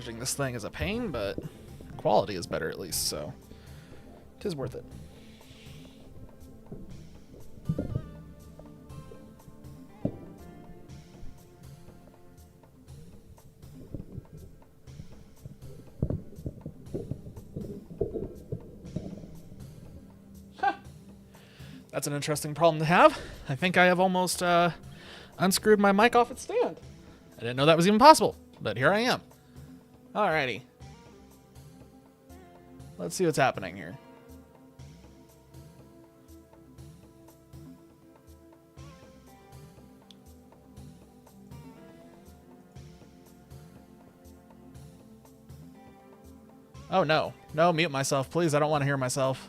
editing this thing is a pain, but quality is better at least, so it is worth it. That's an interesting problem to have. I think I have almost unscrewed my mic off its stand. I didn't know that was even possible, but here I am. Alrighty. Let's see what's happening here. Oh no. No, mute myself, please. I don't want to hear myself.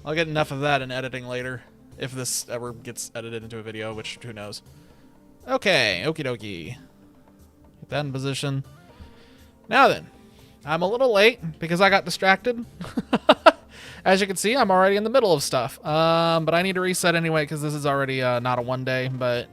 I'll get enough of that in editing later, if this ever gets edited into a video, which who knows. Okay, okie dokie. Get that in position. Now then, I'm a little late because I got distracted. As you can see, I'm already in the middle of stuff. But I need to reset anyway because this is already not a one day, but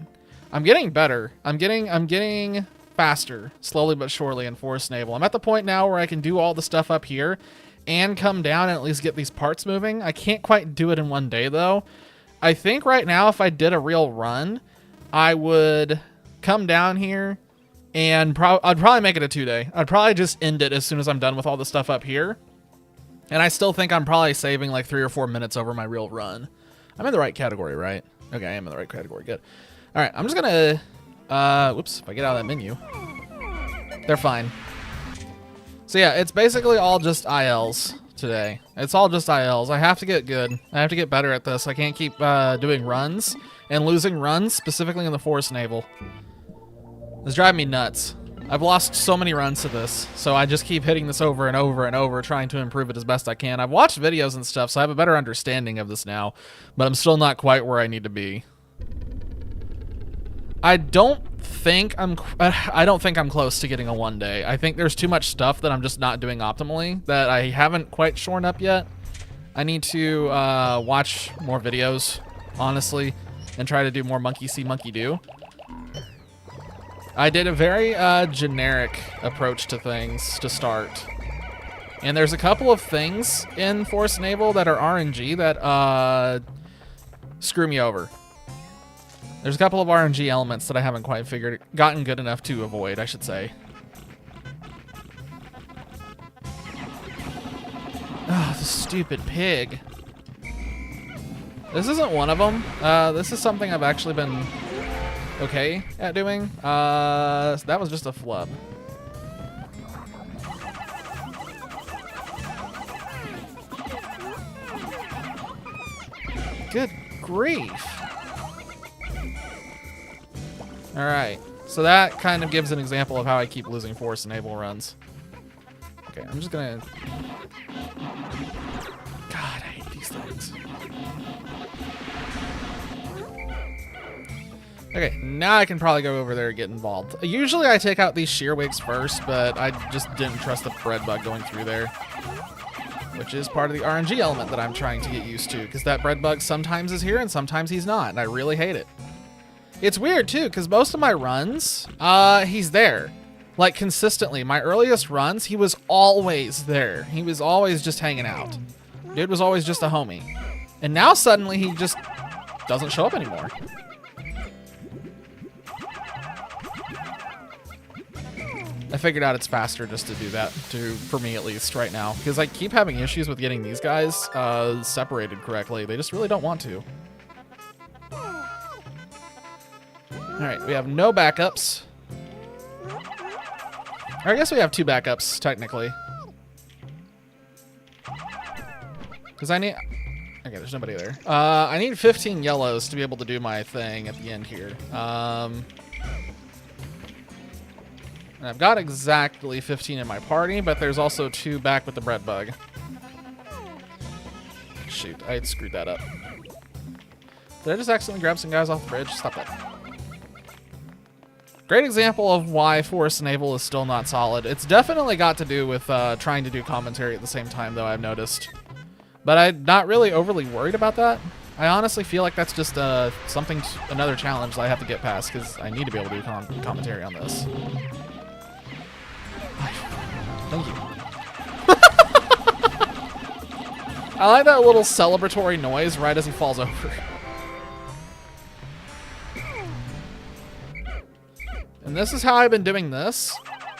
I'm getting better. I'm getting faster, slowly but surely in Forest Naval. I'm at the point now where I can do all the stuff up here and come down and at least get these parts moving. I can't quite do it in one day though. I think right now if I did a real run, I would come down here and I'd probably make it a 2-day. I'd probably just end it as soon as I'm done with all the stuff up here. And I still think I'm probably saving like 3 or 4 minutes over my real run. I'm in the right category, right? Okay, I am in the right category, good. All right, I'm just gonna, whoops, if I get out of that menu. They're fine. So yeah, it's basically all just ILs today. It's all just ILs. I have to get good. I have to get better at this. I can't keep doing runs and losing runs, specifically in the Forest Naval. It's driving me nuts. I've lost so many runs to this, so I just keep hitting this over and over and over, trying to improve it as best I can. I've watched videos and stuff, so I have a better understanding of this now, but I'm still not quite where I need to be. I don't think I'm close to getting a 1-day. I think there's too much stuff that I'm just not doing optimally that I haven't quite shorn up yet. I need to watch more videos, honestly, and try to do more monkey see, monkey do. I did a very generic approach to things to start. And there's a couple of things in Forest Naval that are RNG that screw me over. There's a couple of RNG elements that I haven't quite gotten good enough to avoid, I should say. Oh, the stupid pig. This isn't one of them. This is something I've actually been okay at doing. That was just a flub. Good grief. All right, so that kind of gives an example of how I keep losing Forest Naval runs. Okay, I'm just gonna... God, I hate these things. Okay, now I can probably go over there and get involved. Usually I take out these shear wigs first, but I just didn't trust the bread bug going through there. Which is part of the RNG element that I'm trying to get used to, because that bread bug sometimes is here and sometimes he's not, and I really hate it. It's weird too, because most of my runs, he's there. Like consistently, my earliest runs, he was always there. He was always just hanging out. Dude was always just a homie. And now suddenly he just doesn't show up anymore. I figured out it's faster just to do that, for me at least right now, because I keep having issues with getting these guys separated correctly. They just really don't want to. All right, we have no backups. Or I guess we have 2 backups, technically. Because I need... Okay, there's nobody there. I need 15 yellows to be able to do my thing at the end here. And I've got exactly 15 in my party, but there's also 2 back with the bread bug. Shoot, I screwed that up. Did I just accidentally grab some guys off the bridge? Stop that. Great example of why Forest Naval is still not solid. It's definitely got to do with trying to do commentary at the same time, though, I've noticed. But I'm not really overly worried about that. I honestly feel like that's just another challenge that I have to get past, because I need to be able to do commentary on this. I Thank you. I like that little celebratory noise right as he falls over. And this is how I've been doing this.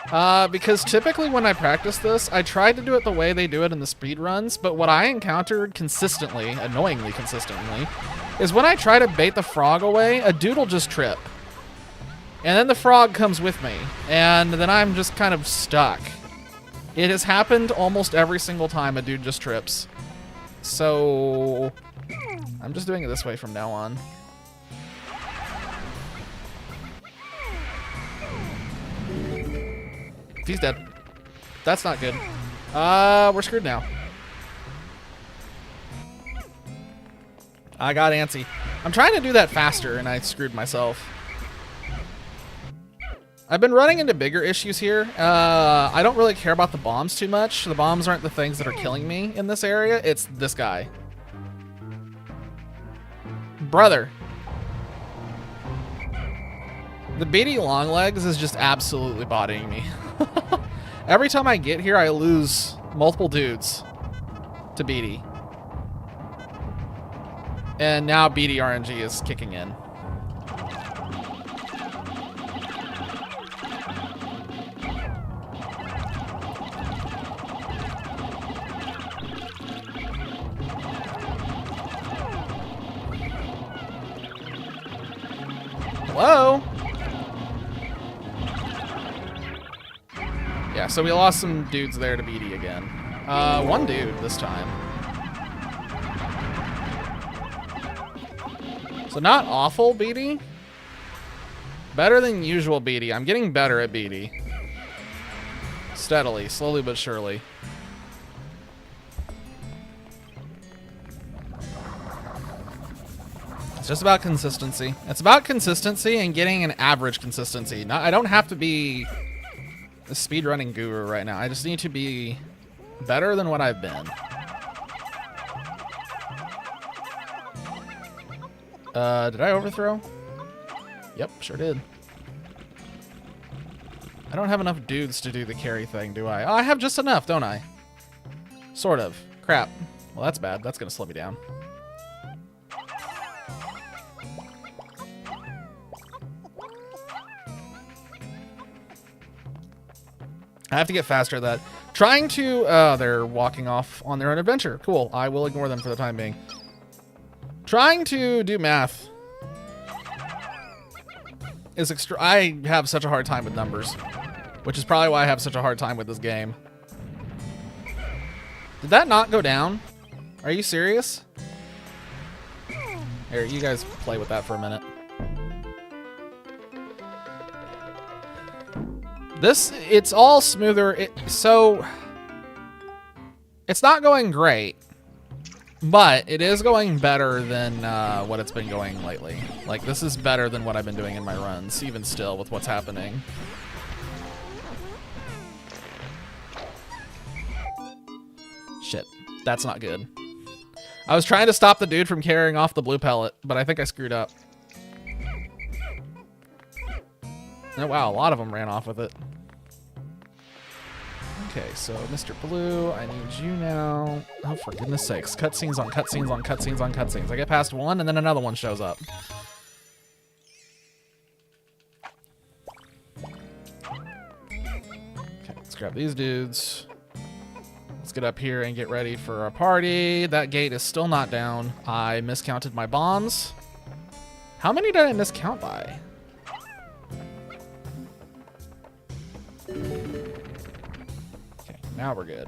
Because typically when I practice this, I try to do it the way they do it in the speedruns, but what I encountered consistently, annoyingly consistently, is when I try to bait the frog away, a dude will just trip. And then the frog comes with me, and then I'm just kind of stuck. It has happened almost every single time a dude just trips. So I'm just doing it this way from now on. He's dead. That's not good. We're screwed now. I got antsy. I'm trying to do that faster and I screwed myself. I've been running into bigger issues here. I don't really care about the bombs too much. The bombs aren't the things that are killing me in this area. It's this guy. Brother. The beady longlegs is just absolutely bodying me. Every time I get here, I lose multiple dudes to beady. And now beady RNG is kicking in. Hello? Yeah, so we lost some dudes there to beady again. One dude this time. So not awful beady. Better than usual beady. I'm getting better at beady. Steadily, slowly but surely. It's just about consistency. It's about consistency and getting an average consistency. I don't have to be a speedrunning guru right now. I just need to be better than what I've been. Did I overthrow? Yep, sure did. I don't have enough dudes to do the carry thing, do I? Oh, I have just enough, don't I? Sort of. Crap. Well, that's bad. That's gonna slow me down. I have to get faster at that. Trying to... they're walking off on their own adventure. Cool. I will ignore them for the time being. Trying to do math is extra... I have such a hard time with numbers, which is probably why I have such a hard time with this game. Did that not go down? Are you serious? Here, you guys play with that for a minute. It's all smoother. So, it's not going great, but it is going better than what it's been going lately. Like, this is better than what I've been doing in my runs, even still with what's happening. Shit, that's not good. I was trying to stop the dude from carrying off the blue pellet, but I think I screwed up. Oh, wow, a lot of them ran off with it. Okay, so Mr. Blue, I need you now. Oh, for goodness sakes. Cutscenes on cutscenes on cutscenes on cutscenes. I get past one, and then another one shows up. Okay, let's grab these dudes. Let's get up here and get ready for a party. That gate is still not down. I miscounted my bombs. How many did I miscount by? Okay, now we're good.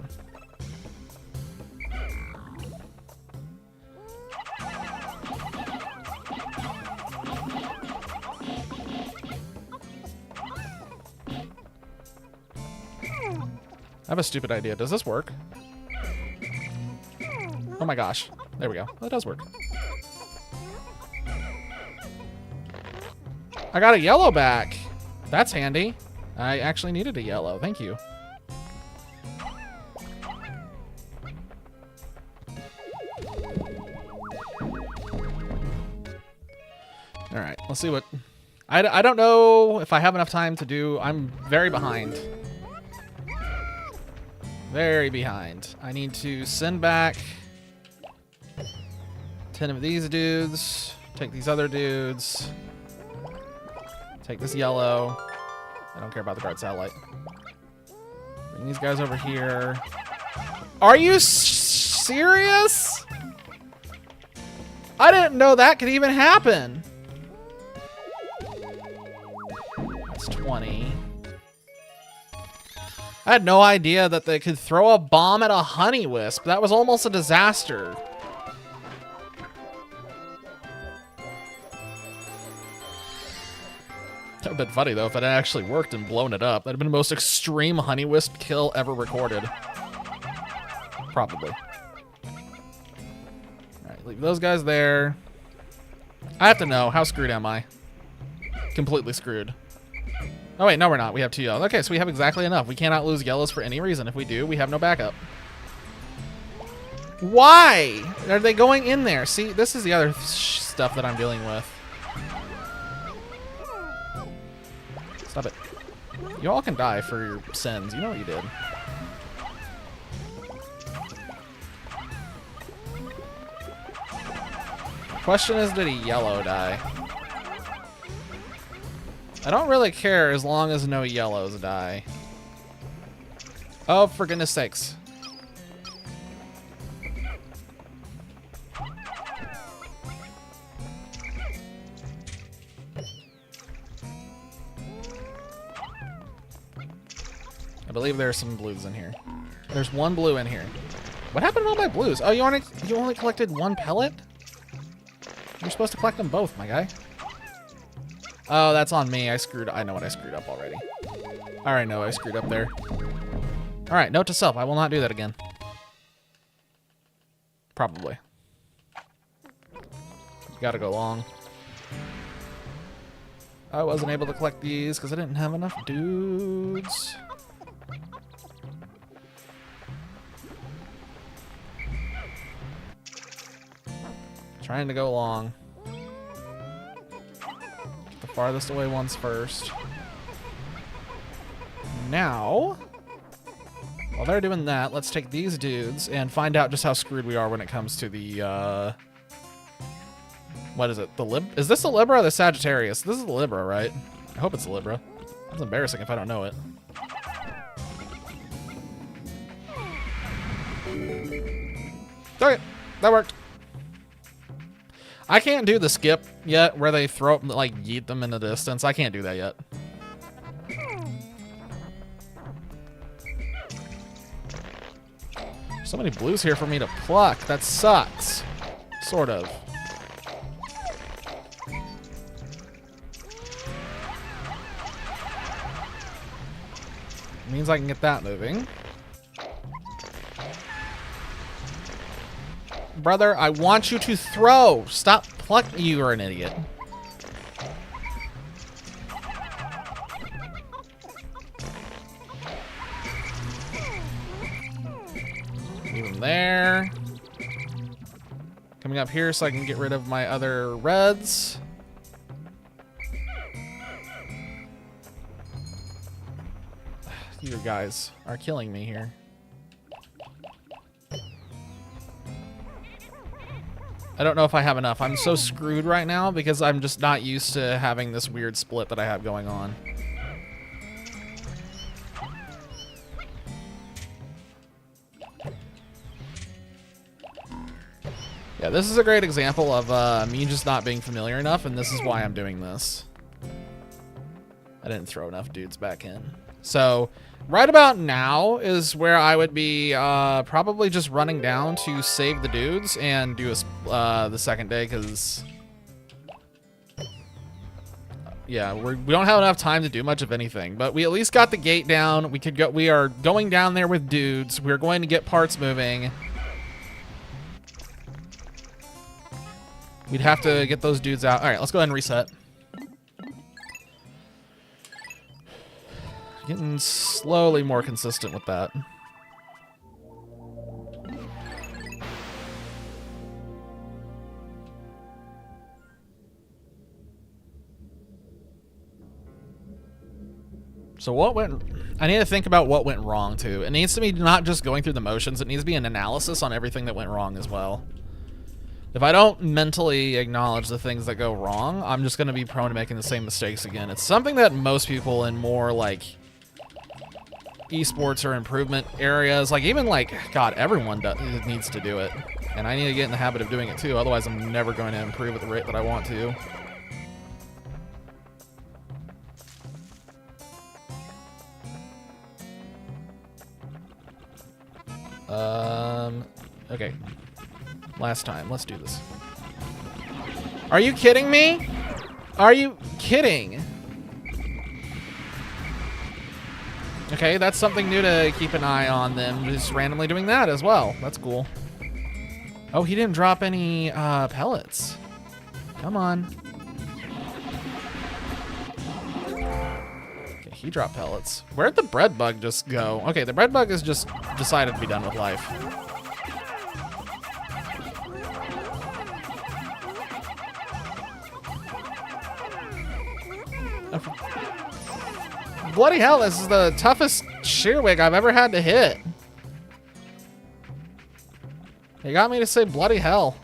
I have a stupid idea. Does this work? Oh my gosh. There we go. That does work. I got a yellow back. That's handy. I actually needed a yellow. Thank you. All right. Let's see what... I don't know if I have enough time to do... I'm very behind. Very behind. I need to send back 10 of these dudes. Take these other dudes. Take this yellow. I don't care about the guard satellite. Bring these guys over here. Are you serious? I didn't know that could even happen. That's 20. I had no idea that they could throw a bomb at a honey wisp. That was almost a disaster. That would have been funny though if it had actually worked and blown it up. That'd have been the most extreme honey wisp kill ever recorded. Probably. Alright, leave those guys there. I have to know, how screwed am I? Completely screwed. Oh wait, no we're not. We have 2 yellows. Okay, so we have exactly enough. We cannot lose yellows for any reason. If we do, we have no backup. Why are they going in there? See, this is the other stuff that I'm dealing with. Stop it. You all can die for your sins. You know what you did. The question is, did a yellow die? I don't really care as long as no yellows die. Oh, for goodness sakes. I believe there are some blues in here. There's 1 blue in here. What happened to all my blues? Oh, you only collected 1 pellet? You're supposed to collect them both, my guy. Oh, that's on me. I know what I screwed up already. I already know I screwed up there. All right, note to self. I will not do that again. Probably. Gotta go long. I wasn't able to collect these because I didn't have enough dudes. Trying to go long. Farthest away ones first. Now, while they're doing that, let's take these dudes and find out just how screwed we are when it comes to the, what is it? Is this the Libra or the Sagittarius? This is the Libra, right? I hope it's the Libra. That's embarrassing if I don't know it. Okay, that worked. I can't do the skip yet where they throw up, like, yeet them in the distance. I can't do that yet. So many blues here for me to pluck. That sucks. Sort of. Means I can get that moving. Brother, I want you to throw. Stop plucking. You are an idiot. Leave him there. Coming up here so I can get rid of my other reds. You guys are killing me here. I don't know if I have enough. I'm so screwed right now because I'm just not used to having this weird split that I have going on. Yeah, this is a great example of me just not being familiar enough, and this is why I'm doing this. I didn't throw enough dudes back in. So, right about now is where I would be probably just running down to save the dudes and do the second day, because yeah, we don't have enough time to do much of anything. But we at least got the gate down. We could go. We are going down there with dudes. We're going to get parts moving. We'd have to get those dudes out. All right, let's go ahead and reset. Getting slowly more consistent with that. So what went I need to think about what went wrong, too. It needs to be not just going through the motions. It needs to be an analysis on everything that went wrong as well. If I don't mentally acknowledge the things that go wrong, I'm just going to be prone to making the same mistakes again. It's something that most people in more, like, esports or improvement areas, like, even, like, God, everyone needs to do it. And I need to get in the habit of doing it, too. Otherwise, I'm never going to improve at the rate that I want to. Okay. Last time. Let's do this. Are you kidding me? Are you kidding? Okay, that's something new to keep an eye on, them just randomly doing that as well. That's cool. Oh, he didn't drop any pellets. Come on. Okay, he dropped pellets. Where'd the bread bug just go? Okay, the bread bug has just decided to be done with life. Bloody hell, this is the toughest shearwig I've ever had to hit. He got me to say bloody hell.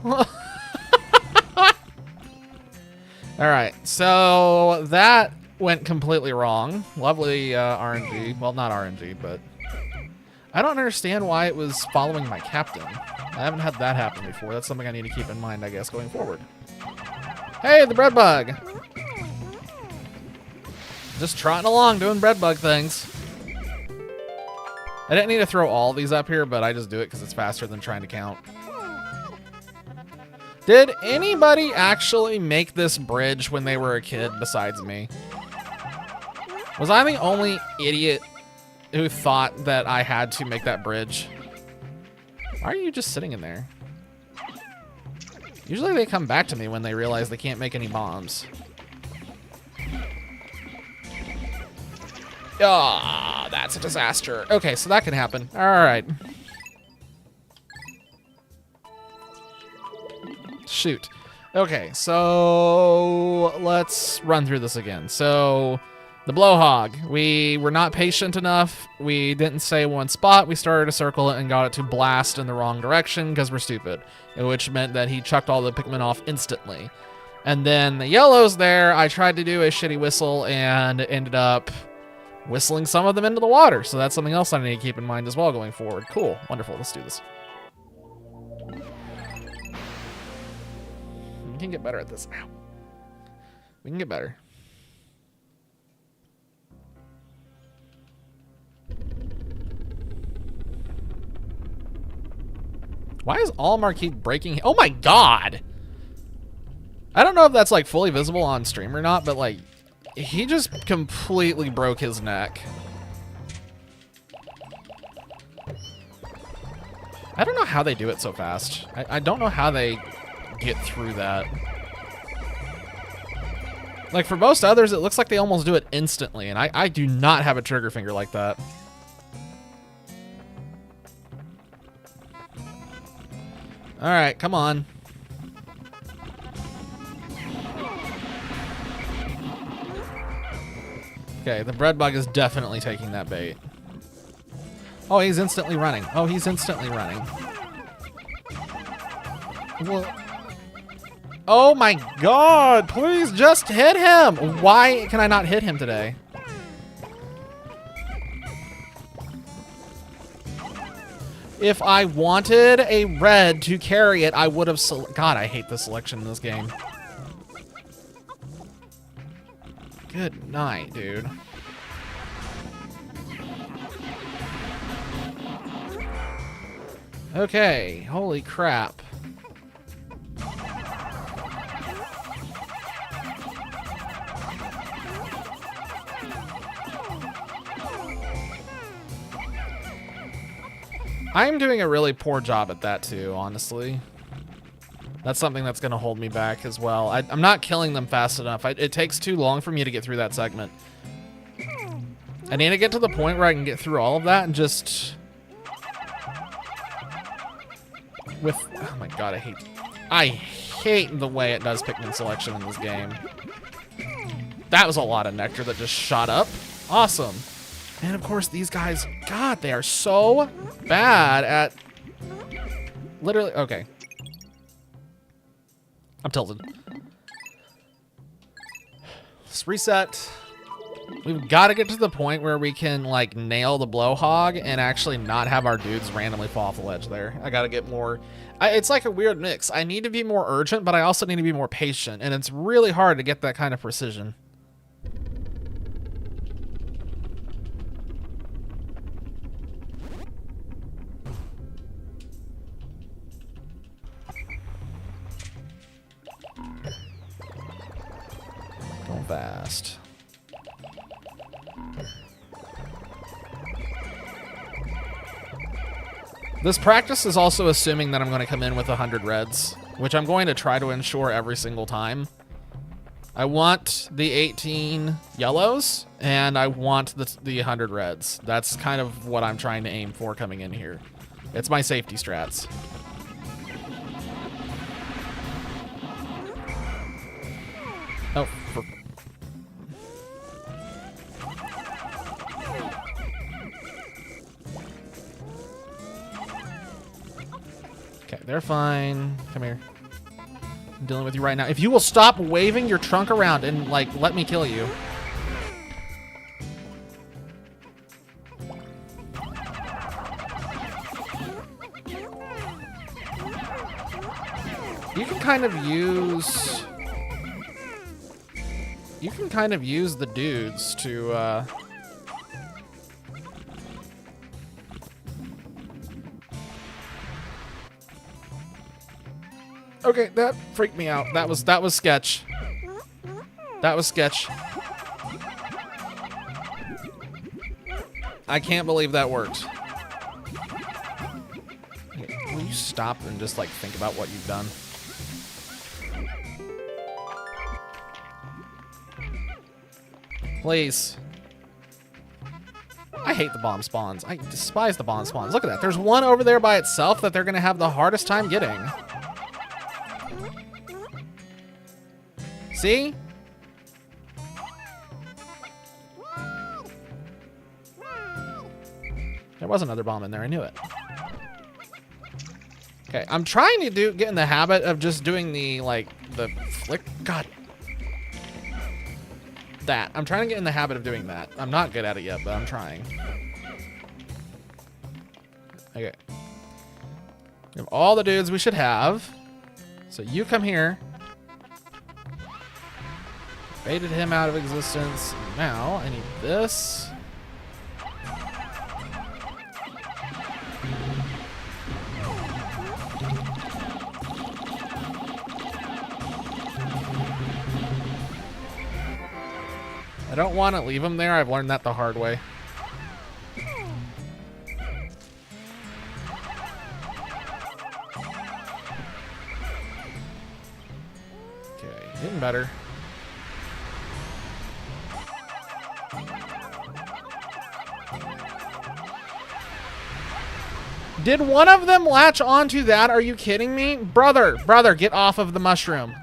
Alright, so that went completely wrong. Lovely RNG. Well, not RNG, but I don't understand why it was following my captain. I haven't had that happen before. That's something I need to keep in mind, I guess, going forward. Hey, the bread bug! Just trotting along, doing bread bug things. I didn't need to throw all these up here, but I just do it because it's faster than trying to count. Did anybody actually make this bridge when they were a kid besides me? Was I the only idiot who thought that I had to make that bridge? Why are you just sitting in there? Usually they come back to me when they realize they can't make any bombs. Ah, that's a disaster. Okay, so that can happen. All right. Shoot. Okay, so let's run through this again. So the blowhog, we were not patient enough. We didn't stay one spot. We started to circle it and got it to blast in the wrong direction because we're stupid, which meant that he chucked all the Pikmin off instantly. And then the yellow's there. I tried to do a shitty whistle and ended up whistling some of them into the water. So that's something else I need to keep in mind as well going forward. Cool. Wonderful. Let's do this. We can get better at this. Ow. We can get better. Why is Almar keep breaking? Oh my god! I don't know if that's like fully visible on stream or not, but like he just completely broke his neck. I don't know how they do it so fast. I don't know how they get through that. Like for most others, it looks like they almost do it instantly, and I do not have a trigger finger like that. All right, come on. Okay, the bread bug is definitely taking that bait. Oh, he's instantly running. Oh, he's instantly running. Well, oh my god, please just hit him. Why can I not hit him today? If I wanted a red to carry it, I would have... God, I hate the selection in this game. Good night, dude. Okay, holy crap. I'm doing a really poor job at that too, honestly. That's something that's going to hold me back as well. I'm not killing them fast enough. It takes too long for me to get through that segment. I need to get to the point where I can get through all of that and just... Oh my god, I hate the way it does Pikmin selection in this game. That was a lot of nectar that just shot up. Awesome. And of course, these guys, God, they are so bad at literally. Okay. I'm tilted. Let's reset. We've got to get to the point where we can like nail the blowhog and actually not have our dudes randomly fall off the ledge there. I got to get more. It's like a weird mix. I need to be more urgent, but I also need to be more patient. And it's really hard to get that kind of precision. Going fast. This practice is also assuming that I'm going to come in with 100 reds, which I'm going to try to ensure every single time. I want the 18 yellows, and I want the 100 reds. That's kind of what I'm trying to aim for coming in here. It's my safety strats. Oh, okay, they're fine. Come here. I'm dealing with you right now. If you will stop waving your trunk around and, like, let me kill you. You can kind of use... You can kind of use the dudes to, Okay, that freaked me out. That was sketch. That was sketch. I can't believe that worked. Okay, will you stop and just like think about what you've done? Please. I hate the bomb spawns. I despise the bomb spawns. Look at that. There's one over there by itself that they're gonna have the hardest time getting. See? There was another bomb in there. I knew it. Okay, I'm trying to get in the habit of just doing the, like, the flick. God. That. I'm trying to get in the habit of doing that. I'm not good at it yet, but I'm trying. Okay. We have all the dudes we should have. So you come here. Baited him out of existence. Now, I need this. I don't want to leave him there. I've learned that the hard way. Okay, getting better. Did one of them latch onto that? Are you kidding me? Brother, get off of the mushroom.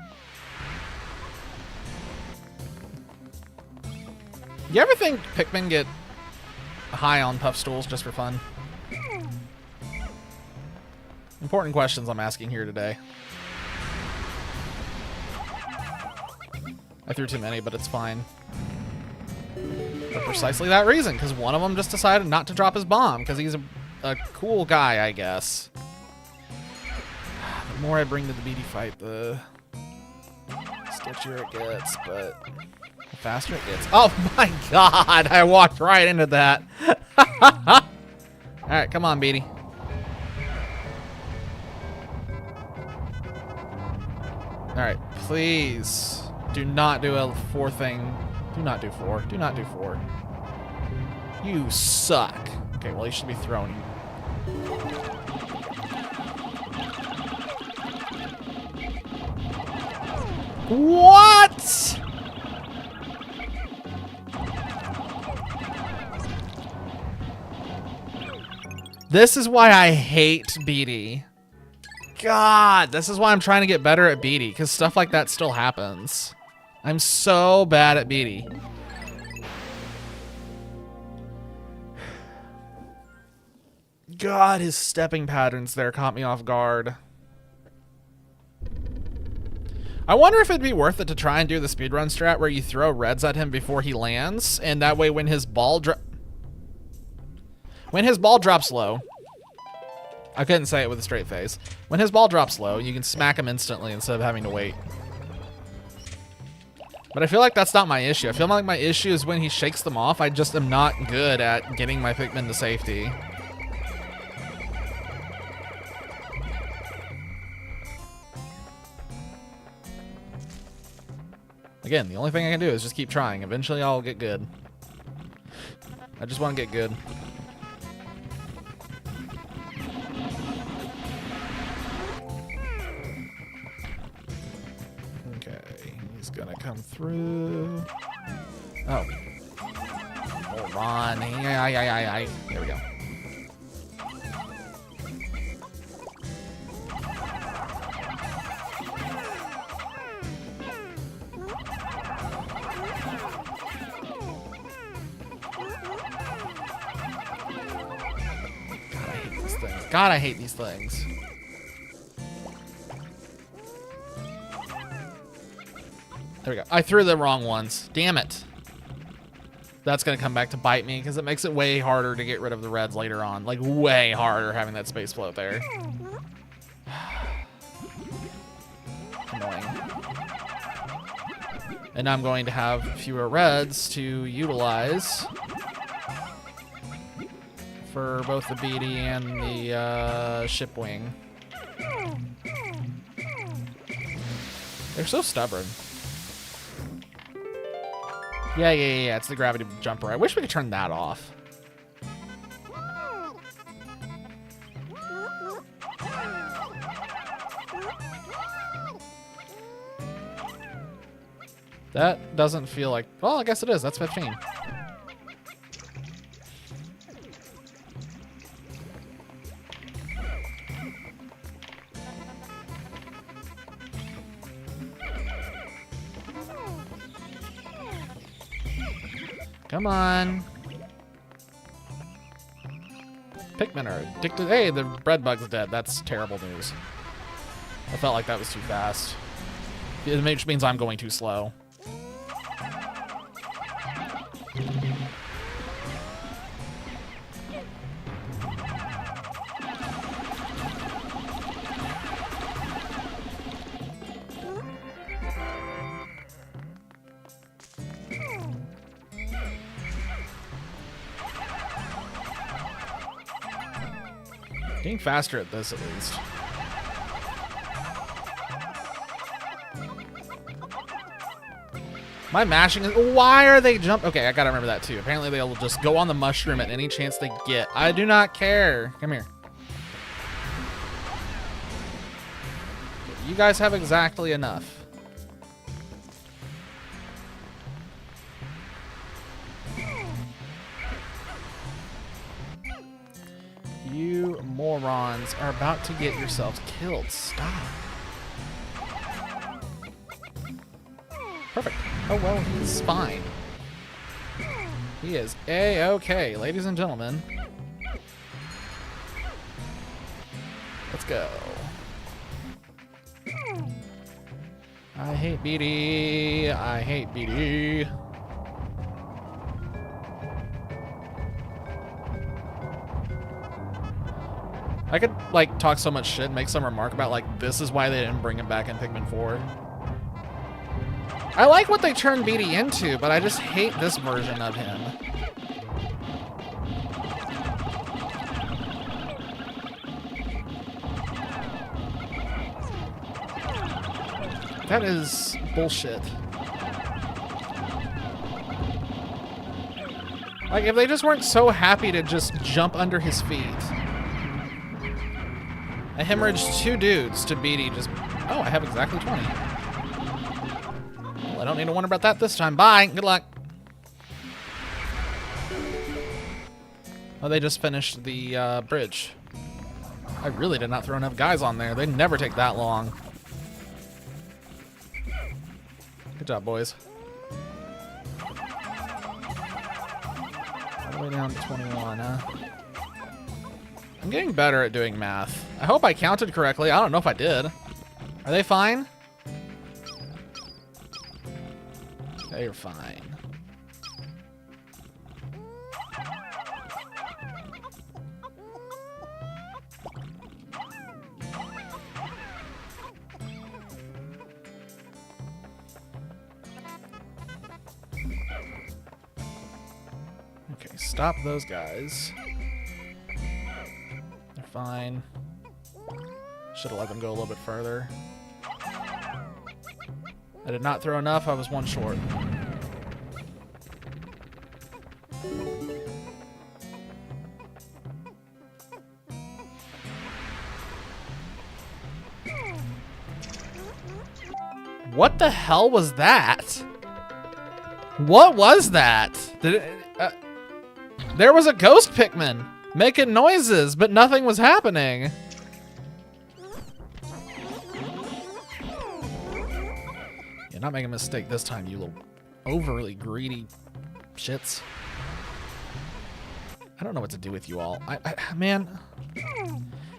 You ever think Pikmin get high on puff stools just for fun? Important questions I'm asking here today. I threw too many, but it's fine. For precisely that reason, because one of them just decided not to drop his bomb, because he's a cool guy, I guess. The more I bring to the beady fight, the sketchier it gets, but the faster it gets. Oh my god, I walked right into that. Alright, come on, Beady. Alright, please. Do not do a 4 thing. Do not do 4. Do not do 4. You suck. Okay, well, he should be throwing you. What? This is why I hate Beady. God, this is why I'm trying to get better at Beady, because stuff like that still happens. I'm so bad at Beady. God, his stepping patterns there caught me off guard. I wonder if it'd be worth it to try and do the speedrun strat where you throw reds at him before he lands, and that way when his ball drops low, I couldn't say it with a straight face. When his ball drops low, you can smack him instantly instead of having to wait. But I feel like that's not my issue. I feel like my issue is when he shakes them off, I just am not good at getting my Pikmin to safety. Again, the only thing I can do is just keep trying. Eventually I'll get good. I just want to get good. Okay, he's gonna come through. Oh. Hold on. There we go. God, I hate these things. There we go. I threw the wrong ones. Damn it. That's going to come back to bite me because it makes it way harder to get rid of the reds later on. Like, way harder having that space float there. Annoying. And now I'm going to have fewer reds to utilize for both the BD and the ship wing. They're so stubborn. Yeah, it's the gravity jumper. I wish we could turn that off. That doesn't feel like... Well, I guess it is. That's 15. Come on. Pikmin are addicted. Hey, the bread bug's dead. That's terrible news. I felt like that was too fast. Which means I'm going too slow. Getting faster at this, at least. My mashing is... Why are they jump... Okay, I gotta remember that, too. Apparently, they'll just go on the mushroom at any chance they get. I do not care. Come here. You guys have exactly enough. You morons are about to get yourselves killed. Stop. Perfect. Oh, well, he's fine. He is A-okay, ladies and gentlemen. Let's go. I hate BD. I hate BD. I could, like, talk so much shit, make some remark about, like, this is why they didn't bring him back in Pikmin 4. I like what they turned BD into, but I just hate this version of him. That is bullshit. Like, if they just weren't so happy to just jump under his feet. I hemorrhaged 2 dudes to BD just... Oh, I have exactly 20. Well, I don't need to wonder about that this time. Bye. Good luck. Oh, they just finished the bridge. I really did not throw enough guys on there. They never take that long. Good job, boys. All the way down to 21, huh? I'm getting better at doing math. I hope I counted correctly. I don't know if I did. Are they fine? They're fine. Okay, stop those guys. They're fine. Should have let them go a little bit further. I did not throw enough. I was one short. What the hell was that? What was that? Did it, there was a ghost Pikmin making noises, but nothing was happening. You're not making a mistake this time, you little overly greedy shits. I don't know what to do with you all. Man,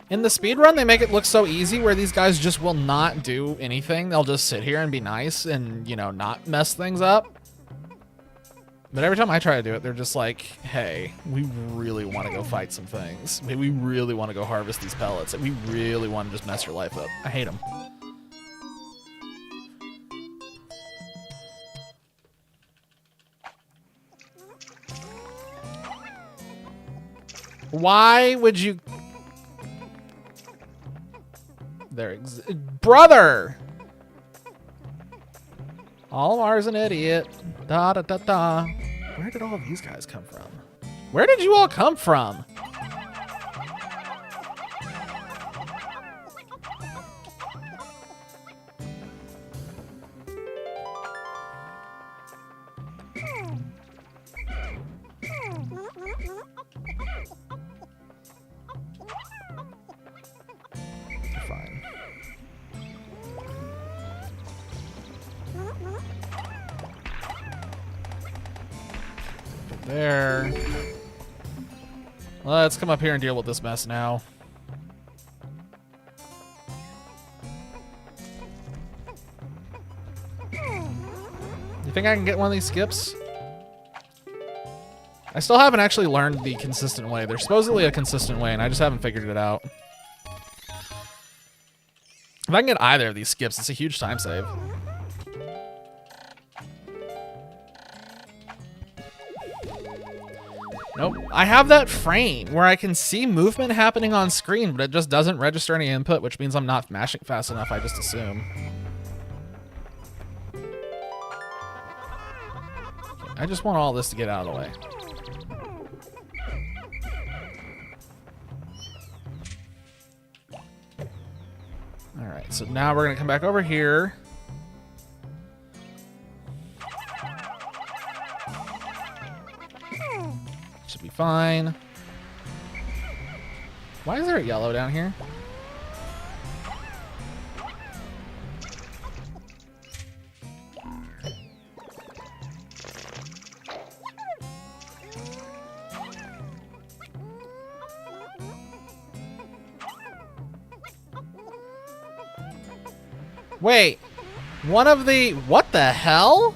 in the speedrun, they make it look so easy where these guys just will not do anything. They'll just sit here and be nice and, you know, not mess things up. But every time I try to do it, they're just like, hey, we really want to go fight some things. We really want to go harvest these pellets. And we really want to just mess your life up. I hate them. Why would you... Brother! Almar's an idiot. Da da da da. Where did all of these guys come from? Where did you all come from? Fine. There. Let's come up here and deal with this mess now. You think I can get one of these skips? I still haven't actually learned the consistent way. There's supposedly a consistent way, and I just haven't figured it out. If I can get either of these skips, it's a huge time save. Nope. I have that frame where I can see movement happening on screen, but it just doesn't register any input, which means I'm not mashing fast enough, I just assume. I just want all this to get out of the way. Alright, so now we're going to come back over here. Should be fine. Why is there a yellow down here? Wait, one of the... What the hell?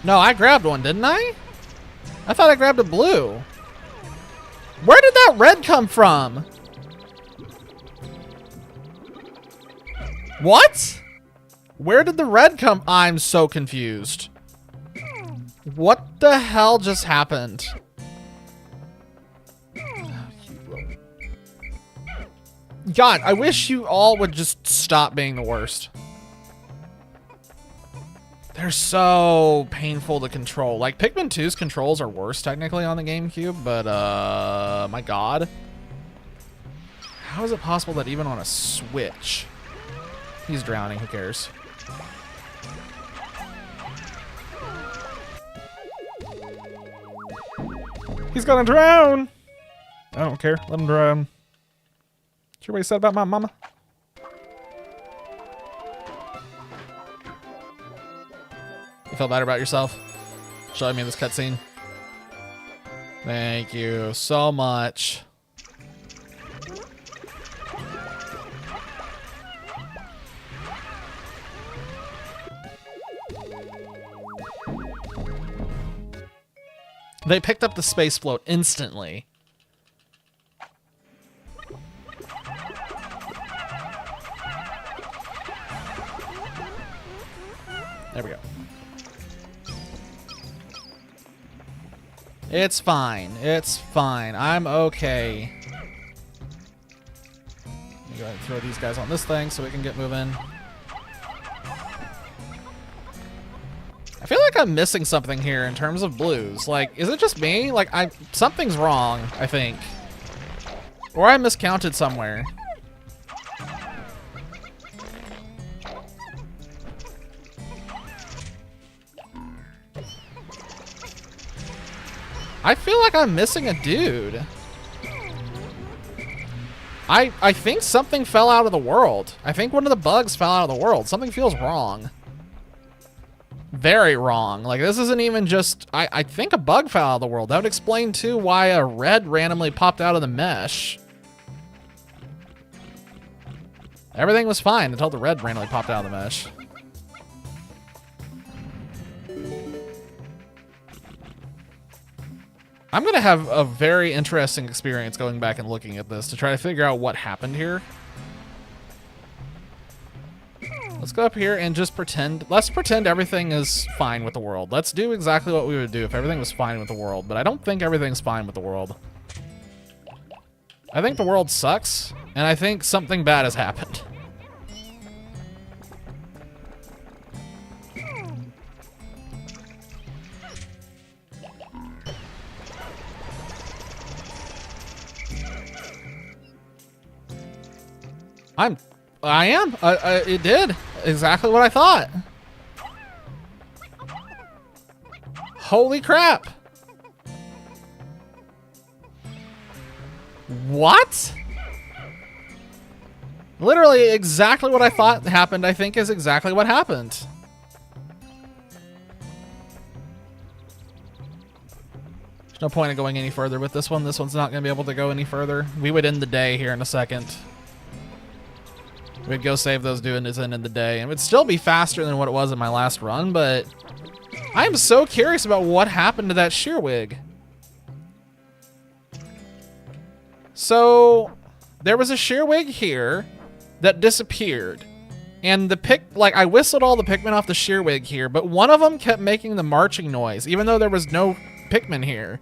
No, I grabbed one, didn't I? I thought I grabbed a blue. Where did that red come from? What? Where did the red come? I'm so confused. What the hell just happened? God, I wish you all would just stop being the worst. They're so painful to control. Like, Pikmin 2's controls are worse technically on the GameCube, but my God. How is it possible that even on a Switch? He's drowning, who cares? He's gonna drown! I don't care, let him drown. Sure what you said about my mama? You feel better about yourself? showing me this cutscene. Thank you so much. They picked up the space float instantly. There we go. It's fine. It's fine. I'm okay. Let me go ahead and throw these guys on this thing so we can get moving. I feel like I'm missing something here in terms of blues. Like, is it just me? Like, something's wrong, I think. Or I miscounted somewhere. I feel like I'm missing a dude. I think something fell out of the world. I think one of the bugs fell out of the world. Something feels wrong. Very wrong. Like, this isn't even just... I think a bug fell out of the world. That would explain, too, why a red randomly popped out of the mesh. Everything was fine until the red randomly popped out of the mesh. I'm going to have a very interesting experience going back and looking at this to try to figure out what happened here. Let's go up here and just pretend. Let's pretend everything is fine with the world. Let's do exactly what we would do if everything was fine with the world. But I don't think everything's fine with the world. I think the world sucks. And I think something bad has happened. I am. It did exactly what I thought. Holy crap. What? Literally exactly what I thought happened, I think, is exactly what happened. There's no point in going any further with this one. This one's not going to be able to go any further. We would end the day here in a second. We'd go save those dudes and end the day. And it would still be faster than what it was in my last run, but I'm so curious about what happened to that shearwig. So there was a shearwig here that disappeared. And I whistled all the Pikmin off the shearwig here, but one of them kept making the marching noise, even though there was no Pikmin here.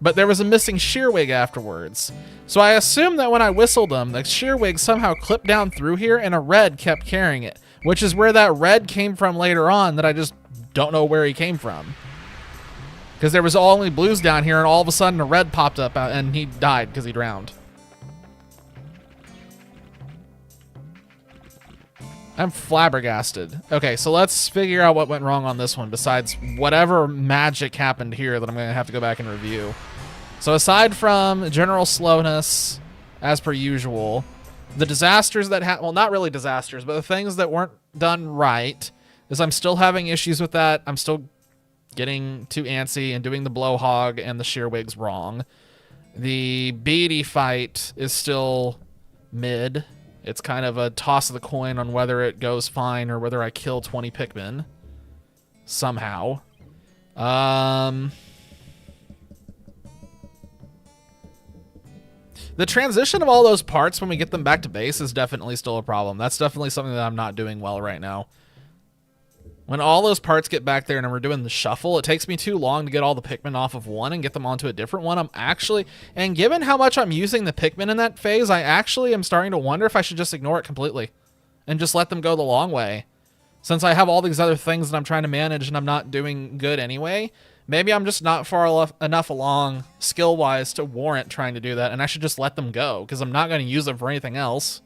But there was a missing shearwig afterwards. So I assumed that when I whistled them, the shearwig somehow clipped down through here and a red kept carrying it, which is where that red came from later on that I just don't know where he came from. Because there was only blues down here and all of a sudden a red popped up and he died because he drowned. I'm flabbergasted. Okay, so let's figure out what went wrong on this one besides whatever magic happened here that I'm going to have to go back and review. So aside from general slowness, as per usual, the disasters that well, not really disasters, but the things that weren't done right is I'm still having issues with that. I'm still getting too antsy and doing the blowhog and the shearwigs wrong. The beady fight is still mid. It's kind of a toss of the coin on whether it goes fine or whether I kill 20 Pikmin. Somehow. The transition of all those parts when we get them back to base is definitely still a problem. That's definitely something that I'm not doing well right now. When all those parts get back there and we're doing the shuffle, it takes me too long to get all the Pikmin off of one and get them onto a different one. And given how much I'm using the Pikmin in that phase, I actually am starting to wonder if I should just ignore it completely and just let them go the long way. Since I have all these other things that I'm trying to manage and I'm not doing good anyway, maybe I'm just not far enough along skill-wise to warrant trying to do that, and I should just let them go because I'm not going to use them for anything else.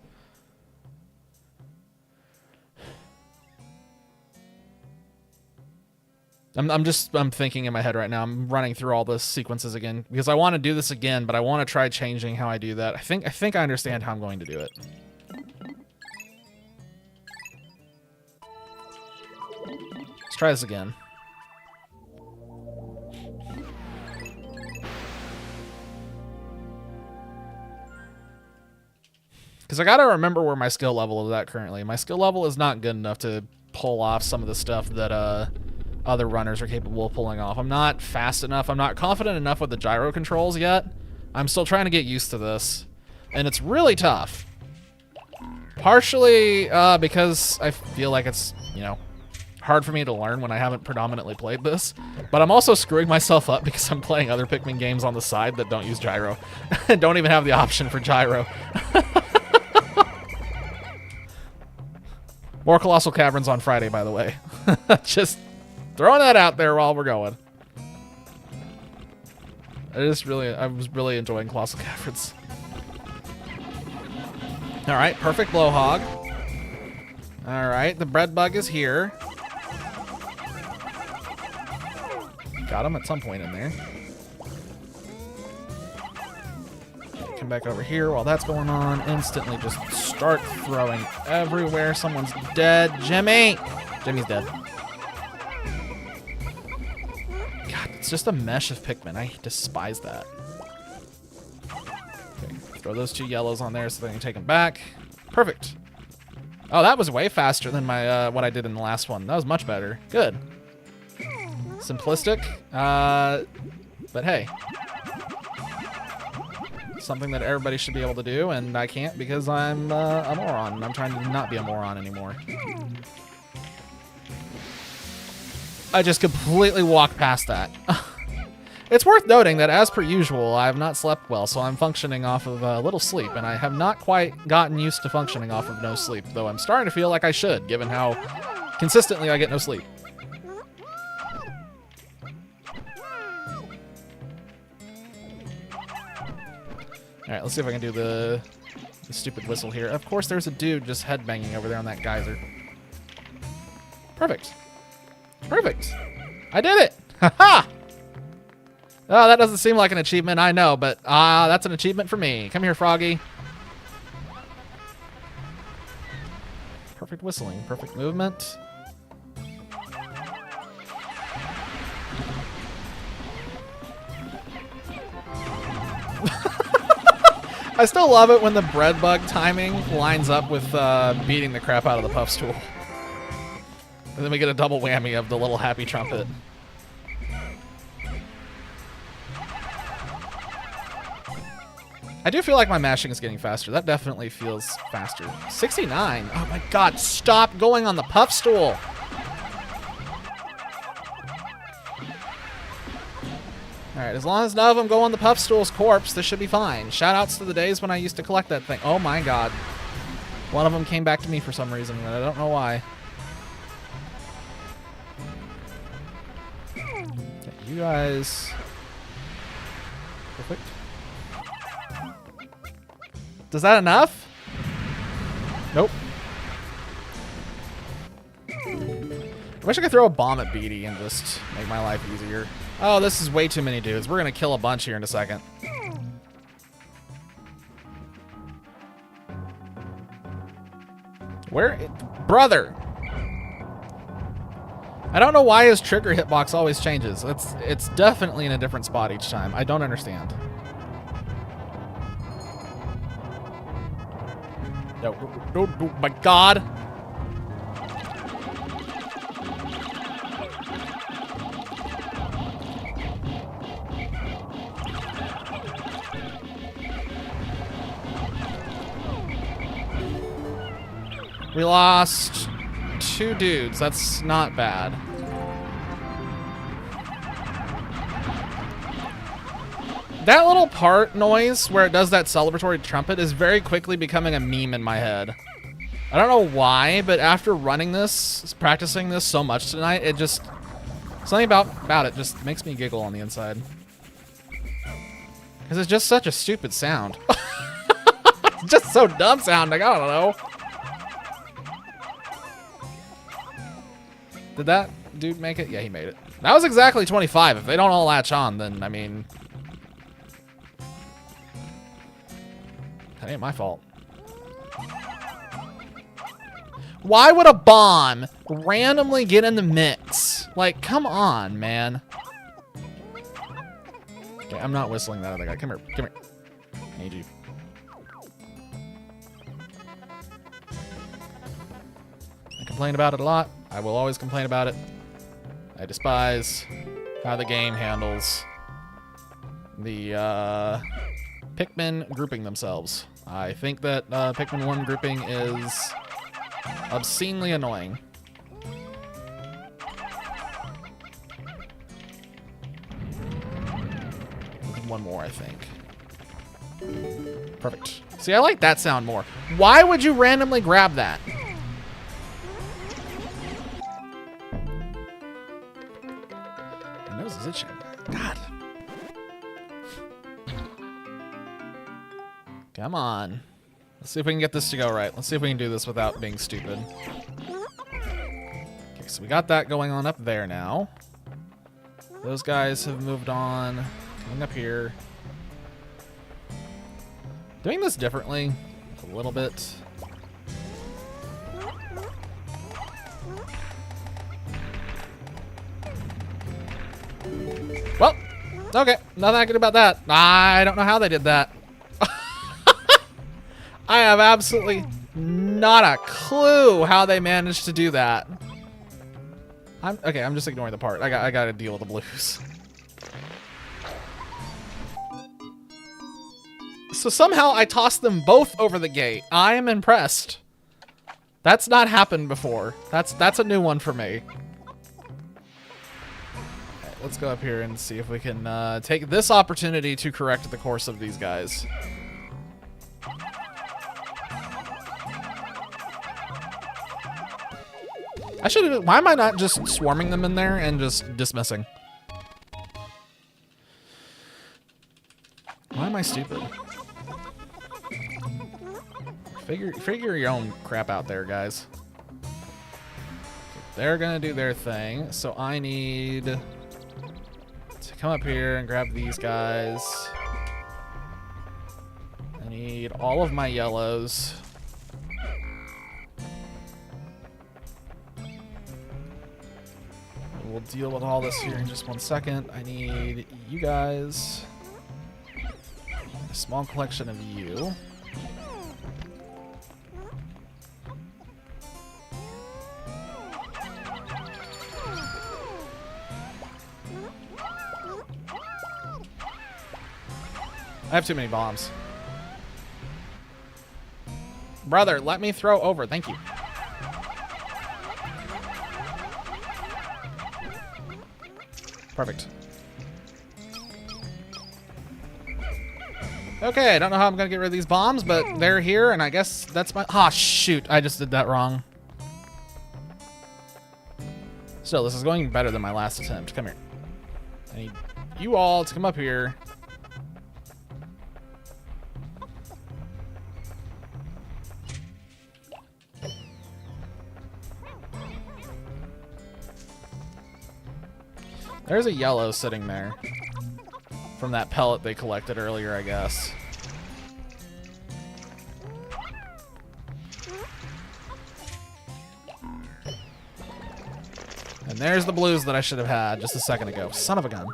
I'm thinking in my head right now. I'm running through all the sequences again because I want to do this again, but I want to try changing how I do that. I think I understand how I'm going to do it. Let's try this again. Because I got to remember where my skill level is at currently. My skill level is not good enough to pull off some of the stuff that other runners are capable of pulling off. I'm not fast enough. I'm not confident enough with the gyro controls yet. I'm still trying to get used to this. And it's really tough. Partially because I feel like it's, you know, hard for me to learn when I haven't predominantly played this. But I'm also screwing myself up because I'm playing other Pikmin games on the side that don't use gyro. And don't even have the option for gyro. More Colossal Caverns on Friday, by the way. Just throwing that out there while we're going. I was really enjoying Colossal Caverns. All right, perfect blow hog. All right, the bread bug is here. Got him at some point in there. Come back over here while that's going on. Instantly just start throwing everywhere. Someone's dead. Jimmy! Jimmy's dead. God, it's just a mesh of Pikmin. I despise that. Okay, throw those 2 yellows on there so they can take them back. Perfect. Oh, that was way faster than my what I did in the last one. That was much better. Good. Simplistic, but hey. Something that everybody should be able to do, and I can't because I'm a moron, and I'm trying to not be a moron anymore. I just completely walked past that. It's worth noting that, as per usual, I have not slept well, so I'm functioning off of a little sleep, and I have not quite gotten used to functioning off of no sleep, though I'm starting to feel like I should, given how consistently I get no sleep. All right, let's see if I can do the stupid whistle here. Of course, there's a dude just headbanging over there on that geyser. Perfect. Perfect. I did it. Ha-ha! Oh, that doesn't seem like an achievement, I know, but that's an achievement for me. Come here, Froggy. Perfect whistling, perfect movement. I still love it when the bread bug timing lines up with beating the crap out of the puff stool. And then we get a double whammy of the little happy trumpet. I do feel like my mashing is getting faster. That definitely feels faster. 69. Oh my god, stop going on the puff stool. Alright, as long as none of them go on the puff stool's corpse, this should be fine. Shoutouts to the days when I used to collect that thing. Oh my god. One of them came back to me for some reason, and I don't know why. Okay, you guys... Perfect. Does that enough? Nope. I wish I could throw a bomb at Beatty and just make my life easier. Oh, this is way too many dudes. We're gonna kill a bunch here in a second. Where? Brother! I don't know why his trigger hitbox always changes. It's definitely in a different spot each time. I don't understand. No, oh my god! We lost 2 dudes. That's not bad. That little part noise where it does that celebratory trumpet is very quickly becoming a meme in my head. I don't know why, but after running this, practicing this so much tonight, it just... Something about it just makes me giggle on the inside. Because it's just such a stupid sound. It's just so dumb sounding, I don't know. Did that dude make it? Yeah, he made it. That was exactly 25. If they don't all latch on, then, I mean... That ain't my fault. Why would a bomb randomly get in the mix? Like, come on, man. Okay, I'm not whistling that other guy. Come here. Come here. I need you. complain about it a lot. I will always complain about it. I despise how the game handles the Pikmin grouping themselves. I think that Pikmin 1 grouping is obscenely annoying. One more, I think. Perfect. See, I like that sound more. Why would you randomly grab that? My nose is itching. God. Come on. Let's see if we can get this to go right. Let's see if we can do this without being stupid. Okay, so we got that going on up there now. Those guys have moved on. Coming up here. Doing this differently a little bit. Well, okay. Nothing I can do about that. I don't know how they did that. I have absolutely not a clue how they managed to do that. Okay, I'm just ignoring the part. I gotta deal with the blues. So somehow I tossed them both over the gate. I am impressed. That's not happened before. That's a new one for me. Okay, let's go up here and see if we can take this opportunity to correct the course of these guys. I should have. Why am I not just swarming them in there and just dismissing? Why am I stupid? Figure your own crap out there, guys. They're gonna do their thing, so I need to come up here and grab these guys. I need all of my yellows. We'll deal with all this here in just 1 second. I need you guys. A small collection of you. I have too many bombs. Brother, let me throw over. Thank you. Perfect. Okay, I don't know how I'm gonna get rid of these bombs, but they're here, and I guess that's my... Ah, shoot. I just did that wrong. Still, this is going better than my last attempt. Come here. I need you all to come up here. There's a yellow sitting there from that pellet they collected earlier, I guess. And there's the blues that I should have had just a second ago. Son of a gun.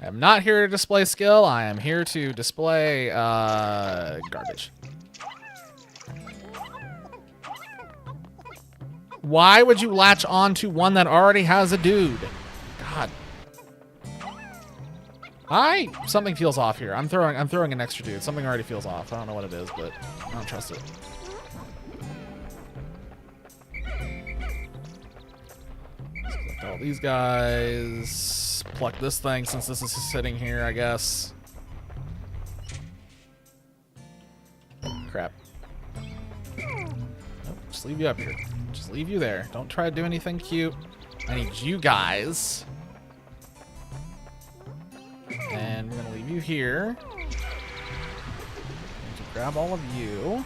I am not here to display skill. I am here to display garbage. Why would you latch on to one that already has a dude? God. Something feels off here. I'm throwing an extra dude. Something already feels off. I don't know what it is, but I don't trust it. Let's collect all these guys. Pluck this thing since this is sitting here, I guess. Crap. Nope, just leave you up here. Just leave you there. Don't try to do anything cute. I need you guys. And we're gonna leave you here. I need to grab all of you.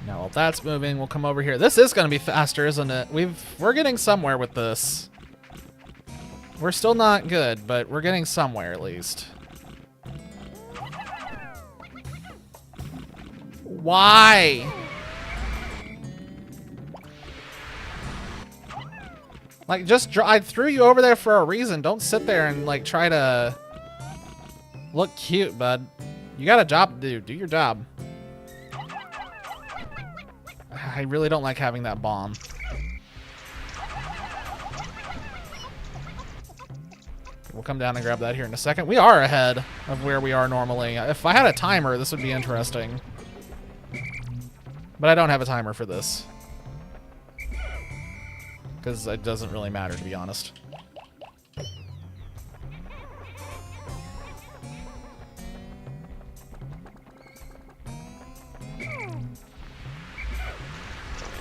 Now while that's moving, we'll come over here. This is gonna be faster, isn't it? We're getting somewhere with this. We're still not good, but we're getting somewhere at least. Why? Like, I threw you over there for a reason. Don't sit there and, like, try to... Look cute, bud. You got a job to do. Do your job. I really don't like having that bomb. We'll come down and grab that here in a second. We are ahead of where we are normally. If I had a timer, this would be interesting. But I don't have a timer for this. Because it doesn't really matter, to be honest.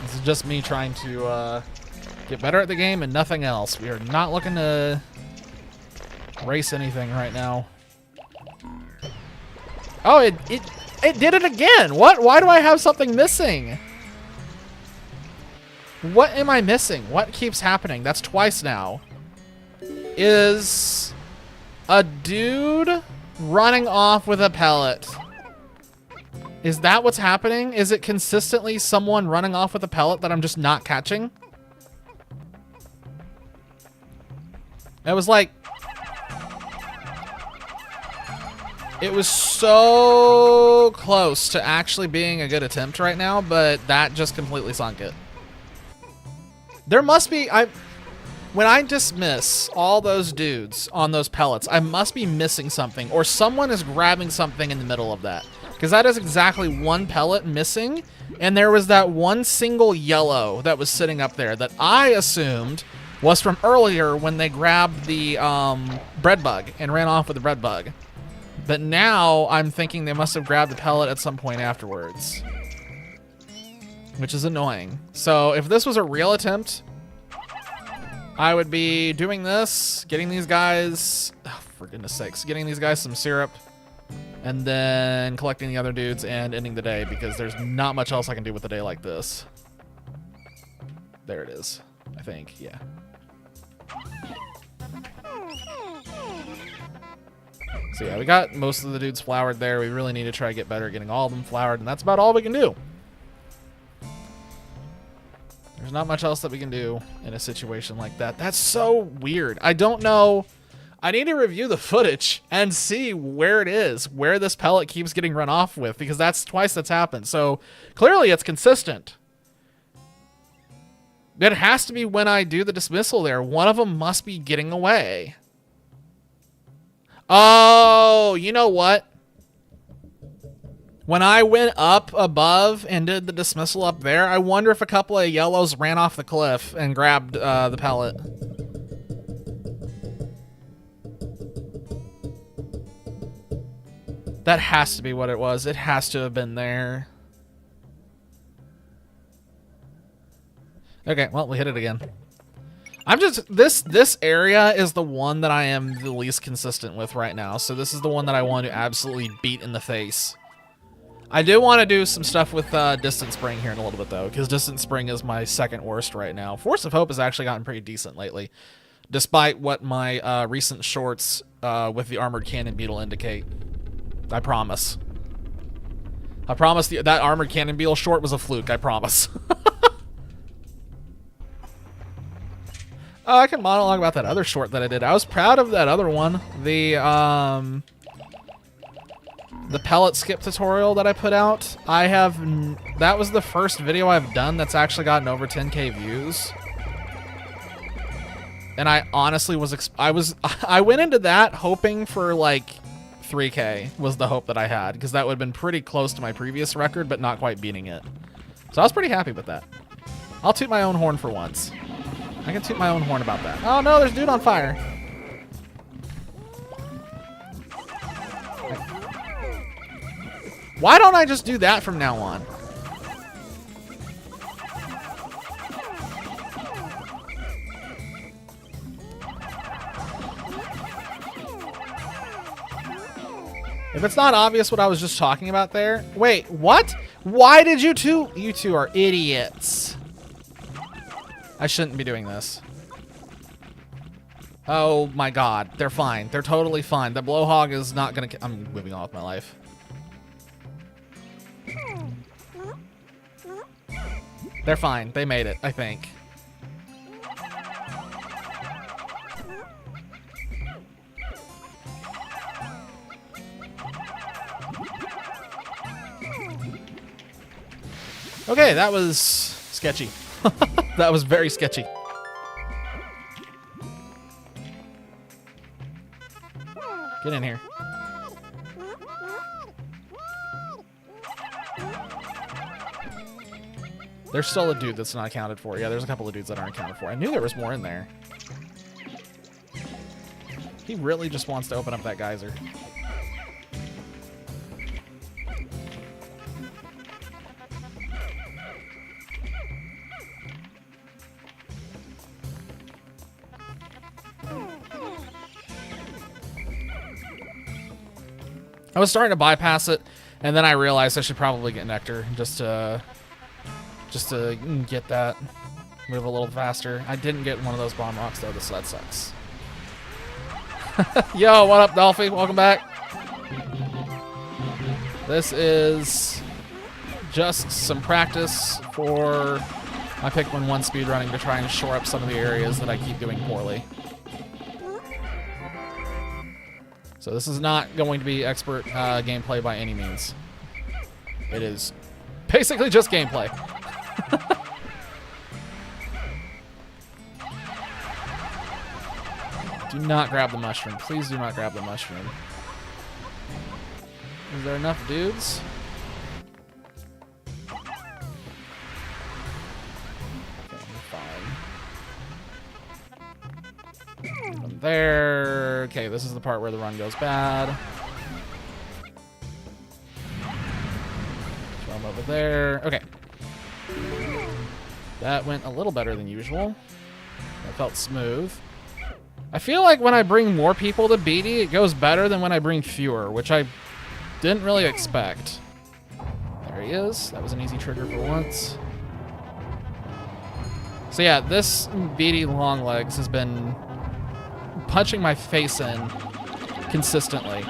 This is just me trying to get better at the game and nothing else. We are not looking to race anything right now. Oh, it did it again. What? Why do I have something missing? What am I missing? What keeps happening? That's twice now. Is a dude running off with a pellet? Is that what's happening? Is it consistently someone running off with a pellet that I'm just not catching? It was like... It was so close to actually being a good attempt right now, but that just completely sunk it. There must be... When I dismiss all those dudes on those pellets, I must be missing something, or someone is grabbing something in the middle of that. Because that is exactly one pellet missing, and there was that one single yellow that was sitting up there that I assumed was from earlier when they grabbed the bread bug and ran off with the bread bug. But now I'm thinking they must have grabbed the pellet at some point afterwards. Which is annoying. So if this was a real attempt, I would be doing this, getting these guys, oh, for goodness sakes, getting these guys some syrup, and then collecting the other dudes and ending the day, because there's not much else I can do with a day like this. There it is, I think, yeah. So yeah, we got most of the dudes flowered there. We really need to try to get better at getting all of them flowered, and that's about all we can do. There's not much else that we can do in a situation like that. That's so weird. I don't know. I need to review the footage and see where it is, where this pellet keeps getting run off with, because that's twice that's happened. So clearly it's consistent. It has to be when I do the dismissal there. One of them must be getting away. Oh, you know what? When I went up above and did the dismissal up there, I wonder if a couple of yellows ran off the cliff and grabbed the pellet. That has to be what it was. It has to have been there. Okay, well, we hit it again. I'm just, this area is the one that I am the least consistent with right now. So this is the one that I want to absolutely beat in the face. I do want to do some stuff with Distant Spring here in a little bit, though, because Distant Spring is my second worst right now. Force of Hope has actually gotten pretty decent lately, despite what my recent shorts with the Armored Cannon Beetle indicate. I promise. I promise that Armored Cannon Beetle short was a fluke, I promise. Oh, I can monologue about that other short that I did. I was proud of that other one. The pellet skip tutorial that I put out. That was the first video I've done that's actually gotten over 10K views. And I honestly I went into that hoping for like 3K was the hope that I had, because that would have been pretty close to my previous record, but not quite beating it. So I was pretty happy with that. I'll toot my own horn for once. I can toot my own horn about that. Oh no, there's a dude on fire. Why don't I just do that from now on? If it's not obvious what I was just talking about there. Wait, what? Why did you two? You two are idiots. I shouldn't be doing this. Oh my god, they're fine. They're totally fine. The blowhog is not gonna... I'm moving on with my life. They're fine. They made it, I think. Okay, that was sketchy. That was very sketchy. Get in here. There's still a dude that's not accounted for. Yeah, there's a couple of dudes that aren't accounted for. I knew there was more in there. He really just wants to open up that geyser. I was starting to bypass it, and then I realized I should probably get Nectar just to get that move a little faster. I didn't get one of those bomb rocks though, so that sucks. Yo, what up, Dolphy? Welcome back. This is just some practice for my Pikmin 1 speedrunning to try and shore up some of the areas that I keep doing poorly. So this is not going to be expert gameplay by any means. It is basically just gameplay. Do not grab the mushroom. Please do not grab the mushroom. Is there enough dudes? Okay, fine. From there. Okay, this is the part where the run goes bad. Throw him over there. Okay. That went a little better than usual. That felt smooth. I feel like when I bring more people to BD, it goes better than when I bring fewer, which I didn't really expect. There he is. That was an easy trigger for once. So yeah, this BD Longlegs has been punching my face in consistently,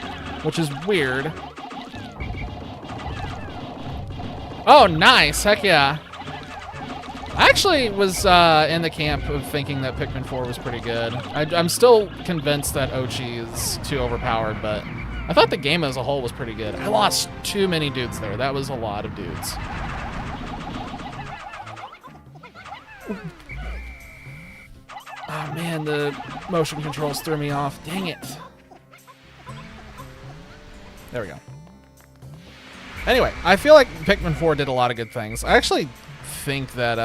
which is weird. Oh, nice. Heck yeah. I actually was in the camp of thinking that Pikmin 4 was pretty good. I'm still convinced that Ochi is too overpowered, but I thought the game as a whole was pretty good. I lost too many dudes there. That was a lot of dudes. Oh man, the motion controls threw me off. Dang it. There we go. Anyway, I feel like Pikmin 4 did a lot of good things. I actually think that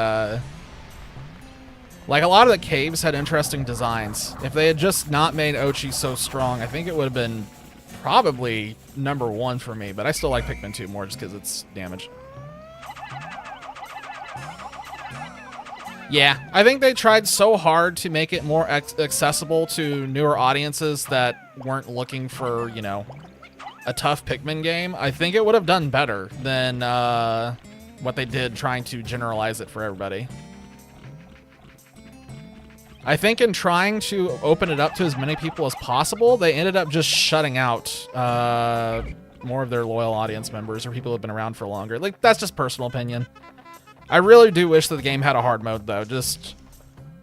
like a lot of the caves had interesting designs. If they had just not made Ochi so strong, I think it would have been probably #1 for me, but I still like Pikmin 2 more just because it's damage. Yeah, I think they tried so hard to make it more accessible to newer audiences that weren't looking for, you know, a tough Pikmin game. I think it would have done better than what they did trying to generalize it for everybody. I think in trying to open it up to as many people as possible, they ended up just shutting out more of their loyal audience members or people who have been around for longer. Like, that's just personal opinion. I really do wish that the game had a hard mode, though. Just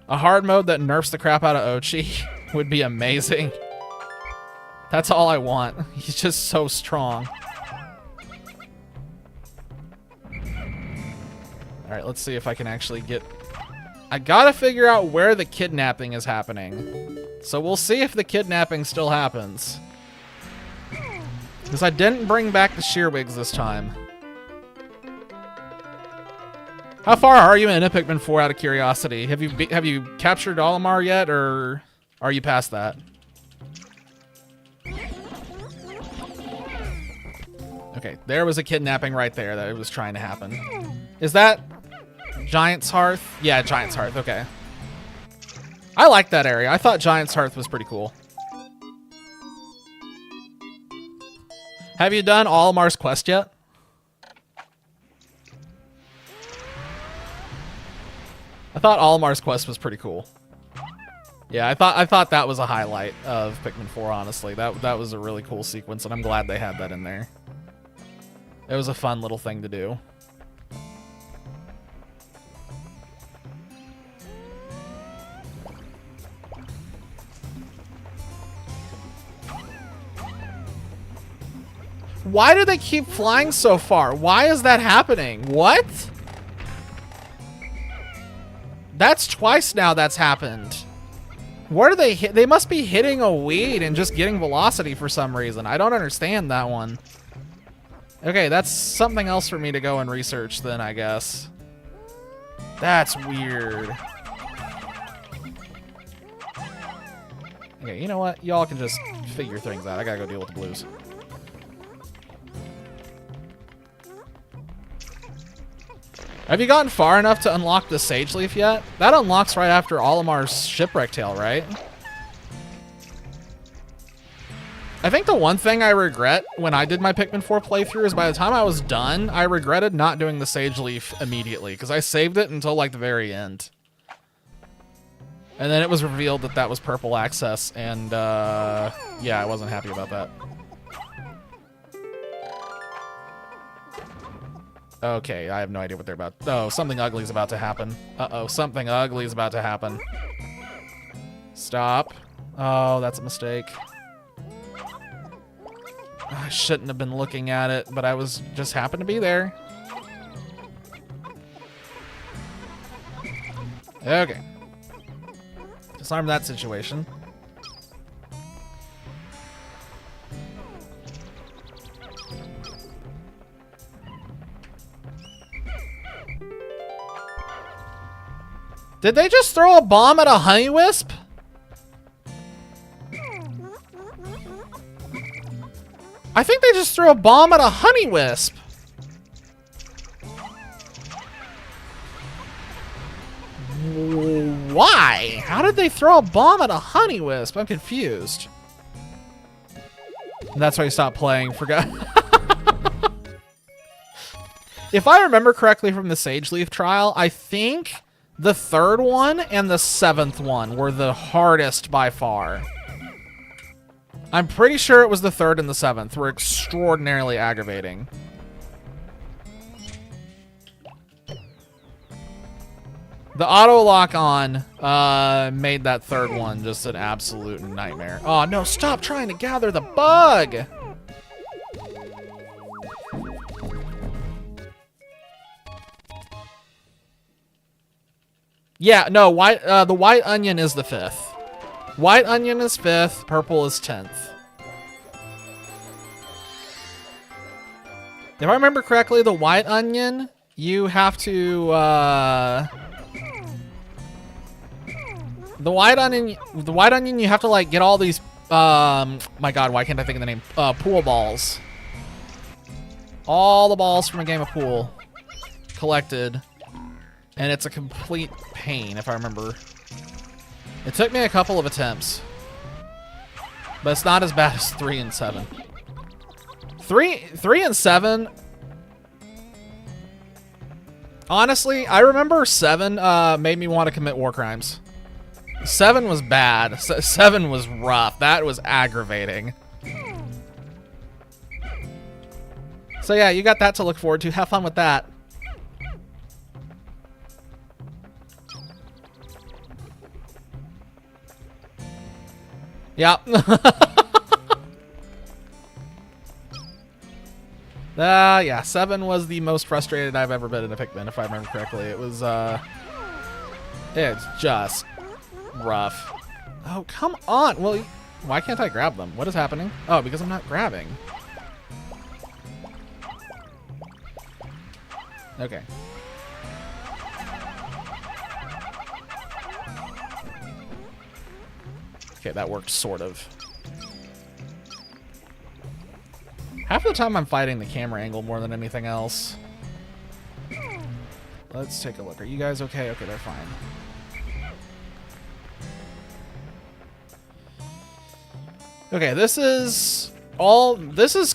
a hard mode that nerfs the crap out of Ochi would be amazing. That's all I want. He's just so strong. All right, let's see if I can actually get... I gotta figure out where the kidnapping is happening. So we'll see if the kidnapping still happens. Because I didn't bring back the Shearwigs this time. How far are you in Pikmin 4 out of curiosity? Have you captured Olimar yet, or are you past that? Okay, there was a kidnapping right there that was trying to happen. Is that Giant's Hearth? Yeah, Giant's Hearth, okay. I like that area. I thought Giant's Hearth was pretty cool. Have you done Olimar's quest yet? I thought Olimar's quest was pretty cool. Yeah, I thought that was a highlight of Pikmin 4, honestly. That was a really cool sequence, and I'm glad they had that in there. It was a fun little thing to do. Why do they keep flying so far? Why is that happening? What? That's twice now that's happened. What are they hit? They must be hitting a weed and just getting velocity for some reason. I don't understand that one. Okay, that's something else for me to go and research then, I guess. That's weird. Okay, you know what? Y'all can just figure things out. I gotta go deal with the blues. Have you gotten far enough to unlock the Sage Leaf yet? That unlocks right after Olimar's Shipwreck Tale, right? I think the one thing I regret when I did my Pikmin 4 playthrough is by the time I was done, I regretted not doing the Sage Leaf immediately, because I saved it until like the very end. And then it was revealed that that was purple access, and yeah, I wasn't happy about that. Okay, I have no idea what they're about. Oh, something ugly is about to happen. Uh-oh, something ugly is about to happen. Stop. Oh, that's a mistake. I shouldn't have been looking at it, but I was just happened to be there. Okay. Disarm that situation. Did they just throw a bomb at a honey wisp? I think they just threw a bomb at a honey wisp. Why? How did they throw a bomb at a honey wisp? I'm confused. And that's why you stopped playing. Forgot. If I remember correctly from the Sage Leaf trial, I think the third one and the seventh one were the hardest by far. I'm pretty sure it was the third and the seventh were extraordinarily aggravating. The auto lock on made that third one just an absolute nightmare. Oh no, stop trying to gather the bug! Yeah, no, the white onion is the 5th. White onion is 5th, purple is 10th. If I remember correctly, the white onion, you have to, the white onion, you have to, like, get all these, my god, why can't I think of the name? Pool balls. All the balls from a game of pool collected. And it's a complete pain, if I remember. It took me a couple of attempts. But it's not as bad as 3 and 7. 3 and 7... Honestly, I remember 7 made me want to commit war crimes. 7 was bad. 7 was rough. That was aggravating. So yeah, you got that to look forward to. Have fun with that. Yep. Yeah, 7 was the most frustrated I've ever been in a Pikmin, if I remember correctly. It was, it's just rough. Oh, come on. Well, why can't I grab them? What is happening? Oh, because I'm not grabbing. Okay. Okay, that worked, sort of. Half the time I'm fighting the camera angle more than anything else. Let's take a look. Are you guys okay? Okay, they're fine. Okay, this is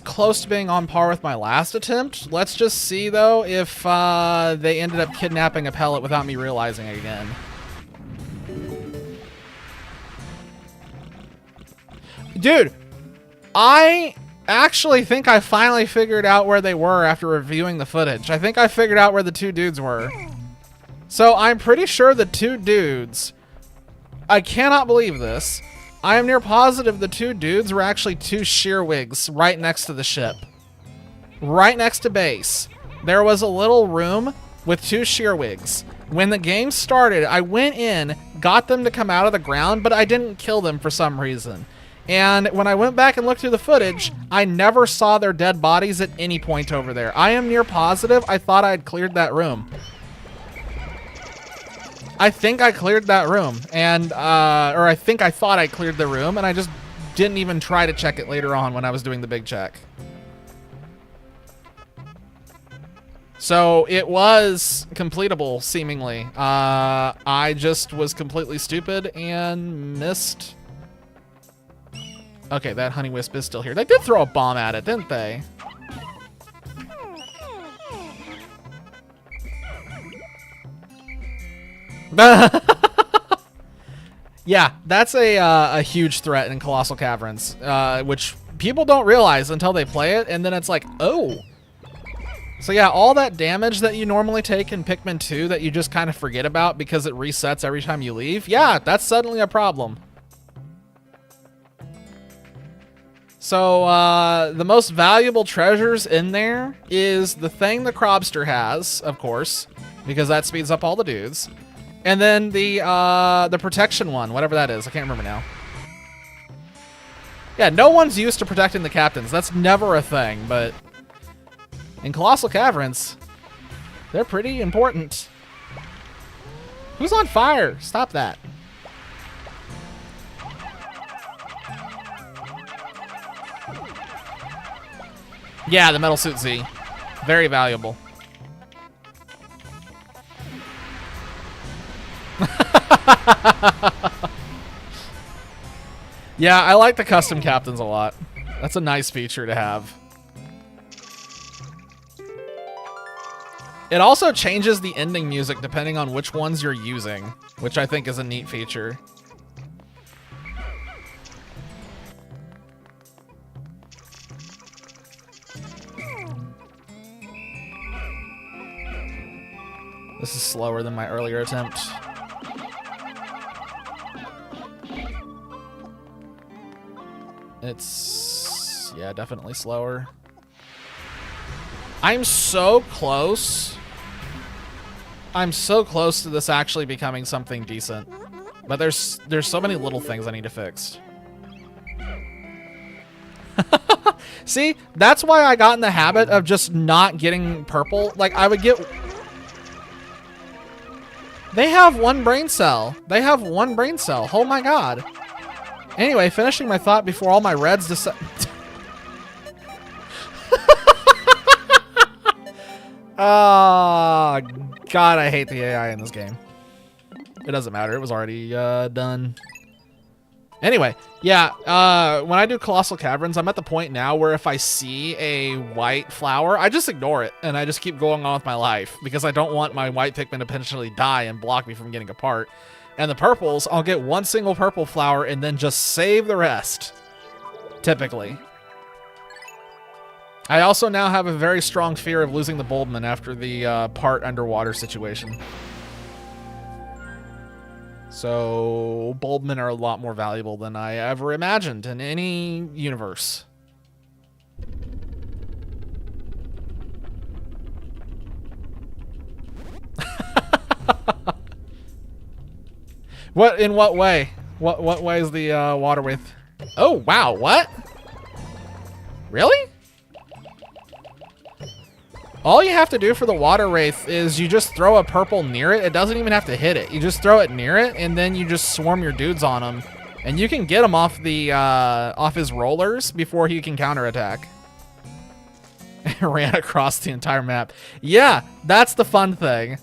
close to being on par with my last attempt. Let's just see, though, if they ended up kidnapping a pellet without me realizing it again. Dude, I actually think I finally figured out where they were after reviewing the footage. I think I figured out where the 2 dudes were. So I'm pretty sure the 2 dudes, I cannot believe this. I am near positive the 2 dudes were actually 2 shearwigs right next to the ship. Right next to base. There was a little room with 2 shearwigs. When the game started, I went in, got them to come out of the ground, but I didn't kill them for some reason. And when I went back and looked through the footage, I never saw their dead bodies at any point over there. I am near positive I thought I had cleared that room. I think I cleared that room, and or I think I thought I cleared the room, and I just didn't even try to check it later on when I was doing the big check. So it was completable, seemingly. I just was completely stupid and missed. Okay, that honey wisp is still here. They did throw a bomb at it, didn't they? Yeah, that's a huge threat in Colossal Caverns, which people don't realize until they play it, and then it's like, oh. So yeah, all that damage that you normally take in Pikmin 2 that you just kind of forget about because it resets every time you leave, yeah, that's suddenly a problem. So the most valuable treasures in there is the thing the Crobster has, of course, because that speeds up all the dudes. And then the protection one, whatever that is. I can't remember now. Yeah, no one's used to protecting the captains. That's never a thing, but in Colossal Caverns, they're pretty important. Who's on fire? Stop that. Yeah, the Metal Suit Z. Very valuable. Yeah, I like the custom captains a lot. That's a nice feature to have. It also changes the ending music depending on which ones you're using, which I think is a neat feature. This is slower than my earlier attempt. It's, yeah, definitely slower. I'm so close. I'm so close to this actually becoming something decent. But there's so many little things I need to fix. See, that's why I got in the habit of just not getting purple. Like, I would get... They have one brain cell. They have one brain cell. Oh my god. Anyway, finishing my thought before all my reds decide. Oh, god, I hate the AI in this game. It doesn't matter. It was already done. Anyway, yeah, when I do Colossal Caverns, I'm at the point now where if I see a white flower, I just ignore it, and I just keep going on with my life, because I don't want my white Pikmin to potentially die and block me from getting a part. And the purples, I'll get one single purple flower and then just save the rest, typically. I also now have a very strong fear of losing the Bulbmin after the part underwater situation. So, Bulbmin are a lot more valuable than I ever imagined in any universe. What? In what way? What way is the water width? Oh, wow, what? Really? All you have to do for the water wraith is you just throw a purple near it. It doesn't even have to hit it. You just throw it near it, and then you just swarm your dudes on him. And you can get him off the off his rollers before he can counterattack. Ran across the entire map. Yeah, that's the fun thing.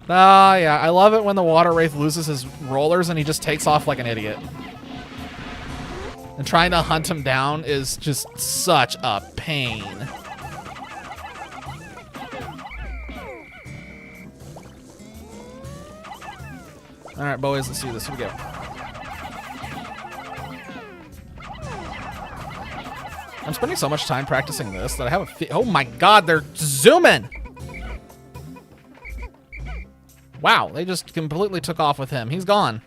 Yeah, I love it when the water wraith loses his rollers and he just takes off like an idiot. And trying to hunt him down is just such a pain. All right, boys, let's do this. Here we go. I'm spending so much time practicing this that I have a oh my god, they're zooming! Wow, they just completely took off with him. He's gone.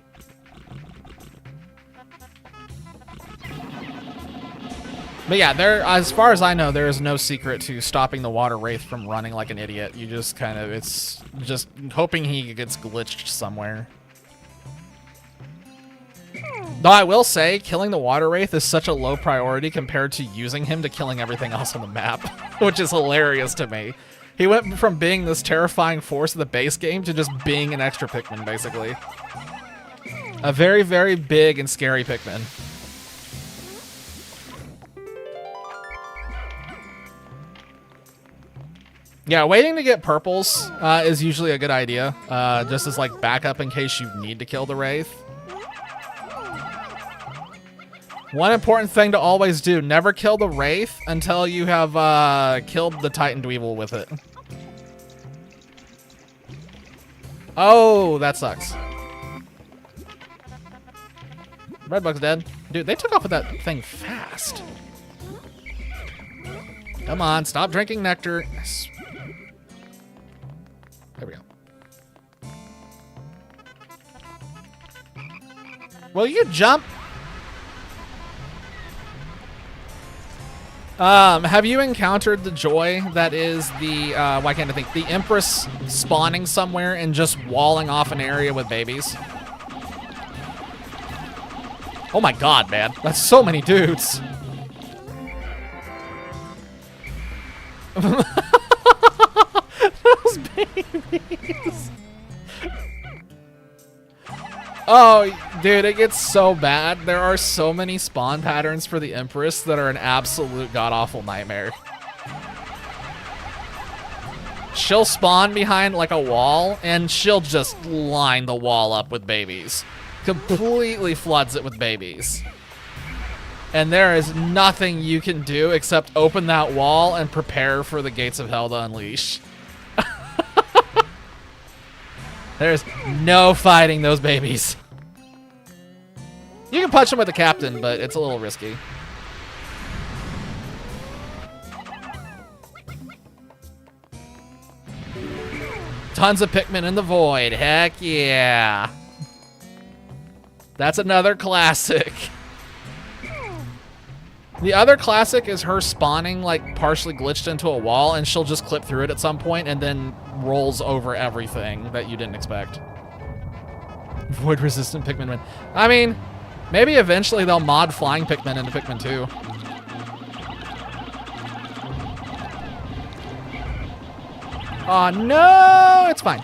But yeah, as far as I know, there is no secret to stopping the water wraith from running like an idiot. You just kind of, it's just hoping he gets glitched somewhere. Though I will say, killing the water wraith is such a low priority compared to using him to killing everything else on the map, which is hilarious to me. He went from being this terrifying force of the base game to just being an extra Pikmin, basically. A very, very big and scary Pikmin. Yeah, waiting to get purples is usually a good idea, just as like backup in case you need to kill the wraith. One important thing to always do, never kill the wraith until you have killed the Titan Dweevil with it. Oh, that sucks. Redbug's dead. Dude, they took off with that thing fast. Come on, stop drinking nectar. There we go. Will you jump? Have you encountered the joy that is the, why can't I think, the Empress spawning somewhere and just walling off an area with babies? Oh my god, man. That's so many dudes. Those babies. Oh, dude, it gets so bad. There are so many spawn patterns for the Empress that are an absolute god-awful nightmare. She'll spawn behind, like, a wall, and she'll just line the wall up with babies. Completely floods it with babies. And there is nothing you can do except open that wall and prepare for the gates of hell to unleash. There's no fighting those babies. You can punch them with the captain, but it's a little risky. Tons of Pikmin in the void. Heck yeah. That's another classic. The other classic is her spawning like partially glitched into a wall, and she'll just clip through it at some point and then rolls over everything that you didn't expect. Void resistant Pikmin win. I mean, maybe eventually they'll mod flying Pikmin into Pikmin 2. Aw, no, it's fine.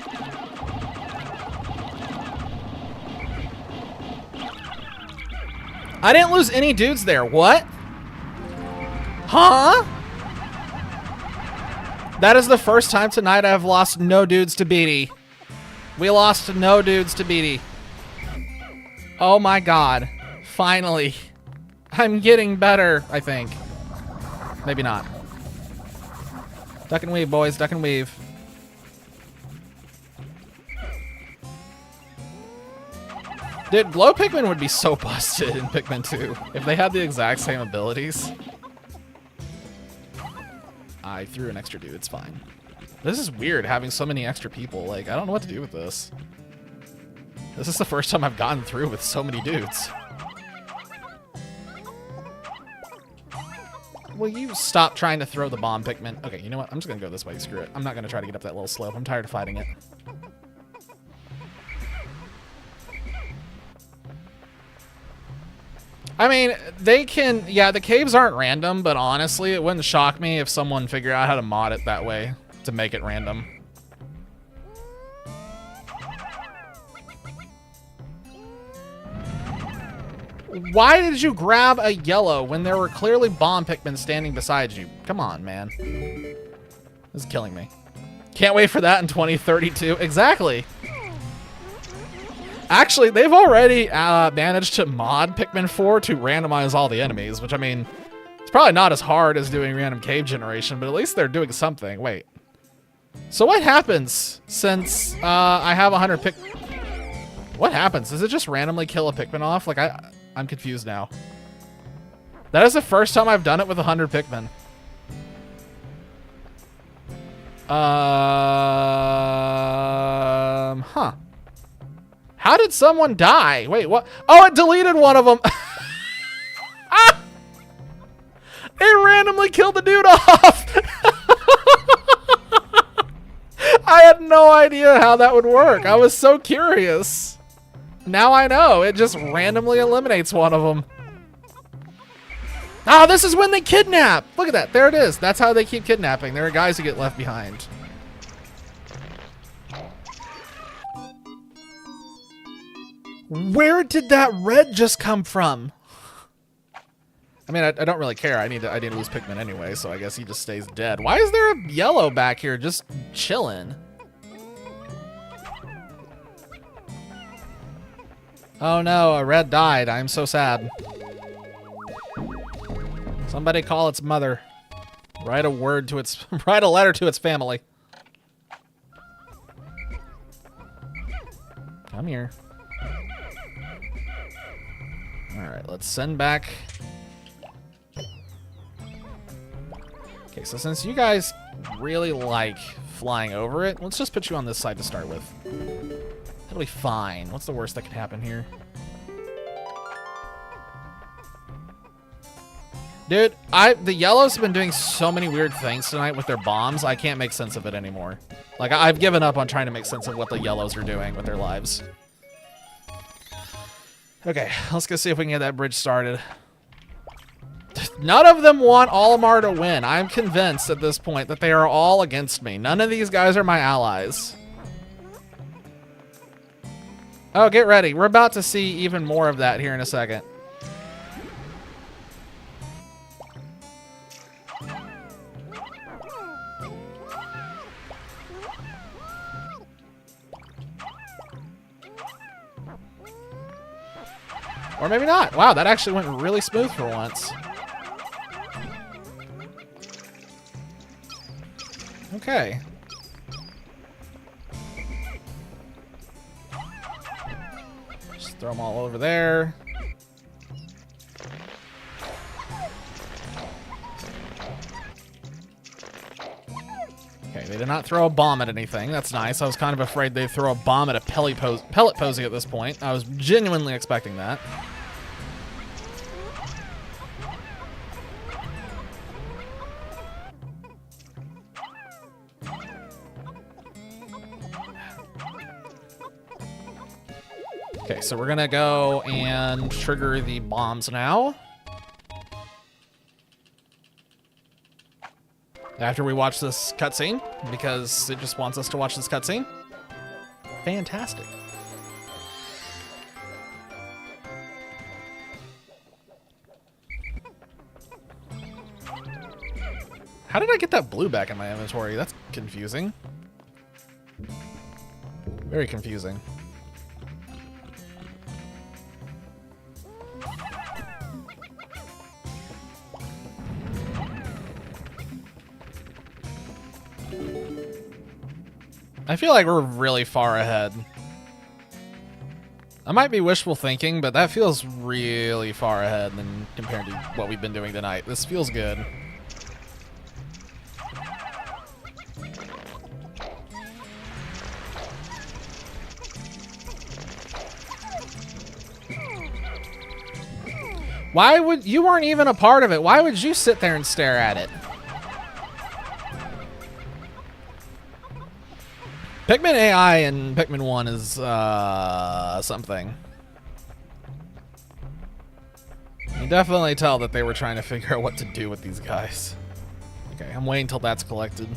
I didn't lose any dudes there. What? Huh? That is the first time tonight I've lost no dudes to Beatty. We lost no dudes to Beatty. Oh my god. Finally. I'm getting better, I think. Maybe not. Duck and weave, boys. Duck and weave. Dude, Glow Pikmin would be so busted in Pikmin 2 if they had the exact same abilities. I threw an extra dude, it's fine. This is weird having so many extra people. Like, I don't know what to do with this. This is the first time I've gotten through with so many dudes. Will you stop trying to throw the bomb, Pikmin? Okay, you know what? I'm just gonna go this way, screw it. I'm not gonna try to get up that little slope. I'm tired of fighting it. I mean, they can, yeah, the caves aren't random, but honestly, it wouldn't shock me if someone figured out how to mod it that way to make it random. Why did you grab a yellow when there were clearly bomb Pikmin standing beside you? Come on, man. This is killing me. Can't wait for that in 2032. Exactly. Actually, they've already managed to mod Pikmin 4 to randomize all the enemies, which, I mean, it's probably not as hard as doing random cave generation, but at least they're doing something. Wait. So what happens since I have 100 What happens? Does it just randomly kill a Pikmin off? Like, I'm confused now. That is the first time I've done it with 100 Pikmin. Huh. How did someone die? Wait, what? Oh, it deleted one of them. Ah! It randomly killed the dude off. I had no idea how that would work. I was so curious. Now I know. It just randomly eliminates one of them. Ah, this is when they kidnap. Look at that. There it is. That's how they keep kidnapping. There are guys who get left behind. Where did that red just come from? I mean, I don't really care. I need to lose Pikmin anyway, so I guess he just stays dead. Why is there a yellow back here just chilling? Oh no, a red died. I'm so sad. Somebody call its mother. Write a letter to its family. Come here. All right, let's send back. Okay, so since you guys really like flying over it, let's just put you on this side to start with. That'll be fine. What's the worst that could happen here? Dude, the yellows have been doing so many weird things tonight with their bombs, I can't make sense of it anymore. Like, I've given up on trying to make sense of what the yellows are doing with their lives. Okay, let's go see if we can get that bridge started. None of them want Olimar to win. I'm convinced at this point that they are all against me. None of these guys are my allies. Oh, get ready. We're about to see even more of that here in a second. Or maybe not. Wow, that actually went really smooth for once. Okay. Just throw them all over there. Okay, they did not throw a bomb at anything. That's nice. I was kind of afraid they'd throw a bomb at a pellet posing at this point. I was genuinely expecting that. Okay, so we're gonna go and trigger the bombs now. After we watch this cutscene, because it just wants us to watch this cutscene. Fantastic. How did I get that blue back in my inventory? That's confusing. Very confusing. I feel like we're really far ahead. I might be wishful thinking, but that feels really far ahead than compared to what we've been doing tonight. This feels good. Why would you weren't even a part of it? Why would you sit there and stare at it? Pikmin AI in Pikmin 1 is something. You definitely tell that they were trying to figure out what to do with these guys. Okay, I'm waiting till that's collected.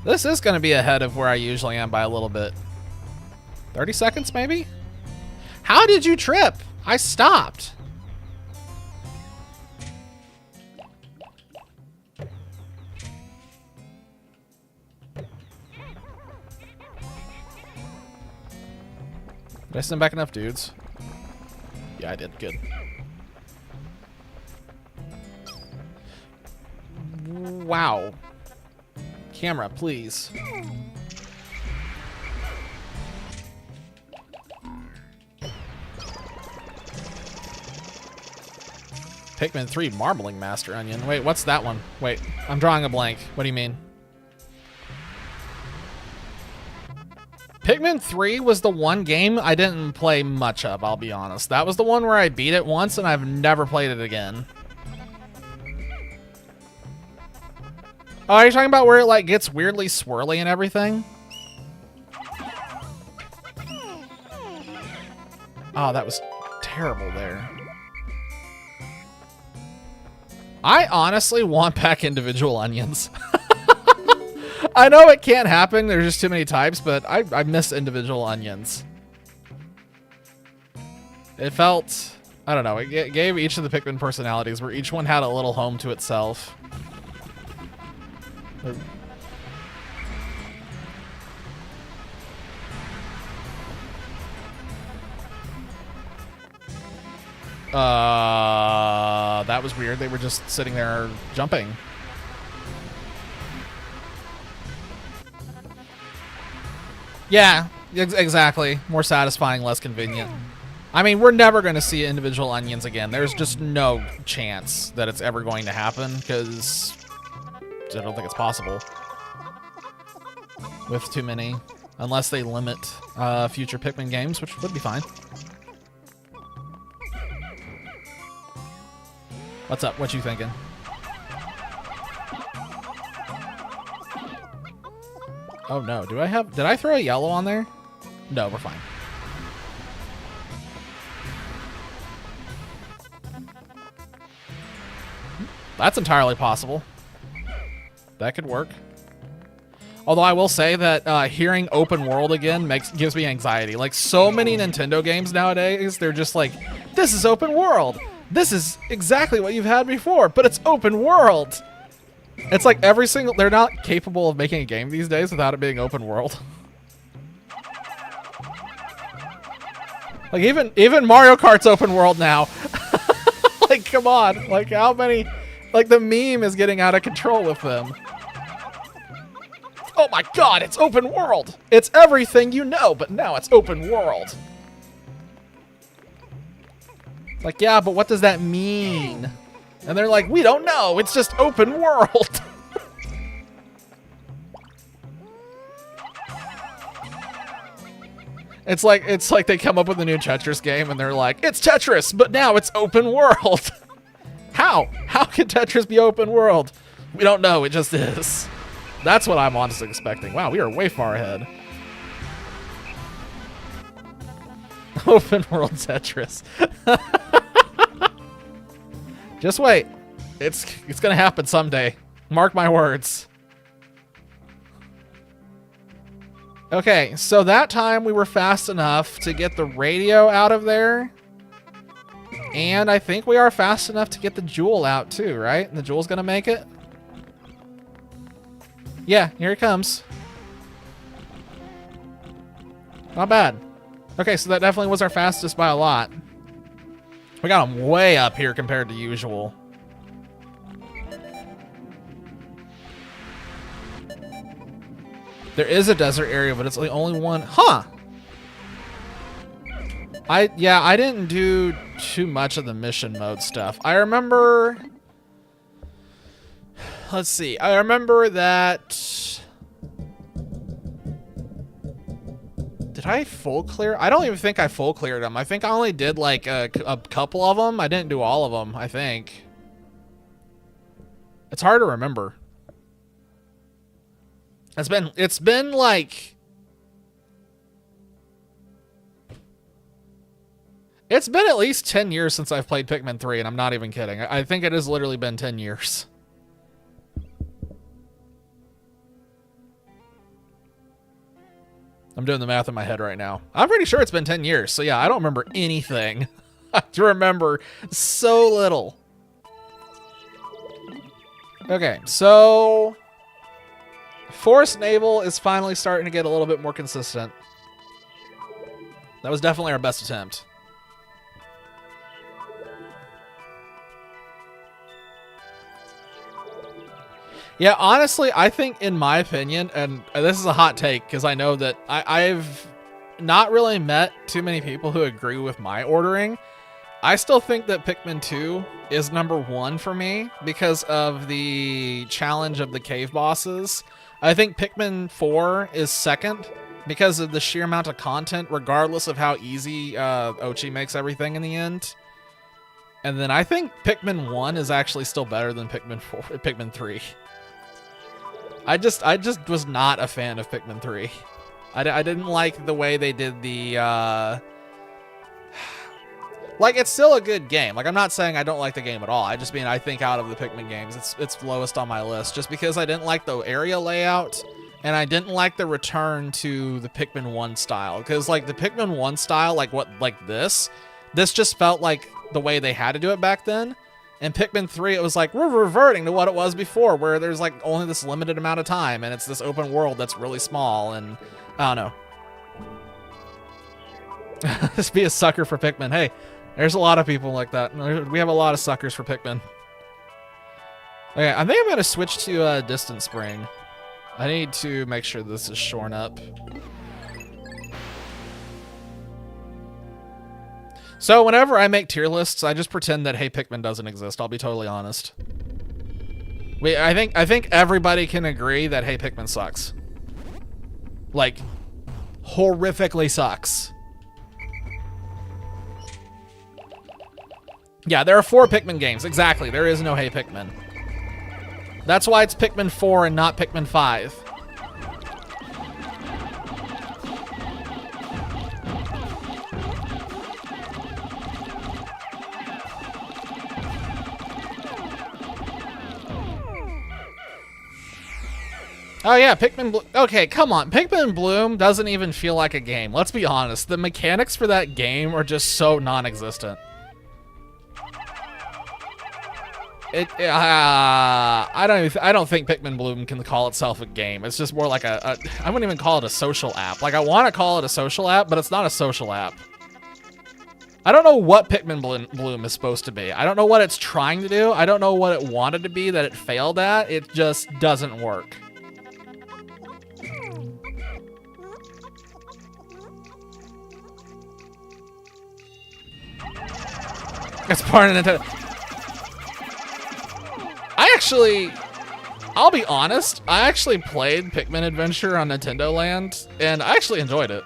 This is going to be ahead of where I usually am by a little bit. 30 seconds, maybe? How did you trip? I stopped. Did I send back enough dudes? Yeah, I did. Good. Wow. Camera, please. Pikmin 3 Marbling Master Onion. Wait, what's that one? Wait, I'm drawing a blank. What do you mean? Pikmin 3 was the one game I didn't play much of, I'll be honest. That was the one where I beat it once and I've never played it again. Oh, are you talking about where it like gets weirdly swirly and everything? Oh, that was terrible there. I honestly want back individual onions. I know it can't happen. There's just too many types, but I miss individual onions. It felt, I don't know, it gave each of the Pikmin personalities where each one had a little home to itself. That was weird. They were just sitting there jumping. Yeah, exactly. More satisfying, less convenient. I mean, we're never going to see individual onions again. There's just no chance that it's ever going to happen because I don't think it's possible with too many, unless they limit future Pikmin games, which would be fine. What's up? What you thinking? Oh no, did I throw a yellow on there? No, we're fine. That's entirely possible. That could work. Although I will say that hearing open world again gives me anxiety. Like so many Nintendo games nowadays, they're just like, this is open world. This is exactly what you've had before, but it's open world. It's like they're not capable of making a game these days without it being open world. Like even Mario Kart's open world now. Like, come on. Like how many, like the meme is getting out of control with them. Oh my God, it's open world. It's everything you know, but now it's open world. Like, yeah, but what does that mean? And they're like, we don't know. It's just open world. It's like they come up with a new Tetris game and they're like, it's Tetris, but now it's open world. How? How can Tetris be open world? We don't know. It just is. That's what I'm honestly expecting. Wow, we are way far ahead. Open world Tetris. Just wait. It's gonna happen someday. Mark my words. Okay, so that time we were fast enough to get the radio out of there. And I think we are fast enough to get the jewel out too, right? And the jewel's gonna make it? Yeah, here it comes. Not bad. Okay, so that definitely was our fastest by a lot. We got him way up here compared to usual. There is a desert area, but it's the only one. Huh. I didn't do too much of the mission mode stuff. I remember... Let's see. I remember that... Did I full clear? I don't even think I full cleared them. I think I only did like a couple of them. I didn't do all of them, I think. It's hard to remember. It's been like... It's been at least 10 years since I've played Pikmin 3, and I'm not even kidding. I think it has literally been 10 years. I'm doing the math in my head right now. I'm pretty sure it's been 10 years. So yeah, I don't remember anything. I remember so little. Okay, so Forest Naval is finally starting to get a little bit more consistent. That was definitely our best attempt. Yeah, honestly, I think, in my opinion, and this is a hot take because I know that I've not really met too many people who agree with my ordering. I still think that Pikmin 2 is #1 for me because of the challenge of the cave bosses. I think Pikmin 4 is second because of the sheer amount of content, regardless of how easy Ochi makes everything in the end. And then I think Pikmin 1 is actually still better than Pikmin 3. I just was not a fan of Pikmin 3. I didn't like the way they did the, like, it's still a good game. Like, I'm not saying I don't like the game at all. I just mean I think out of the Pikmin games, it's lowest on my list just because I didn't like the area layout and I didn't like the return to the Pikmin 1 style. Because, like, the Pikmin 1 style, like this just felt like the way they had to do it back then. And Pikmin 3, it was like, we're reverting to what it was before, where there's, like, only this limited amount of time, and it's this open world that's really small, and I don't know. Just be a sucker for Pikmin. Hey, there's a lot of people like that. We have a lot of suckers for Pikmin. Okay, I think I'm going to switch to Distant Spring. I need to make sure this is shorn up. So whenever I make tier lists, I just pretend that Hey Pikmin doesn't exist. I'll be totally honest. I think everybody can agree that Hey Pikmin sucks. Like, horrifically sucks. Yeah, there are 4 Pikmin games. Exactly. There is no Hey Pikmin. That's why it's Pikmin 4 and not Pikmin 5. Oh yeah, Pikmin Bloom. Okay, come on. Pikmin Bloom doesn't even feel like a game. Let's be honest. The mechanics for that game are just so non-existent. I don't think Pikmin Bloom can call itself a game. It's just more like I wouldn't even call it a social app. Like, I want to call it a social app, but it's not a social app. I don't know what Pikmin Bloom is supposed to be. I don't know what it's trying to do. I don't know what it wanted to be that it failed at. It just doesn't work. It's part of Nintendo. I'll be honest, I actually played Pikmin Adventure on Nintendo Land, and I actually enjoyed it.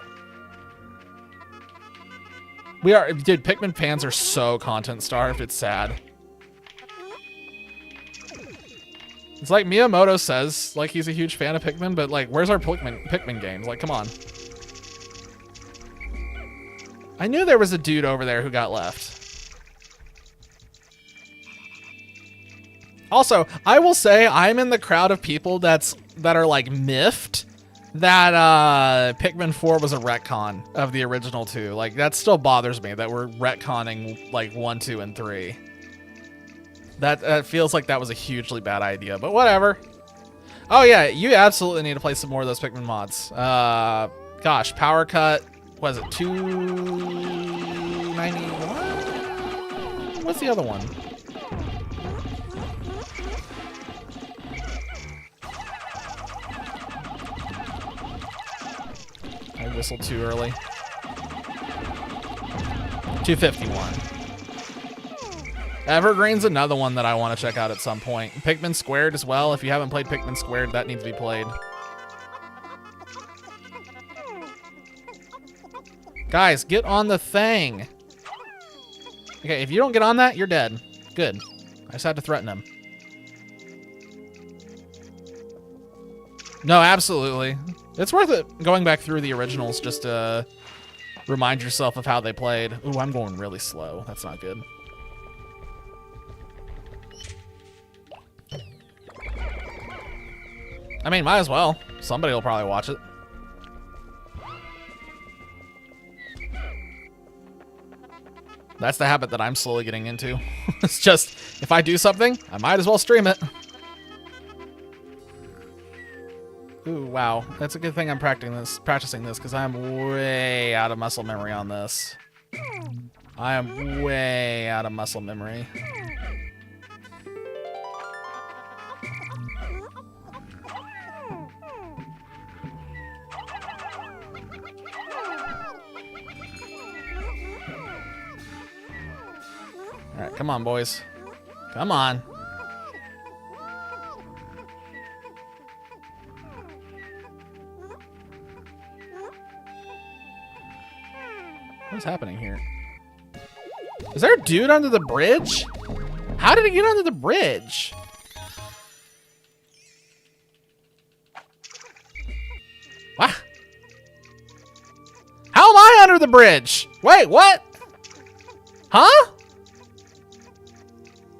Dude, Pikmin fans are so content starved, it's sad. It's like Miyamoto says, like, he's a huge fan of Pikmin, but, like, where's our Pikmin games? Like, come on. I knew there was a dude over there who got left. Also, I will say I'm in the crowd of people that are like miffed that Pikmin 4 was a retcon of the original 2. Like, that still bothers me that we're retconning like 1, 2, and 3. That feels like that was a hugely bad idea, but whatever. Oh yeah, you absolutely need to play some more of those Pikmin mods. Gosh, Power Cut, was it 291? What's the other one? I whistled too early. 251. Evergreen's another one that I want to check out at some point. Pikmin Squared as well. If you haven't played Pikmin Squared, that needs to be played. Guys, get on the thing. Okay, if you don't get on that, you're dead. Good. I just had to threaten him. No, absolutely. It's worth it going back through the originals just to remind yourself of how they played. Ooh, I'm going really slow. That's not good. I mean, might as well. Somebody will probably watch it. That's the habit that I'm slowly getting into. It's just, if I do something, I might as well stream it. Ooh, wow. That's a good thing I'm practicing this, because I'm way out of muscle memory on this. I am way out of muscle memory. Alright, come on, boys. Come on. What's happening here? Is there a dude under the bridge? How did he get under the bridge? bridge. Wait, what? Huh?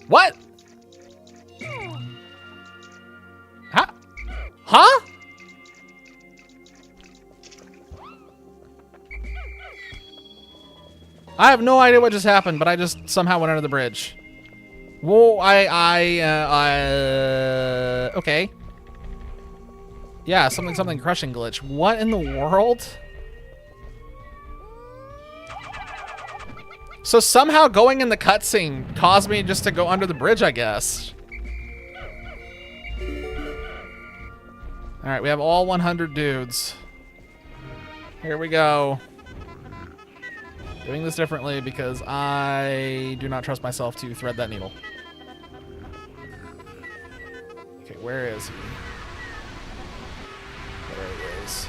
What? Huh? I have no idea what just happened, but I just somehow went under the bridge. Whoa, okay. Yeah, something crushing glitch. What in the world? So somehow going in the cutscene caused me just to go under the bridge, I guess. All right, we have all 100 dudes. Here we go. Doing this differently because I do not trust myself to thread that needle. Okay, where is he? There he is.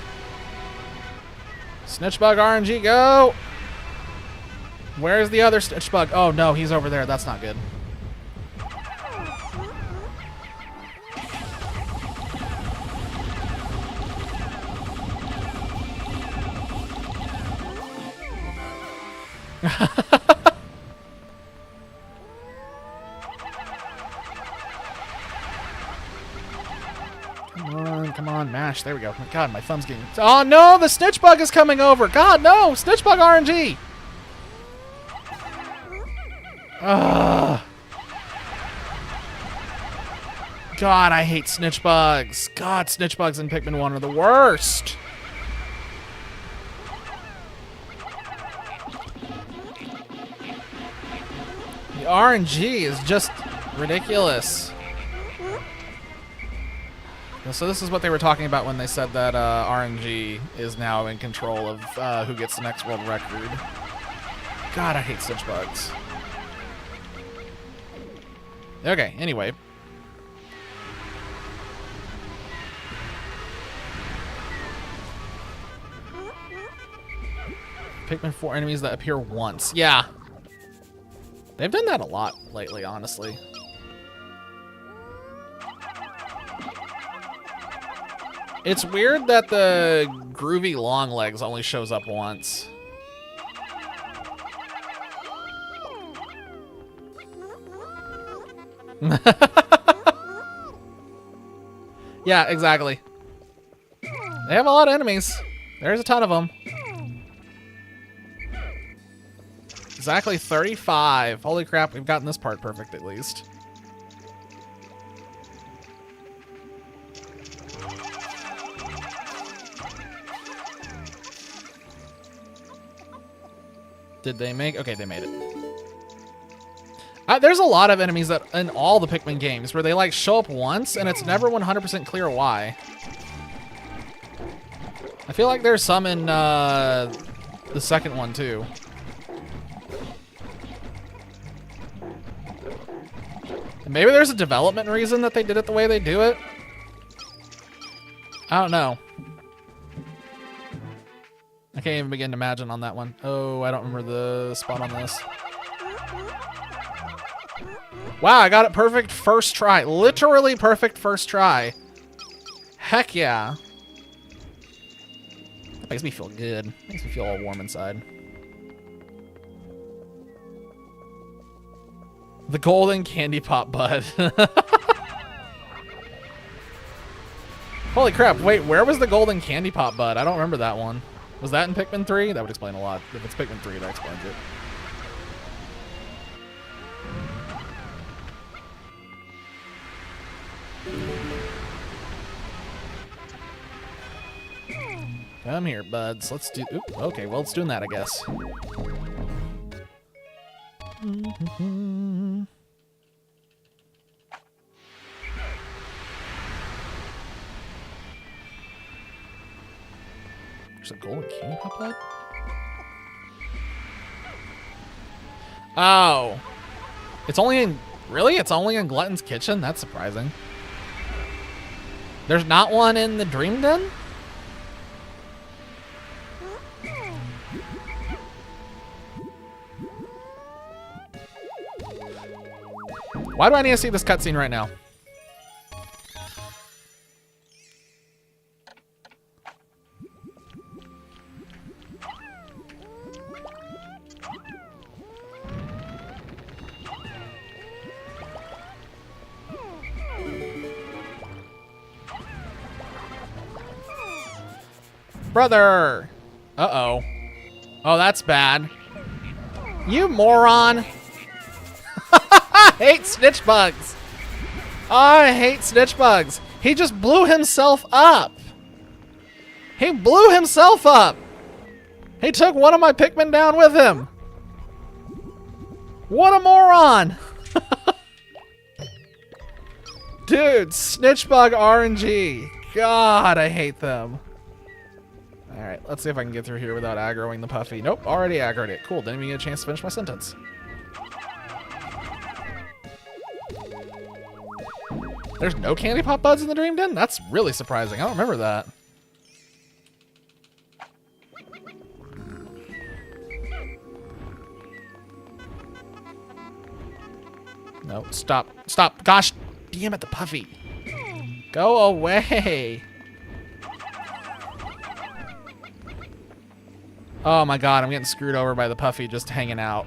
Snitchbug RNG, go! Where's the other Snitchbug? Oh no, he's over there. That's not good. Come on, mash. There we go. God, my thumb's getting... Oh, no! The Snitchbug is coming over! God, no! Snitchbug RNG! Ugh. God, I hate Snitchbugs. God, Snitchbugs in Pikmin 1 are the worst! The RNG is just ridiculous. So this is what they were talking about when they said that RNG is now in control of who gets the next world record. God, I hate Snitchbugs. Okay, anyway. Pikmin 4 enemies that appear once. Yeah. They've done that a lot lately, honestly. It's weird that the groovy long legs only shows up once. Yeah, exactly. They have a lot of enemies. There's a ton of them. Exactly 35. Holy crap, we've gotten this part perfect at least. Did they make... Okay, they made it. There's a lot of enemies that in all the Pikmin games where they like show up once and it's never 100% clear why. I feel like there's some in the second one too. And maybe there's a development reason that they did it the way they do it. I don't know. I can't even begin to imagine on that one. Oh, I don't remember the spot on this. Wow, I got it perfect first try. Literally perfect first try. Heck yeah. That makes me feel good. Makes me feel all warm inside. The golden candy pop bud. Holy crap, wait, where was the golden candy pop bud? I don't remember that one. Was that in Pikmin 3? That would explain a lot. If it's Pikmin 3, that explains it. Come here, buds. Let's do... Oop, okay, well, it's doing that, I guess. There's a golden candy pop bud? Oh. It's only in... Really? It's only in Glutton's Kitchen? That's surprising. There's not one in the Dream Den? Why do I need to see this cutscene right now? Brother! Uh-oh. Oh, that's bad. You moron! I hate snitch bugs! I hate snitch bugs! He just blew himself up! He blew himself up! He took one of my Pikmin down with him! What a moron! Dude, snitch bug RNG. God, I hate them. Alright, let's see if I can get through here without aggroing the puffy. Nope, already aggroed it. Cool, didn't even get a chance to finish my sentence. There's no candy pop buds in the Dream Den? That's really surprising. I don't remember that. No, stop. Stop. Gosh, damn it, the puffy. Go away. Oh my god, I'm getting screwed over by the puffy just hanging out.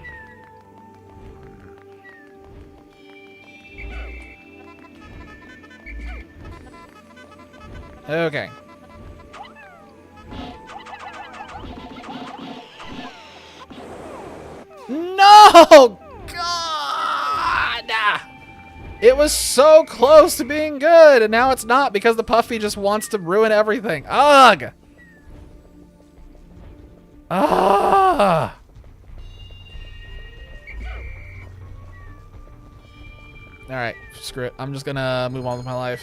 Okay. No! God! It was so close to being good, and now it's not because the puffy just wants to ruin everything. Ugh! Ah! Alright, screw it. I'm just gonna move on with my life.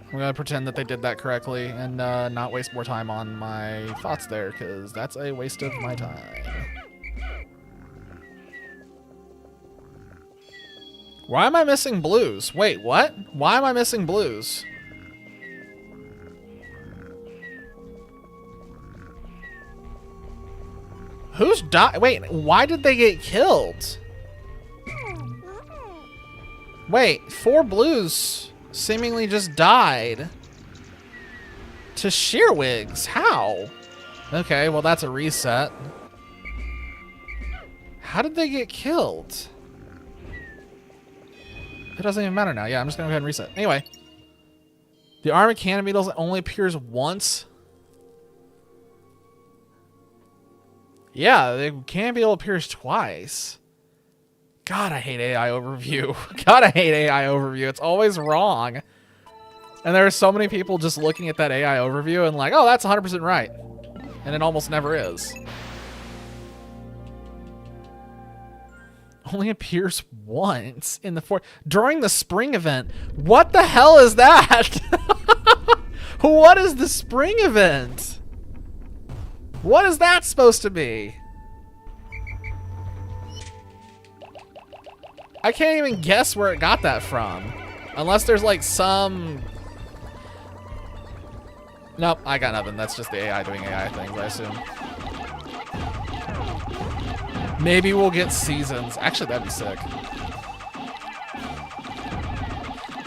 I'm gonna pretend that they did that correctly and not waste more time on my thoughts there, because that's a waste of my time. Why am I missing blues? Wait, what? Why am I missing blues? Who's died? Wait, why did they get killed? Wait, 4 blues seemingly just died to Shearwigs. How? Okay, well that's a reset. How did they get killed? It doesn't even matter now. Yeah, I'm just gonna go ahead and reset. Anyway, the army cannon beetles only appears once. Yeah, the cannon beetle appears twice. God, I hate AI overview. God, I hate AI overview. It's always wrong. And there are so many people just looking at that AI overview and like, oh, that's 100% right. And it almost never is. Only appears once in the during the spring event. What the hell is that? What is the spring event? What is that supposed to be? I can't even guess where it got that from. Unless there's like some... Nope, I got nothing. That's just the AI doing AI things, I assume. Maybe we'll get seasons. Actually, that'd be sick.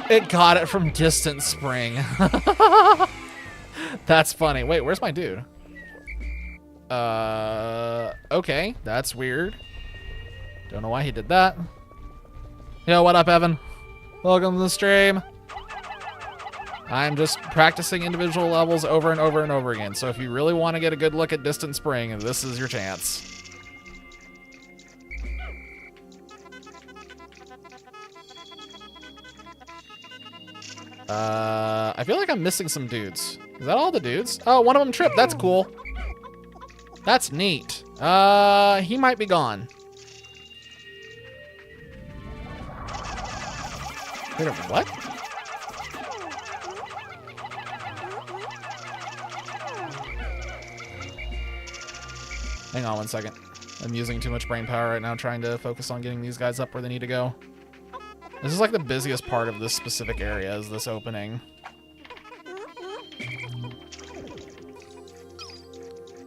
It got it from Distant Spring. That's funny. Wait, where's my dude? Okay, that's weird. Don't know why he did that. Yo, what up, Evan? Welcome to the stream. I'm just practicing individual levels over and over and over again. So if you really want to get a good look at Distant Spring, this is your chance. I feel like I'm missing some dudes. Is that all the dudes? Oh, one of them tripped. That's cool. That's neat. He might be gone. Wait, what? Hang on one second. I'm using too much brain power right now trying to focus on getting these guys up where they need to go. This is like the busiest part of this specific area, is this opening.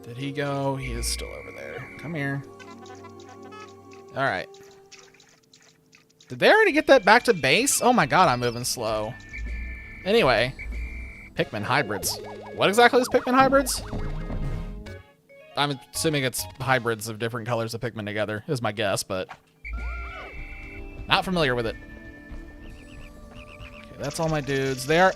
Did he go? He is still over there. Come here. All right. Did they already get that back to base? Oh my god, I'm moving slow. Anyway, Pikmin hybrids. What exactly is Pikmin hybrids? I'm assuming it's hybrids of different colors of Pikmin together, is my guess, but not familiar with it. Okay, that's all my dudes. They are...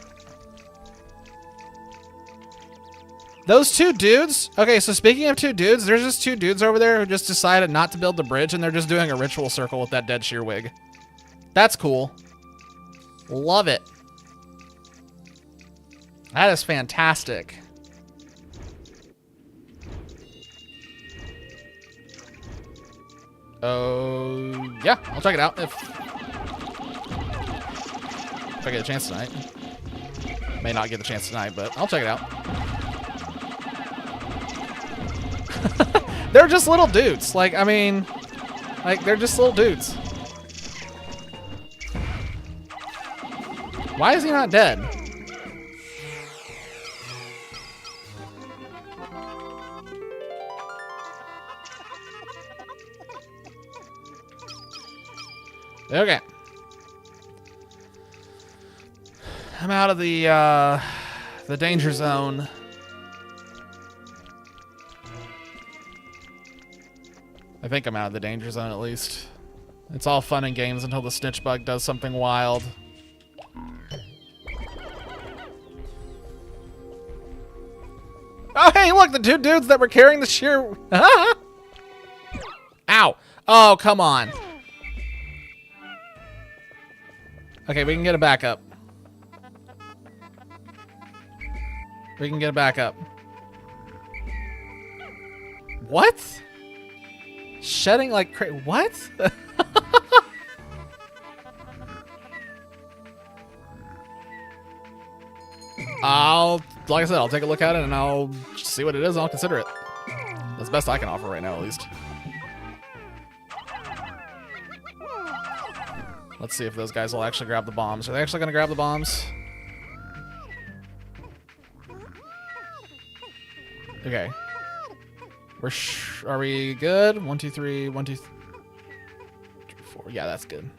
Those two dudes. Okay, so speaking of two dudes, there's just two dudes over there who just decided not to build the bridge, and they're just doing a ritual circle with that dead shear wig. That's cool. Love it. That is fantastic. Oh, yeah, I'll check it out if I get a chance tonight. May not get a chance tonight, but I'll check it out. They're just little dudes. Like, I mean, like, they're just little dudes. Why is he not dead? Okay. I'm out of the danger zone. I think I'm out of the danger zone at least. It's all fun and games until the snitch bug does something wild. Oh, hey, look, the two dudes that were carrying the sheer... Ow. Oh, come on. Okay, we can get a backup. We can get a backup. What? Shedding like crazy. What? Like I said, I'll take a look at it and I'll see what it is and I'll consider it. That's the best I can offer right now, at least. Let's see if those guys will actually grab the bombs. Are they actually going to grab the bombs? Okay. Are we good? 1, 2, 3, 1, 2, 3, 4. Yeah, that's good.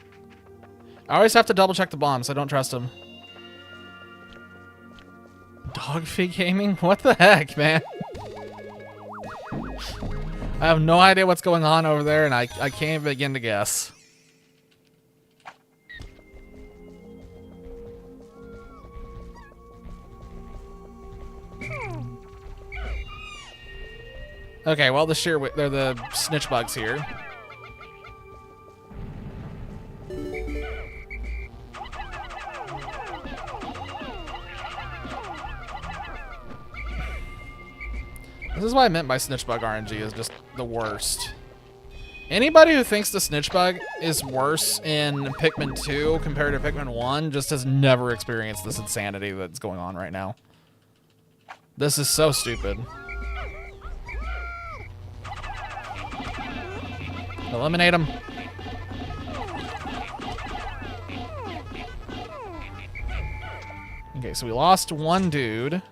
I always have to double check the bombs. I don't trust them. Dog feed gaming? What the heck, man? I have no idea what's going on over there, and I can't begin to guess. Okay, well, they're the snitch bugs here. This is what I meant by snitch bug RNG is just the worst. Anybody who thinks the snitch bug is worse in Pikmin 2 compared to Pikmin 1 just has never experienced this insanity that's going on right now. This is so stupid. Eliminate him. Okay, so we lost one dude.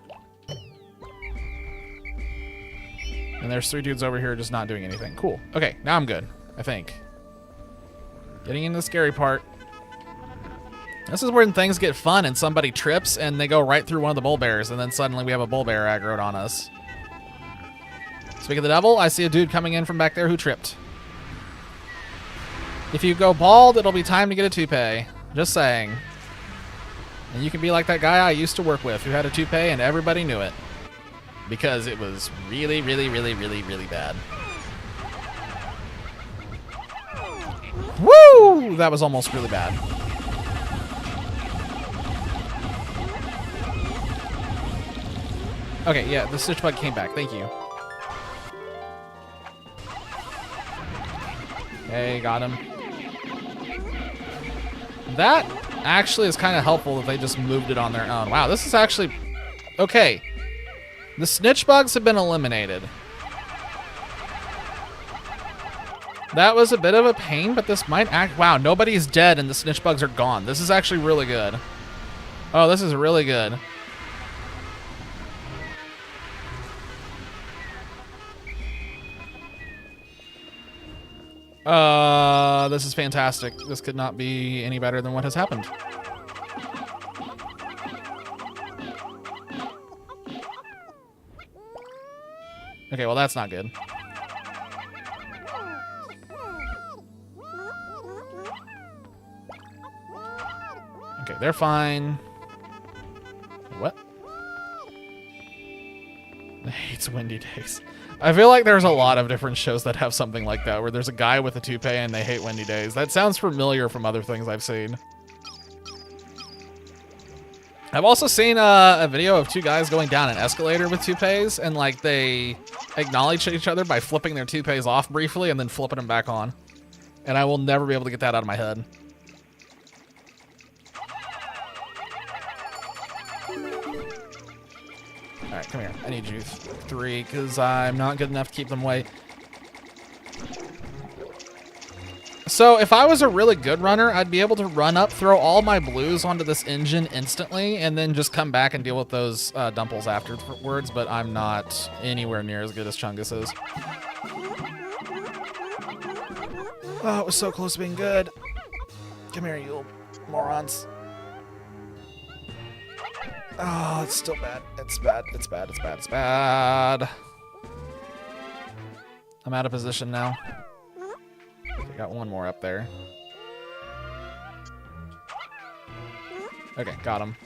And there's 3 dudes over here just not doing anything. Cool. Okay, now I'm good, I think. Getting into the scary part. This is when things get fun and somebody trips and they go right through one of the bull bears and then suddenly we have a bull bear aggroed on us. Speaking of the devil, I see a dude coming in from back there who tripped. If you go bald, it'll be time to get a toupee. Just saying. And you can be like that guy I used to work with who had a toupee and everybody knew it. Because it was really, really, really, really, really bad. Woo! That was almost really bad. Okay, yeah, the snitch bug came back. Thank you. Okay, got him. That actually is kind of helpful that they just moved it on their own. Wow, this is actually... Okay. The snitch bugs have been eliminated. That was a bit of a pain, but this might act... Wow, nobody's dead and the snitch bugs are gone. This is actually really good. Oh, this is really good. This is fantastic. This could not be any better than what has happened. Okay, well that's not good. Okay, they're fine. What? Hates windy days. I feel like there's a lot of different shows that have something like that, where there's a guy with a toupee and they hate windy days. That sounds familiar from other things I've seen. I've also seen a video of two guys going down an escalator with toupees, and like they acknowledge each other by flipping their toupees off briefly and then flipping them back on. And I will never be able to get that out of my head. All right, come here. I need you 3 because I'm not good enough to keep them away. So if I was a really good runner, I'd be able to run up, throw all my blues onto this engine instantly, and then just come back and deal with those dumples afterwards, but I'm not anywhere near as good as Chungus is. Oh, it was so close to being good. Come here, you morons. Oh, it's still bad. It's bad. It's bad. It's bad. It's bad. I'm out of position now. I got one more up there. Okay, got him.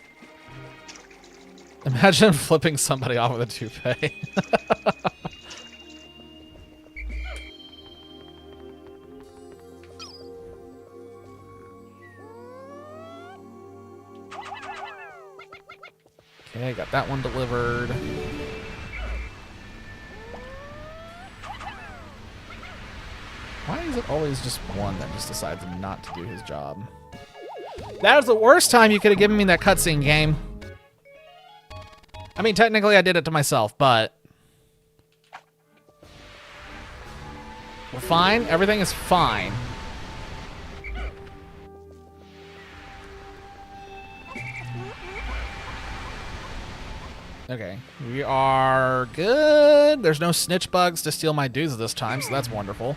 Imagine flipping somebody off with a toupee. Okay, got that one delivered. Why is it always just one that just decides not to do his job? That was the worst time you could have given me that cutscene, game. I mean, technically I did it to myself, but... we're fine. Everything is fine. Okay, we are good. There's no snitch bugs to steal my dudes this time, so that's wonderful.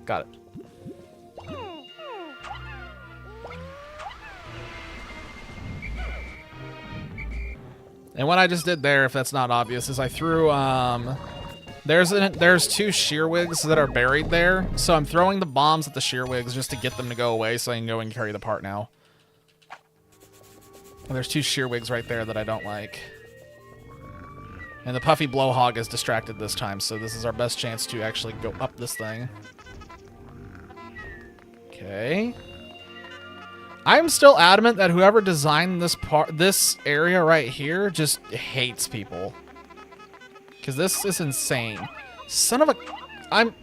Got it. And what I just did there, if that's not obvious, is I threw, there's 2 shearwigs that are buried there, so I'm throwing the bombs at the shearwigs just to get them to go away so I can go and carry the part now. And there's 2 shearwigs right there that I don't like. And the puffy blowhog is distracted this time, so this is our best chance to actually go up this thing. Okay. I'm still adamant that whoever designed this area right here just hates people. Because this is insane. Son of a... Oh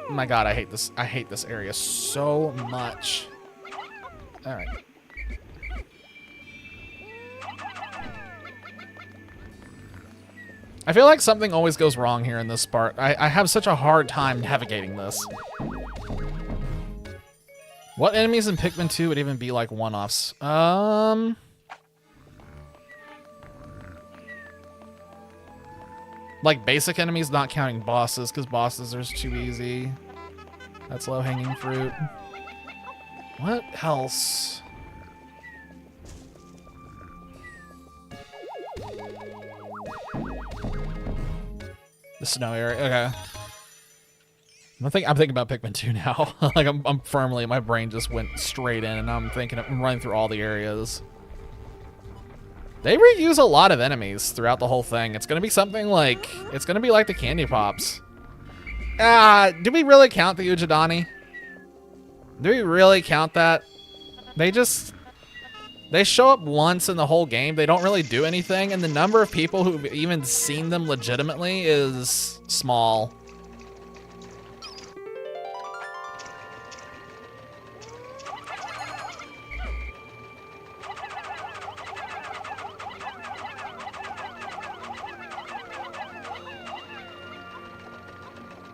my god, I hate this. I hate this area so much. Alright. I feel like something always goes wrong here in this part. I have such a hard time navigating this. What enemies in Pikmin 2 would even be like one-offs? Like basic enemies, not counting bosses, because bosses are too easy. That's low-hanging fruit. What else? The snow area, okay. I'm thinking about Pikmin 2 now. Like I'm firmly, my brain just went straight in, and I'm running through all the areas. They reuse a lot of enemies throughout the whole thing. It's gonna be something like, it's gonna be like the Candy Pops. Do we really count the Ujidani? Do we really count that? They show up once in the whole game. They don't really do anything, and the number of people who've even seen them legitimately is small.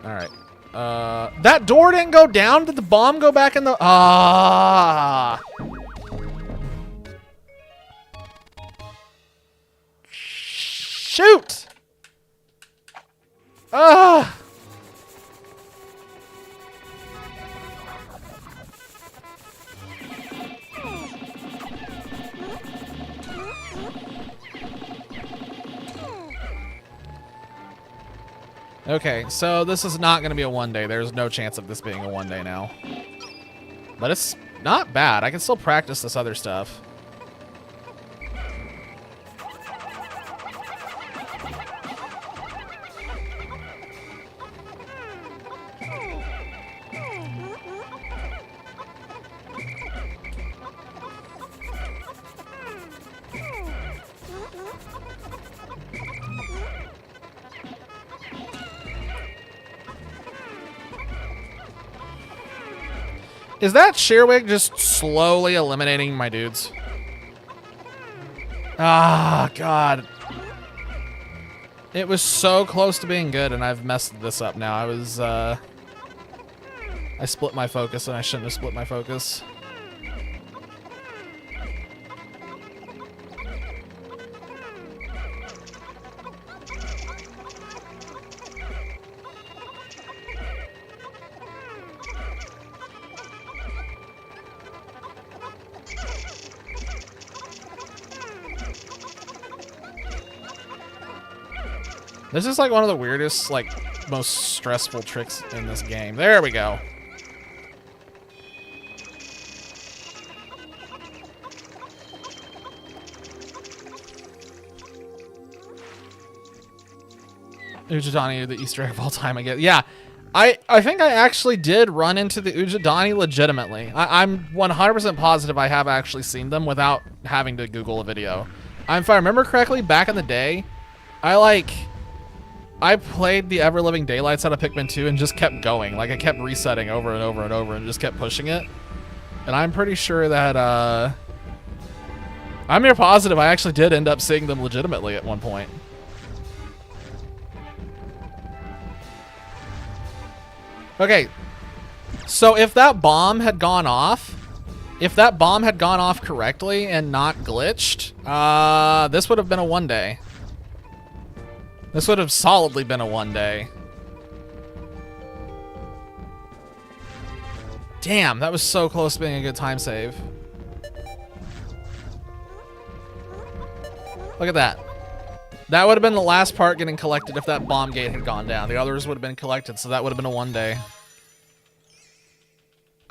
All right. That door didn't go down? Did the bomb go back in the... Ah! Shoot! Ah! Okay, so this is not going to be a one-day. There's no chance of this being a one-day now. But it's not bad. I can still practice this other stuff. Is that Shearwig just slowly eliminating my dudes? Ah, God. It was so close to being good, and I've messed this up now. I split my focus, and I shouldn't have split my focus. This is like one of the weirdest, like, most stressful tricks in this game. There we go. Ujidani, the Easter egg of all time, I guess. Yeah, I think I actually did run into the Ujidani legitimately. I'm 100% positive I have actually seen them without having to Google a video. If I remember correctly, back in the day, I played the Ever-Living Daylights out of Pikmin 2 and just kept going. Like, I kept resetting over and over and over and just kept pushing it. And I'm pretty sure that, I'm near positive I actually did end up seeing them legitimately at one point. Okay, so if that bomb had gone off, correctly and not glitched, this would have been a one-day. This would have solidly been a one-day. Damn, that was so close to being a good time save. Look at that. That would have been the last part getting collected if that bomb gate had gone down. The others would have been collected, so that would have been a one-day.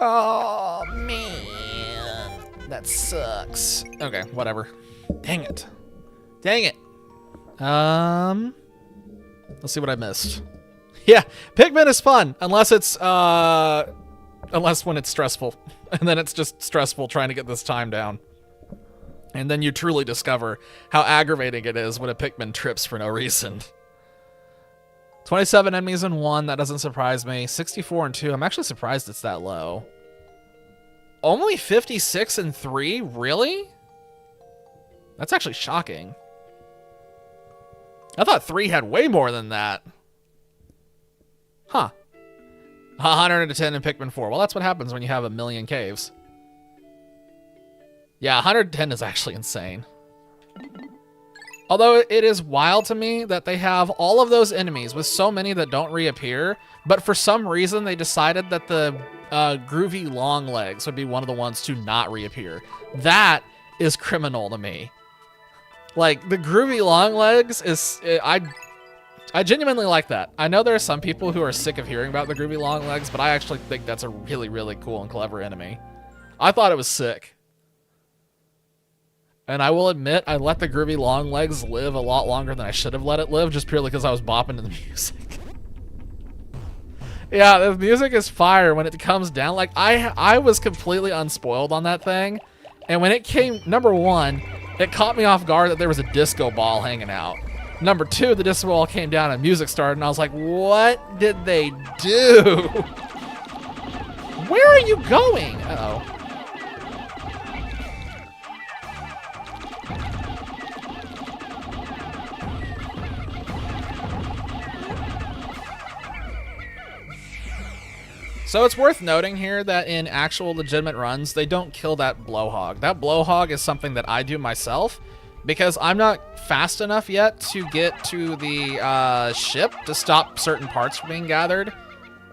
Oh, man. That sucks. Okay, whatever. Dang it. Dang it. Let's see what I missed. Yeah, Pikmin is fun, unless it's, unless when it's stressful. And then it's just stressful trying to get this time down. And then you truly discover how aggravating it is when a Pikmin trips for no reason. 27 enemies in 1, that doesn't surprise me. 64 in 2, I'm actually surprised it's that low. Only 56 in 3? Really? That's actually shocking. I thought 3 had way more than that. Huh. 110 in Pikmin 4. Well, that's what happens when you have a million caves. Yeah, 110 is actually insane. Although it is wild to me that they have all of those enemies with so many that don't reappear, but for some reason they decided that the groovy long legs would be one of the ones to not reappear. That is criminal to me. Like, the groovy long legs is... I genuinely like that. I know there are some people who are sick of hearing about the groovy long legs, but I actually think that's a really, really cool and clever enemy. I thought it was sick. And I will admit, I let the groovy long legs live a lot longer than I should have let it live, just purely because I was bopping to the music. Yeah, the music is fire when it comes down. Like, I was completely unspoiled on that thing. And when it came, number one, it caught me off guard that there was a disco ball hanging out. Number two, the disco ball came down and music started, and I was like, what did they do? Where are you going? Uh-oh. So it's worth noting here that in actual legitimate runs, they don't kill that blowhog. That blowhog is something that I do myself because I'm not fast enough yet to get to the ship to stop certain parts from being gathered.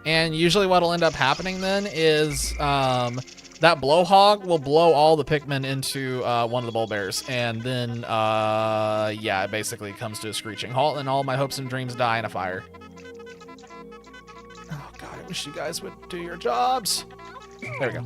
And usually what'll end up happening then is that blowhog will blow all the Pikmin into one of the bullbears. And then, yeah, it basically comes to a screeching halt and all my hopes and dreams die in a fire. Wish you guys would do your jobs. There we go.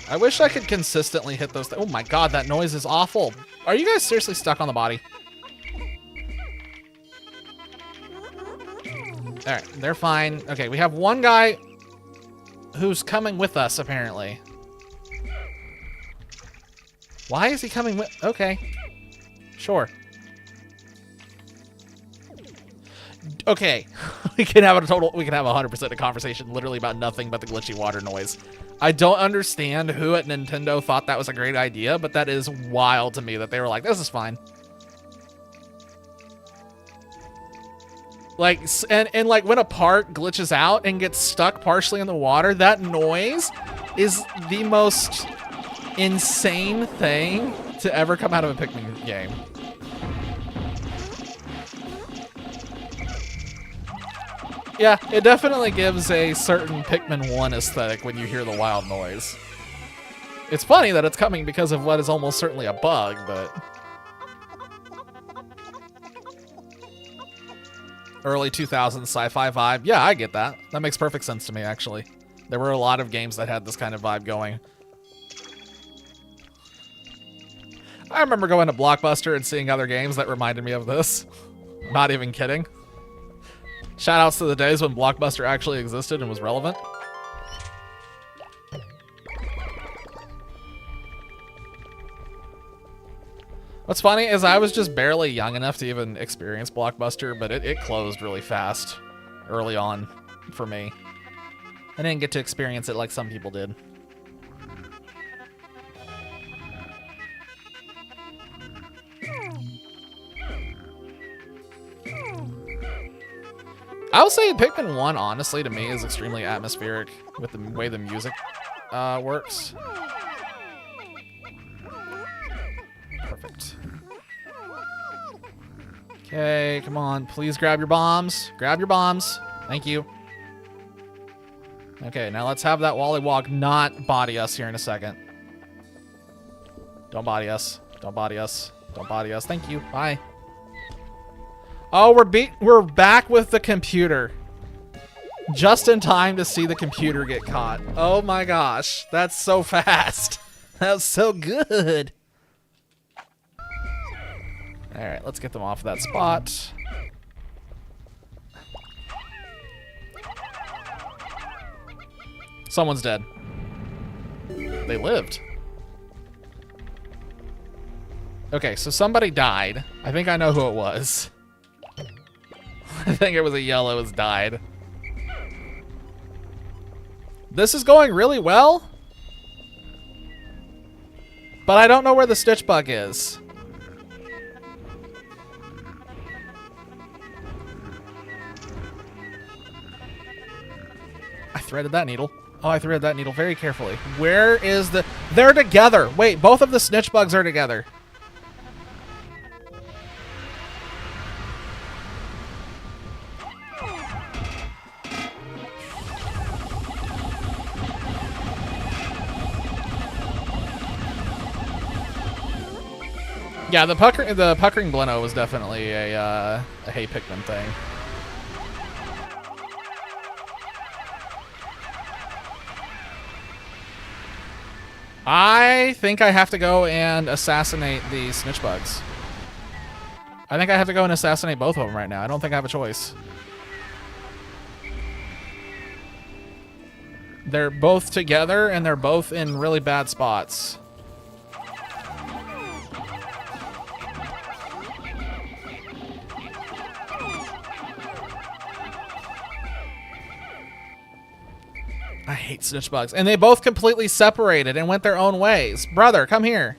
I wish I could consistently hit those. Oh my god, that noise is awful. Are you guys seriously stuck on the body? Alright, they're fine. Okay, we have one guy who's coming with us, apparently. Why is he coming with... Okay. Sure. Okay. We can have a 100% a conversation literally about nothing but the glitchy water noise. I don't understand who at Nintendo thought that was a great idea, but that is wild to me that they were like, this is fine. Like, and like when a part glitches out and gets stuck partially in the water, that noise is the most insane thing to ever come out of a Pikmin game. Yeah, it definitely gives a certain Pikmin 1 aesthetic when you hear the wild noise. It's funny that it's coming because of what is almost certainly a bug, but... Early 2000s sci-fi vibe. Yeah, I get that. That makes perfect sense to me, actually. There were a lot of games that had this kind of vibe going. I remember going to Blockbuster and seeing other games that reminded me of this. Not even kidding. Shoutouts to the days when Blockbuster actually existed and was relevant. What's funny is I was just barely young enough to even experience Blockbuster, but it closed really fast early on for me. I didn't get to experience it like some people did. I would say Pikmin 1, honestly, to me, is extremely atmospheric with the way the music works. Perfect. Okay, come on. Please grab your bombs. Grab your bombs. Thank you. Okay, now let's have that Wallywog not body us here in a second. Don't body us. Don't body us. Don't body us. Thank you. Bye. Oh, we're back with the computer. Just in time to see the computer get caught. Oh my gosh. That's so fast. That's so good. Alright, let's get them off that spot. Someone's dead. They lived. Okay, so somebody died. I think I know who it was. I think it was a yellow has died. This is going really well. But I don't know where the stitch bug is. I threaded that needle. Oh, I threaded that needle very carefully. Where is the... They're together. Wait, both of the snitch bugs are together. Yeah, the puckering Bleno was definitely a Hey Pikmin thing. I think I have to go and assassinate the snitch bugs. I think I have to go and assassinate both of them right now. I don't think I have a choice. They're both together and they're both in really bad spots. I hate snitch bugs. And they both completely separated and went their own ways. Brother, come here.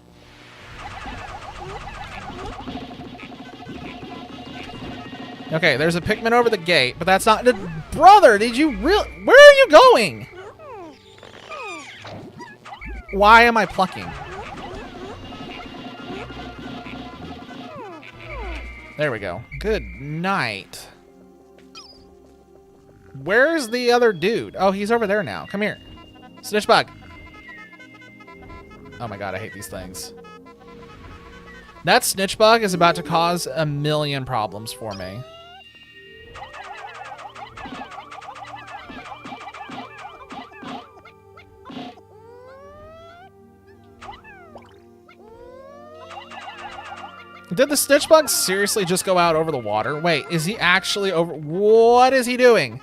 Okay, there's a Pikmin over the gate, but that's not... Brother, did you really... Where are you going? Why am I plucking? There we go. Good night. Where's the other dude? Oh, he's over there now. Come here. Snitch bug. Oh my god, I hate these things. That snitch bug is about to cause a million problems for me. Did the snitch bug seriously just go out over the water? Wait, is he actually over? What is he doing?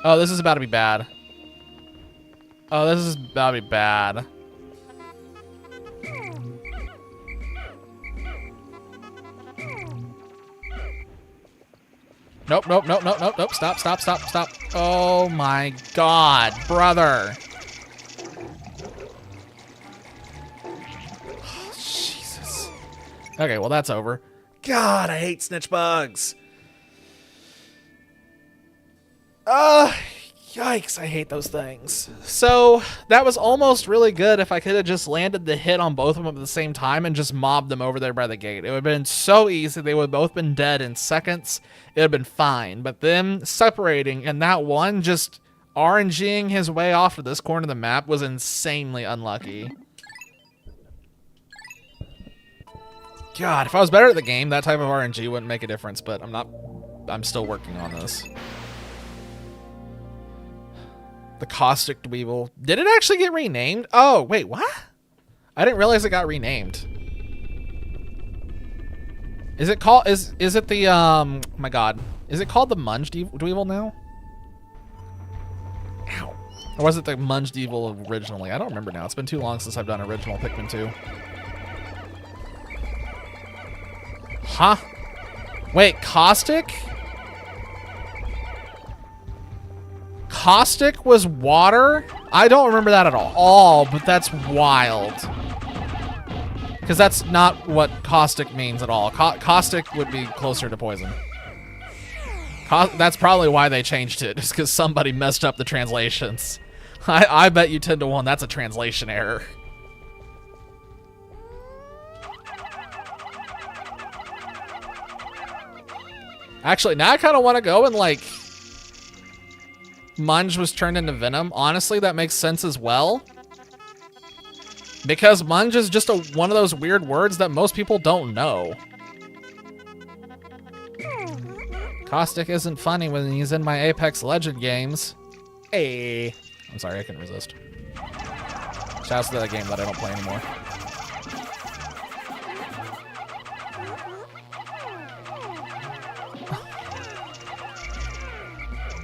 Oh, this is about to be bad. Oh, this is about to be bad. Nope, nope, nope, nope, nope, nope. Stop, stop, stop, stop. Oh my god, brother. Oh, Jesus. Okay, well, that's over. God, I hate snitch bugs. Yikes, I hate those things. So, that was almost really good if I could have just landed the hit on both of them at the same time and just mobbed them over there by the gate. It would have been so easy. They would have both been dead in seconds. It would have been fine. But them separating and that one just RNGing his way off to this corner of the map was insanely unlucky. God, if I was better at the game, that type of RNG wouldn't make a difference, but I'm still working on this. The Caustic Dweevil. Did it actually get renamed? Oh, wait, what? I didn't realize it got renamed. Is it called, is it the, oh my god. Is it called the Munge Dweevil now? Ow. Or was it the Munge Dweevil originally? I don't remember now. It's been too long since I've done original Pikmin 2. Huh? Wait, Caustic? Caustic was water? I don't remember that at all. Oh, but that's wild. Because that's not what caustic means at all. Caustic would be closer to poison. That's probably why they changed it, just because somebody messed up the translations. I bet you 10 to 1 that's a translation error. Actually, now I kind of want to go and like... Munge was turned into Venom. Honestly, that makes sense as well. Because Munge is just one of those weird words that most people don't know. Caustic isn't funny when he's in my Apex Legend games. Hey. I'm sorry, I couldn't resist. Shouts to that game that I don't play anymore.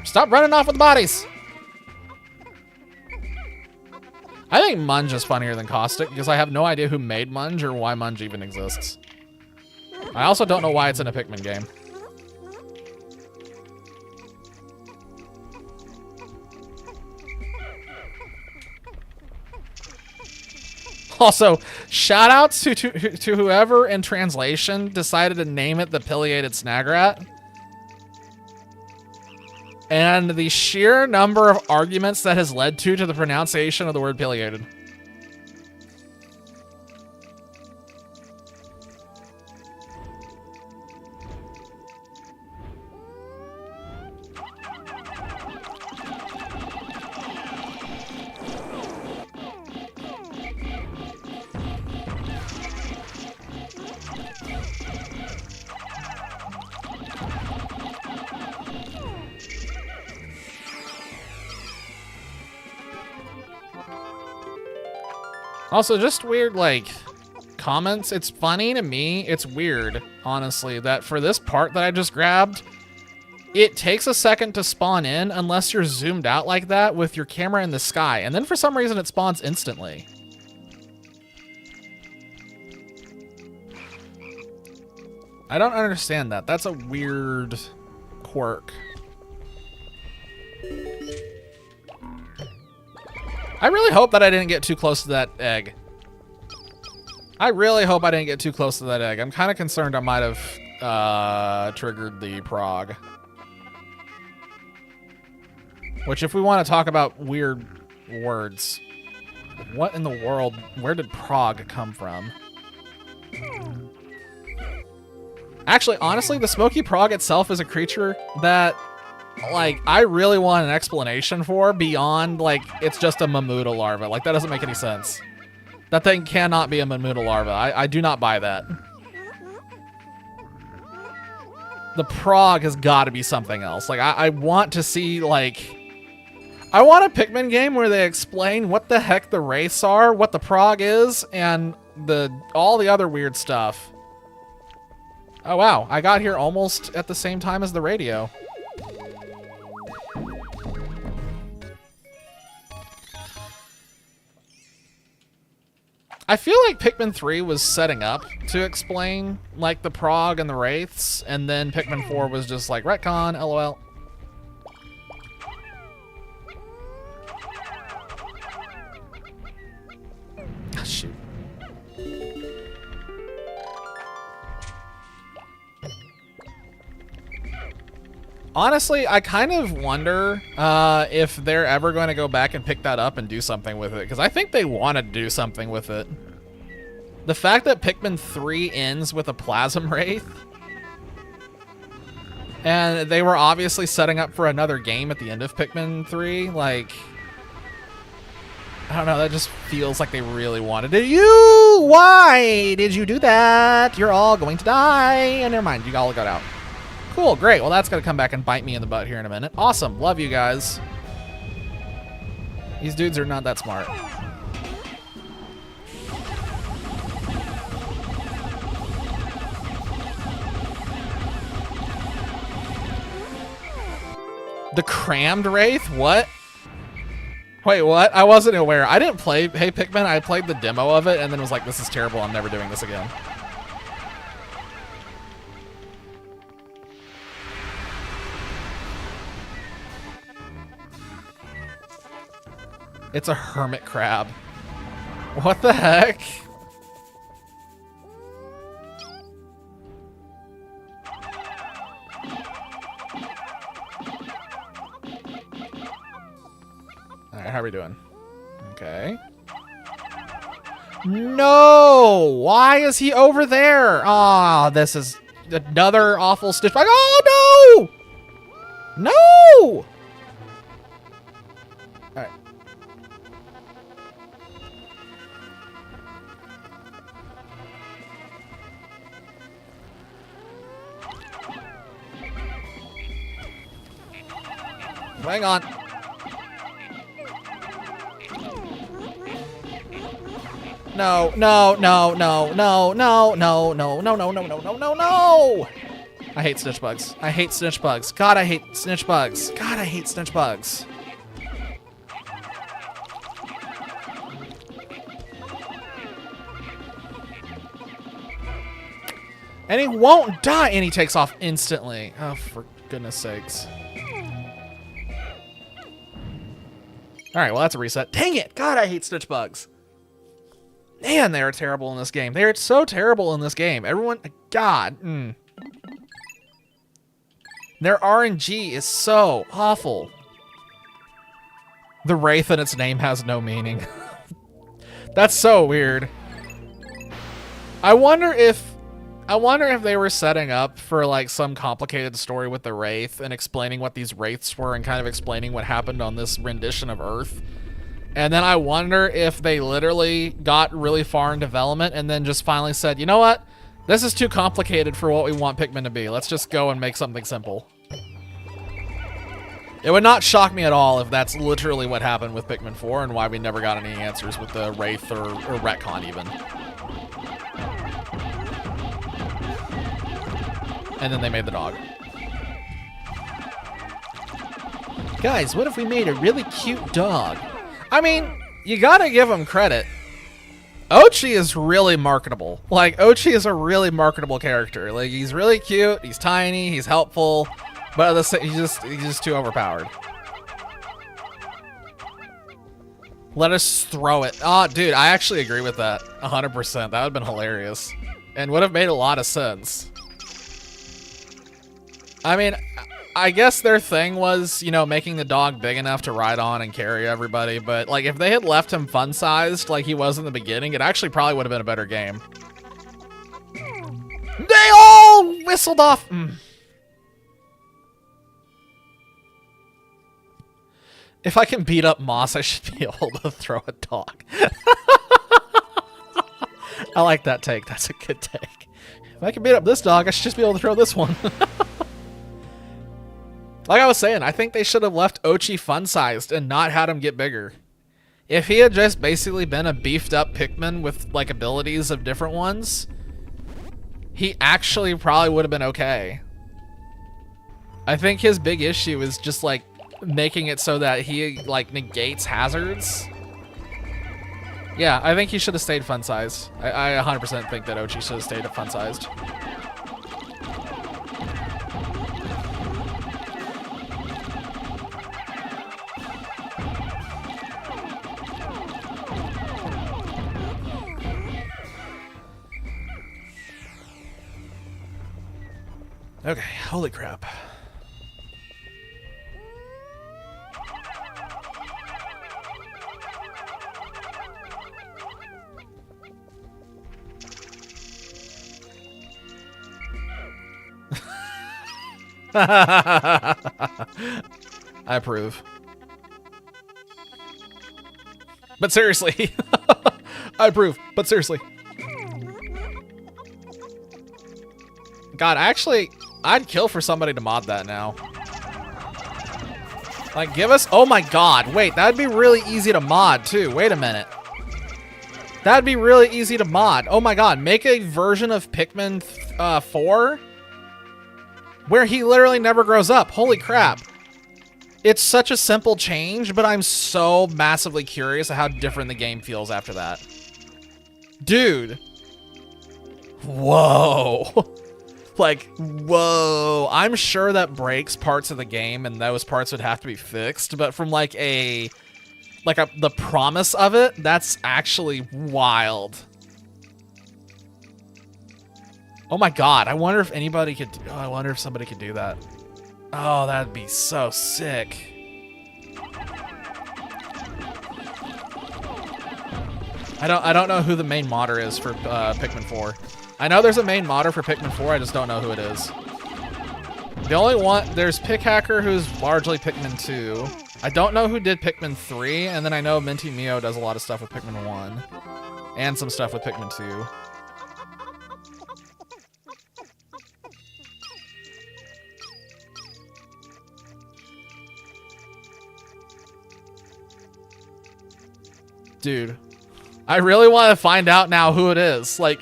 Stop running off with the bodies! I think Munge is funnier than Caustic because I have no idea who made Munge or why Munge even exists. I also don't know why it's in a Pikmin game. Also, shoutouts to whoever in translation decided to name it the Pileated Snagrat. And the sheer number of arguments that has led to the pronunciation of the word pileated. Also, just weird, like, comments. It's funny to me. It's weird, honestly, that for this part that I just grabbed, it takes a second to spawn in unless you're zoomed out like that with your camera in the sky. And then for some reason, it spawns instantly. I don't understand that. That's a weird quirk. I really hope that I didn't get too close to that egg. I really hope I didn't get too close to that egg. I'm kind of concerned I might have triggered the prog. Which, if we want to talk about weird words, what in the world, where did prog come from? Actually, honestly, the smoky prog itself is a creature that like, I really want an explanation for beyond, like, it's just a Mamuta larva. Like, that doesn't make any sense. That thing cannot be a Mamuta larva. I do not buy that. The prog has got to be something else. Like, I want to see, like... I want a Pikmin game where they explain what the heck the wraiths are, what the prog is, and all the other weird stuff. Oh, wow. I got here almost at the same time as the radio. I feel like Pikmin 3 was setting up to explain, like, the prog and the wraiths, and then Pikmin 4 was just like, retcon, lol. Oh, shoot. Honestly, I kind of wonder if they're ever going to go back and pick that up and do something with it, because I think they want to do something with it. The fact that Pikmin 3 ends with a Plasm Wraith, and they were obviously setting up for another game at the end of Pikmin 3, like, I don't know, that just feels like they really wanted it. Why did you do that? You're all going to die. And never mind, you all got out. Cool, great. Well, that's going to come back and bite me in the butt here in a minute. Awesome. Love you guys. These dudes are not that smart. The crammed wraith? What? Wait, what? I wasn't aware. I didn't play Hey Pikmin. I played the demo of it and then was like, this is terrible. I'm never doing this again. It's a hermit crab. What the heck? All right, how are we doing? Okay. No! Why is he over there? Ah, oh, this is another awful stitch bug. Oh, no! No! All right. Hang on. No, no, no, no, no, no, no, no, no, no, no, no, no, no, no! I hate snitch bugs. I hate snitch bugs. God, I hate snitch bugs. God, I hate snitch bugs. And he won't die, and he takes off instantly. Oh, for goodness sakes. All right, well, that's a reset. Dang it! God, I hate snitch bugs. Man, they are terrible in this game. They are so terrible in this game. Everyone, God. Their RNG is so awful. The wraith in its name has no meaning. That's so weird. I wonder if they were setting up for like some complicated story with the wraith and explaining what these wraiths were and kind of explaining what happened on this rendition of Earth. And then I wonder if they literally got really far in development and then just finally said, you know what? This is too complicated for what we want Pikmin to be. Let's just go and make something simple. It would not shock me at all if that's literally what happened with Pikmin 4 and why we never got any answers with the wraith or retcon even. And then they made the dog. Guys, what if we made a really cute dog? I mean, you gotta give him credit. Ochi is really marketable. Like, Ochi is a really marketable character. Like, he's really cute, he's tiny, he's helpful, but he's just too overpowered. Let us throw it. Oh, dude, I actually agree with that 100%. That would have been hilarious and would have made a lot of sense. I mean, I guess their thing was, you know, making the dog big enough to ride on and carry everybody, but like if they had left him fun-sized like he was in the beginning, it actually probably would have been a better game. They all whistled off. If I can beat up Moss, I should be able to throw a dog. I like that take. That's a good take. If I can beat up this dog, I should just be able to throw this one. Like I was saying, I think they should have left Ochi fun-sized and not had him get bigger. If he had just basically been a beefed-up Pikmin with, like, abilities of different ones, he actually probably would have been okay. I think his big issue is just, like, making it so that he, like, negates hazards. Yeah, I think he should have stayed fun-sized. I 100% think that Ochi should have stayed fun-sized. Okay, holy crap. I approve. But seriously. I approve, but seriously. God, actually, I'd kill for somebody to mod that now. Like, give us... Oh my god, wait, that'd be really easy to mod, too. Wait a minute. That'd be really easy to mod. Oh my god, make a version of Pikmin 4 where he literally never grows up. Holy crap. It's such a simple change, but I'm so massively curious of how different the game feels after that. Dude. Whoa. Like, whoa. I'm sure that breaks parts of the game and those parts would have to be fixed, but from like the promise of it, that's actually wild. Oh my god, I wonder if anybody could... Oh, I wonder if somebody could do that. Oh, that'd be so sick. I don't know who the main modder is for Pikmin 4. I know there's a main modder for Pikmin 4, I just don't know who it is. The only one... There's Pickhacker, who's largely Pikmin 2. I don't know who did Pikmin 3, and then I know Minty Mio does a lot of stuff with Pikmin 1. And some stuff with Pikmin 2. Dude, I really want to find out now who it is. Like,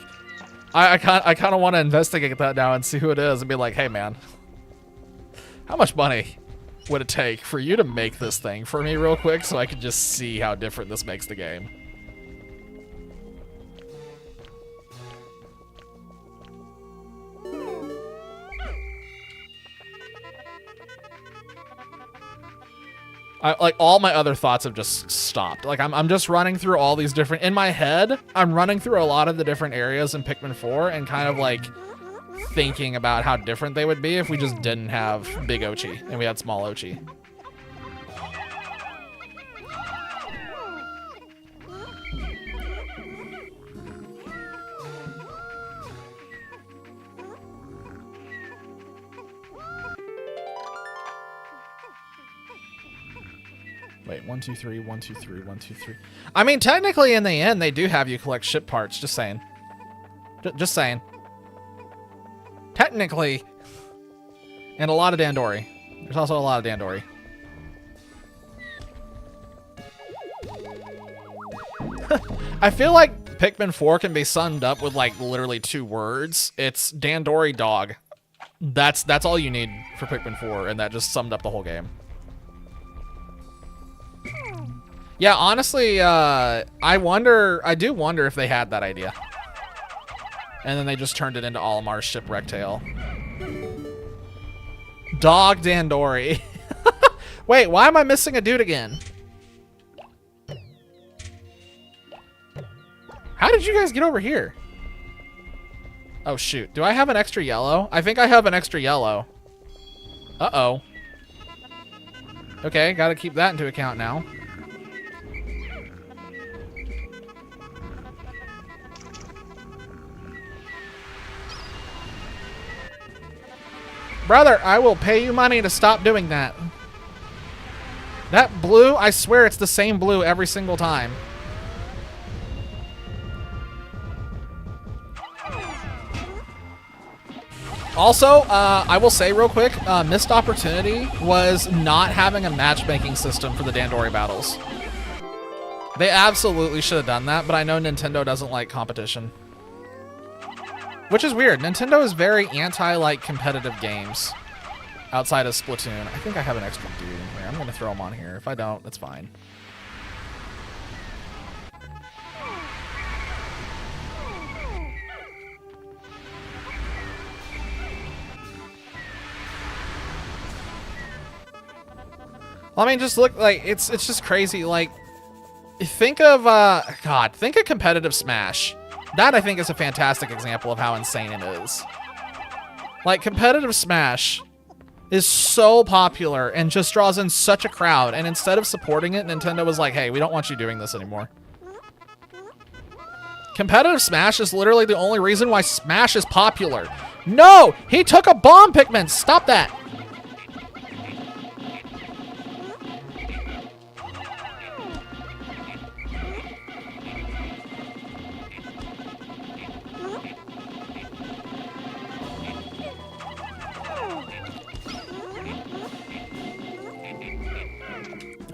I kind of want to investigate that now and see who it is and be like, hey man, how much money would it take for you to make this thing for me real quick so I can just see how different this makes the game? Like, all my other thoughts have just stopped. Like, I'm just running through all these different... In my head, I'm running through a lot of the different areas in Pikmin 4 and kind of, like, thinking about how different they would be if we just didn't have Big Ochi and we had Small Ochi. Wait, 1, 2, 3, 1, 2, 3, 1, 2, 3. I mean, technically, in the end, they do have you collect ship parts. Just saying. Just saying. Technically. And a lot of Dandori. There's also a lot of Dandori. I feel like Pikmin 4 can be summed up with, like, literally 2 words. It's Dandori dog. That's all you need for Pikmin 4, and that just summed up the whole game. Yeah, honestly, I do wonder if they had that idea. And then they just turned it into Olimar's Shipwreck Tale. Dog Dandori. Wait, why am I missing a dude again? How did you guys get over here? Oh, shoot. Do I have an extra yellow? I think I have an extra yellow. Uh-oh. Okay, gotta keep that into account now. Brother, I will pay you money to stop doing that. That blue, I swear it's the same blue every single time. Also, I will say real quick, missed opportunity was not having a matchmaking system for the Dandori battles. They absolutely should have done that, but I know Nintendo doesn't like competition. Which is weird. Nintendo is very anti, like, competitive games outside of Splatoon. I think I have an extra dude in here. I'm going to throw him on here. If I don't, that's fine. Well, I mean, just look, like, it's just crazy. Like, think of, think of competitive Smash. That, I think, is a fantastic example of how insane it is. Like, competitive Smash is so popular and just draws in such a crowd, and instead of supporting it, Nintendo was like, hey, we don't want you doing this anymore. Competitive Smash is literally the only reason why Smash is popular. No! He took a bomb, Pikmin! Stop that!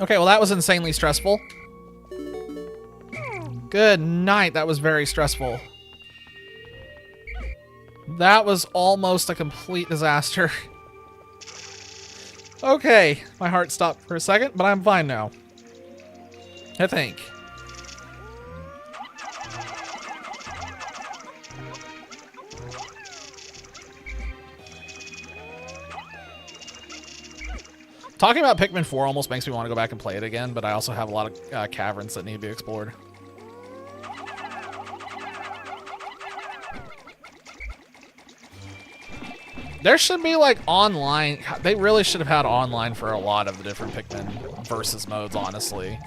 Okay, well, that was insanely stressful. Good night. That was very stressful. That was almost a complete disaster. Okay, my heart stopped for a second, but I'm fine now. I think. Talking about Pikmin 4 almost makes me want to go back and play it again, but I also have a lot of caverns that need to be explored. There should be, like, online. They really should have had online for a lot of the different Pikmin versus modes, honestly.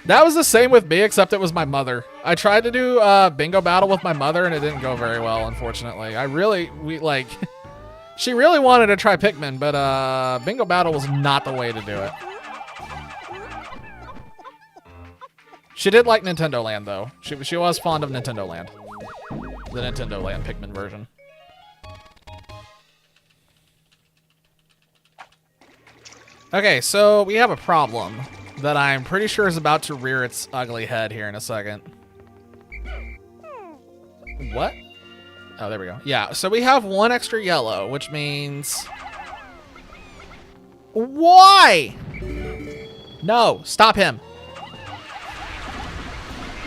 That was the same with me, except it was my mother. I tried to do bingo battle with my mother, and it didn't go very well, unfortunately. She really wanted to try Pikmin, but bingo battle was not the way to do it. She did like Nintendo Land, though. She was fond of Nintendo Land. The Nintendo Land Pikmin version. Okay, so we have a problem that I'm pretty sure is about to rear its ugly head here in a second. What? Oh, there we go. Yeah, so we have one extra yellow, which means... Why? No, stop him.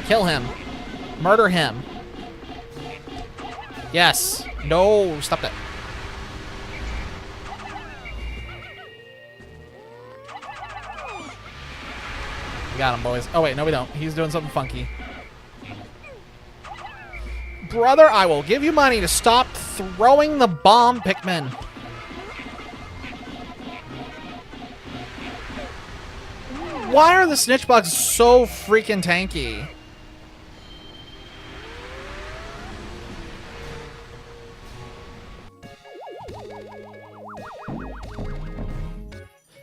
Kill him. Murder him. Yes. No, stop that. We got him, boys. Oh, wait, no, we don't. He's doing something funky. Brother, I will give you money to stop throwing the bomb, Pikmin. Why are the snitch bugs so freaking tanky?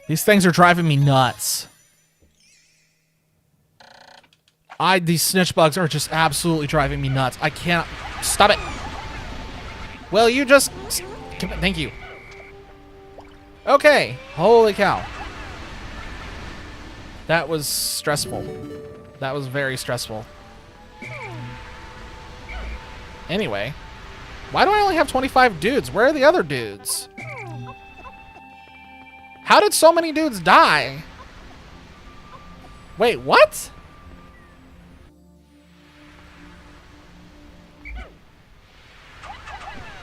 These things are driving me nuts. These snitch bugs are just absolutely driving me nuts. I can't. Stop it. Well, you just... Thank you. Okay. Holy cow. That was stressful. That was very stressful. Anyway. Why do I only have 25 dudes? Where are the other dudes? How did so many dudes die? Wait, what?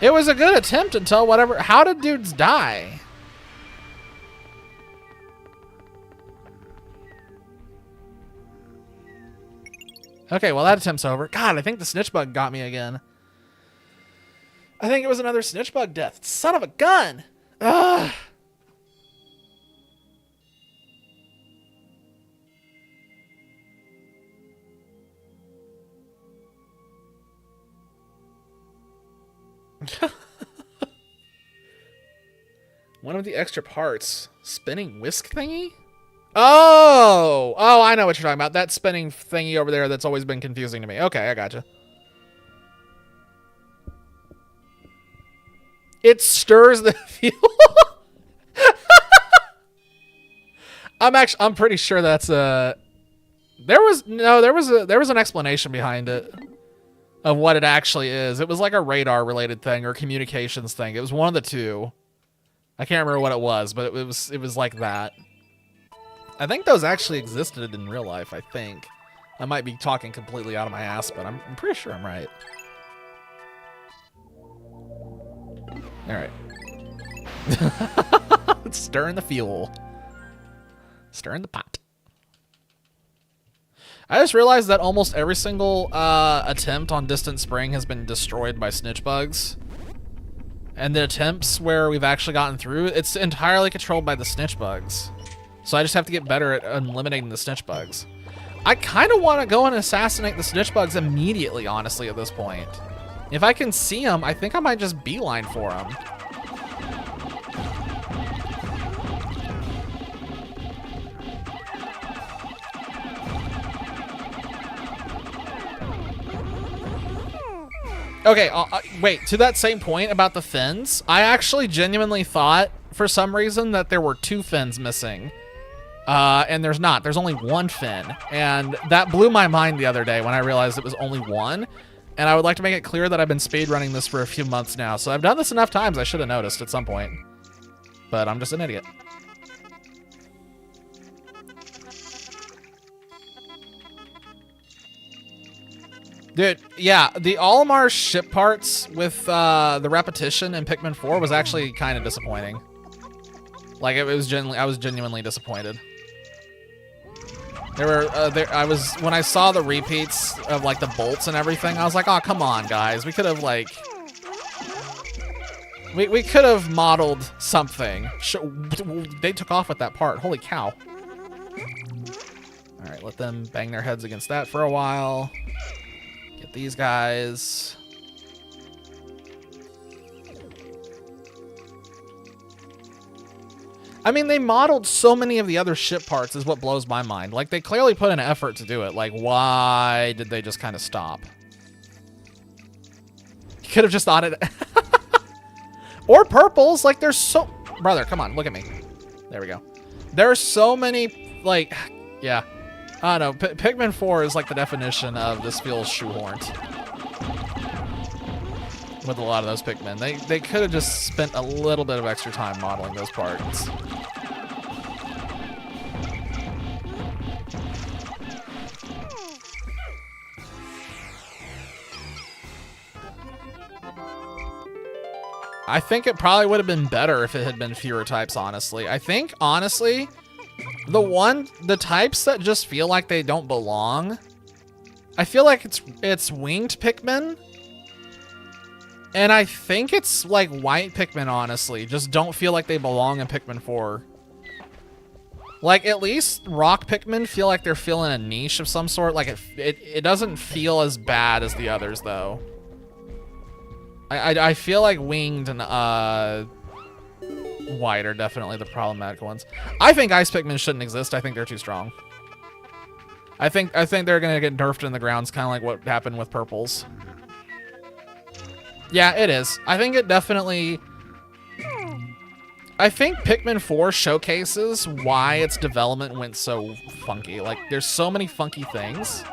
It was a good attempt until whatever. How did dudes die? Okay, well, that attempt's over. God, I think the snitch bug got me again. I think it was another snitch bug death. Son of a gun! Ugh. One of the extra parts. Spinning whisk thingy? Oh! Oh, I know what you're talking about. That spinning thingy over there that's always been confusing to me. Okay, I gotcha. It stirs the fuel. I'm pretty sure that's a... There was an explanation behind it of what it actually is. It was like a radar related thing or communications thing. It was one of the two. I can't remember what it was, but it was like that. I think those actually existed in real life, I think. I might be talking completely out of my ass, but I'm pretty sure I'm right. All right. Stirring the fuel. Stirring the pot. I just realized that almost every single attempt on Distant Spring has been destroyed by snitch bugs. And the attempts where we've actually gotten through, it's entirely controlled by the snitch bugs. So I just have to get better at eliminating the snitch bugs. I kind of want to go and assassinate the snitch bugs immediately, honestly, at this point. If I can see them, I think I might just beeline for them. Okay, wait, to that same point about the fins, I actually genuinely thought, for some reason, that there were 2 fins missing. And there's not. There's only 1 fin. And that blew my mind the other day when I realized it was only 1. And I would like to make it clear that I've been speedrunning this for a few months now, so I've done this enough times I should have noticed at some point. But I'm just an idiot. Dude, yeah, the Olimar ship parts with the repetition in Pikmin 4 was actually kind of disappointing. Like, it was I was genuinely disappointed. There were, when I saw the repeats of, like, the bolts and everything, I was like, oh, come on, guys. We could have, like, we could have modeled something. They took off with that part. Holy cow. All right, let them bang their heads against that for a while. Get these guys. I mean, they modeled so many of the other ship parts is what blows my mind. Like, they clearly put an effort to do it. Like, why did they just kind of stop? You could have just thought it. Or purples. Like, there's so... Brother, come on, look at me. There we go. There are so many, like... Yeah. I don't know. Pikmin 4 is like the definition of this feels shoehorned. With a lot of those Pikmin. They could have just spent a little bit of extra time modeling those parts. I think it probably would have been better if it had been fewer types, honestly. I think, honestly... The types that just feel like they don't belong, I feel like it's winged Pikmin, and I think it's like white Pikmin, honestly, just don't feel like they belong in Pikmin 4. Like, at least rock Pikmin feel like they're filling a niche of some sort. Like, it doesn't feel as bad as the others, though. I feel like winged and white are definitely the problematic ones. I think ice Pikmin shouldn't exist. I think they're too strong. I think they're gonna get nerfed in the grounds, kind of like what happened with purples. Yeah, it is. I think it definitely... I think Pikmin 4 showcases why its development went so funky. Like, there's so many funky things.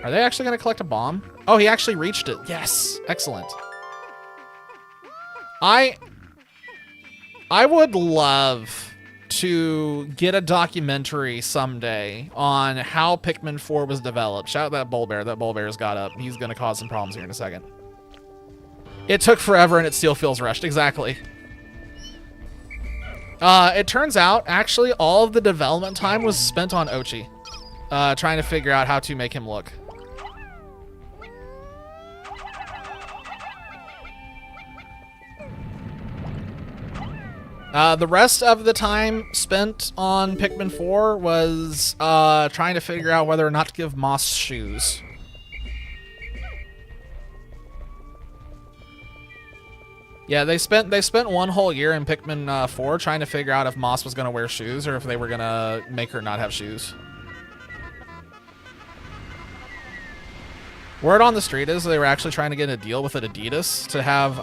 Are they actually gonna collect a bomb? Oh, he actually reached it. Yes, excellent. I would love to get a documentary someday on how Pikmin 4 was developed. Shout out that Bullbear. That Bullbear's got up. He's gonna cause some problems here in a second. It took forever and it still feels rushed. Exactly. It turns out, actually, all of the development time was spent on Ochi. Trying to figure out how to make him look. The rest of the time spent on Pikmin 4 was trying to figure out whether or not to give Moss shoes. Yeah, they spent one whole year in Pikmin 4 trying to figure out if Moss was gonna wear shoes or if they were gonna make her not have shoes. Word on the street is they were actually trying to get a deal with Adidas to have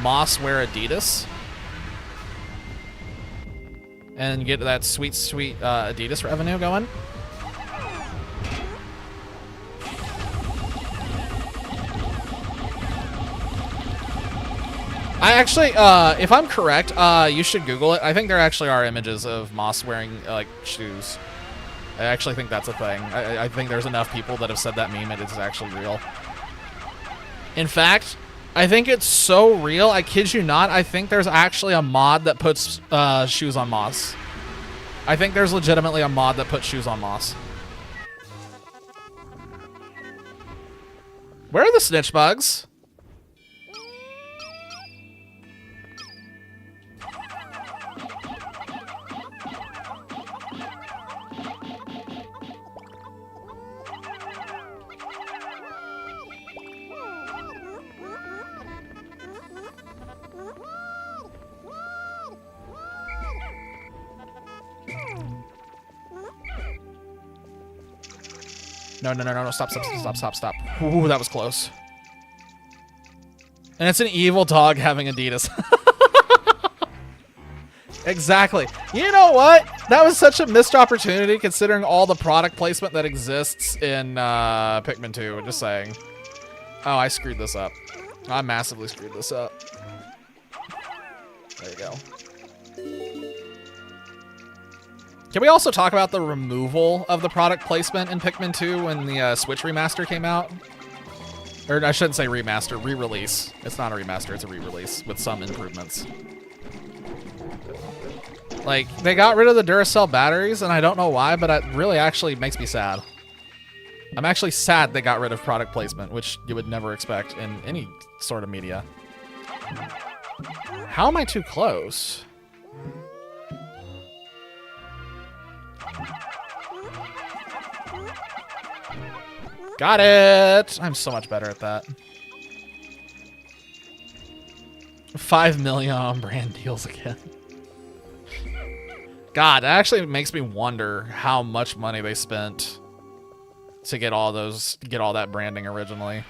Moss wear Adidas and get that sweet Adidas revenue going. I actually, if I'm correct, you should Google it. I think there actually are images of Moss wearing like shoes. I actually think that's a thing. I think there's enough people that have said that meme and it's actually real. In fact, I think it's so real, I kid you not, I think there's actually a mod that puts shoes on Moss. I think there's legitimately a mod that puts shoes on Moss. Where are the snitch bugs? No, stop. Ooh, that was close. And it's an evil dog having Adidas. Exactly. You know what? That was such a missed opportunity considering all the product placement that exists in Pikmin 2, just saying. Oh, I screwed this up. I massively screwed this up. There you go. Can we also talk about the removal of the product placement in Pikmin 2 when the Switch remaster came out? Or I shouldn't say remaster, re-release. It's not a remaster, it's a re-release with some improvements. Like, they got rid of the Duracell batteries, and I don't know why, but it really actually makes me sad. I'm actually sad they got rid of product placement, which you would never expect in any sort of media. How am I too close? Got it! I'm so much better at that. 5 million on brand deals again. God, that actually makes me wonder how much money they spent to get all that branding originally.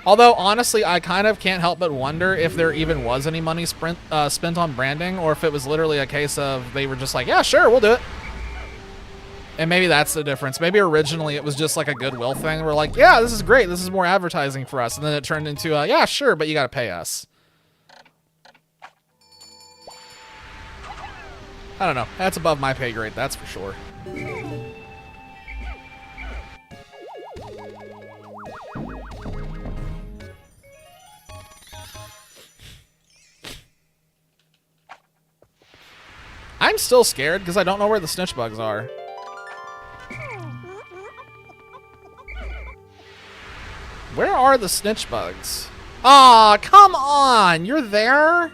Although, honestly, I kind of can't help but wonder if there even was any money spent on branding, or if it was literally a case of they were just like, yeah, sure, we'll do it. And maybe that's the difference. Maybe originally it was just like a goodwill thing. We're like, yeah, this is great. This is more advertising for us. And then it turned into, yeah, sure, but you got to pay us. I don't know. That's above my pay grade, that's for sure. I'm still scared because I don't know where the snitch bugs are. Where are the snitch bugs? Aw, come on! You're there?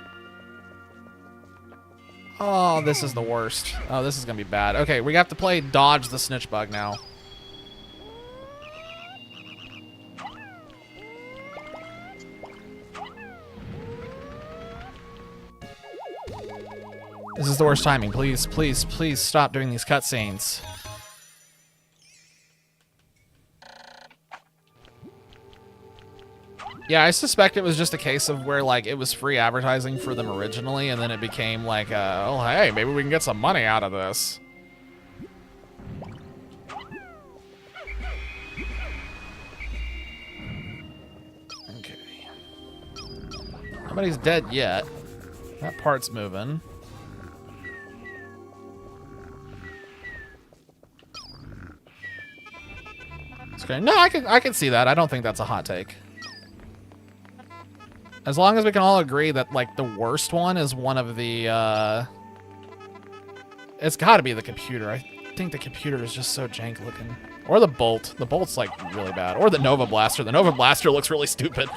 Oh, this is the worst. Oh, this is gonna be bad. Okay, we have to play dodge the snitch bug now. This is the worst timing. Please, please, please stop doing these cutscenes. Yeah, I suspect it was just a case of where, like, it was free advertising for them originally, and then it became like, oh, hey, maybe we can get some money out of this. Okay. Nobody's dead yet. That part's moving. Okay. No, I can see that. I don't think that's a hot take. As long as we can all agree that, like, the worst one is one of the, it's gotta be the computer. I think the computer is just so jank looking. Or the Bolt. The Bolt's, like, really bad. Or the Nova Blaster. The Nova Blaster looks really stupid.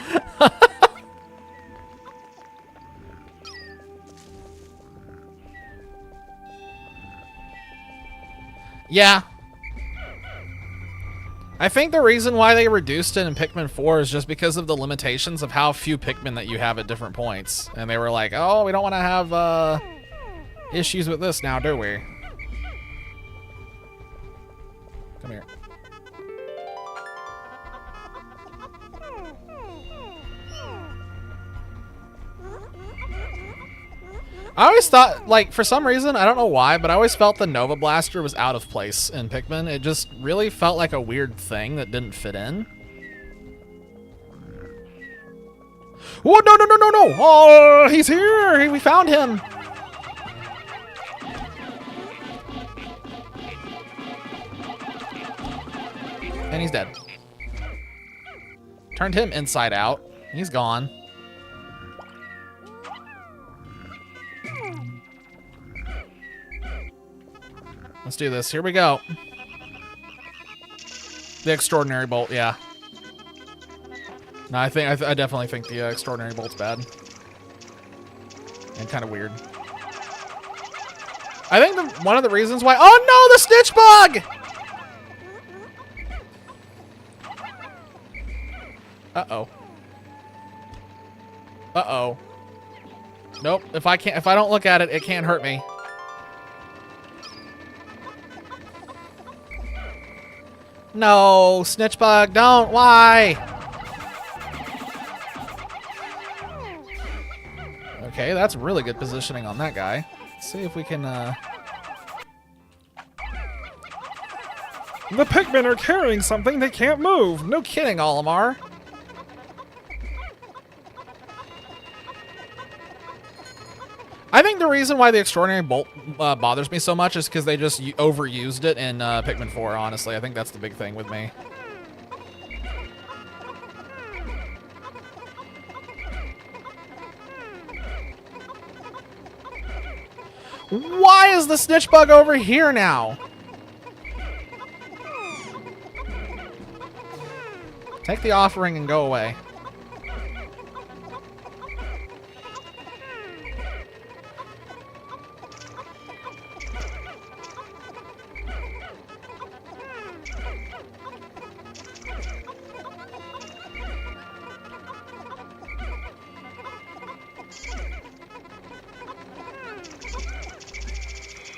Yeah. I think the reason why they reduced it in Pikmin 4 is just because of the limitations of how few Pikmin that you have at different points. And they were like, oh, we don't want to have issues with this now, do we? Come here. I always thought, like, for some reason, I don't know why, but I always felt the Nova Blaster was out of place in Pikmin. It just really felt like a weird thing that didn't fit in. Oh, no, no, no, no, no! Oh, he's here! We found him! And he's dead. Turned him inside out. He's gone. Let's do this. Here we go. The Extraordinary Bolt, yeah. No, I definitely think the Extraordinary Bolt's bad. And kind of weird. I think one of the reasons why... Oh no, the Snitch Bug! Uh-oh. Uh-oh. Nope. If I don't look at it, it can't hurt me. No, Snitch Bug, don't. Why? Okay, that's really good positioning on that guy. Let's see if we can, The Pikmin are carrying something they can't move. No kidding, Olimar. I think the reason why the Extraordinary Bolt bothers me so much is because they just overused it in Pikmin 4, honestly. I think that's the big thing with me. Why is the Snitch Bug over here now? Take the offering and go away.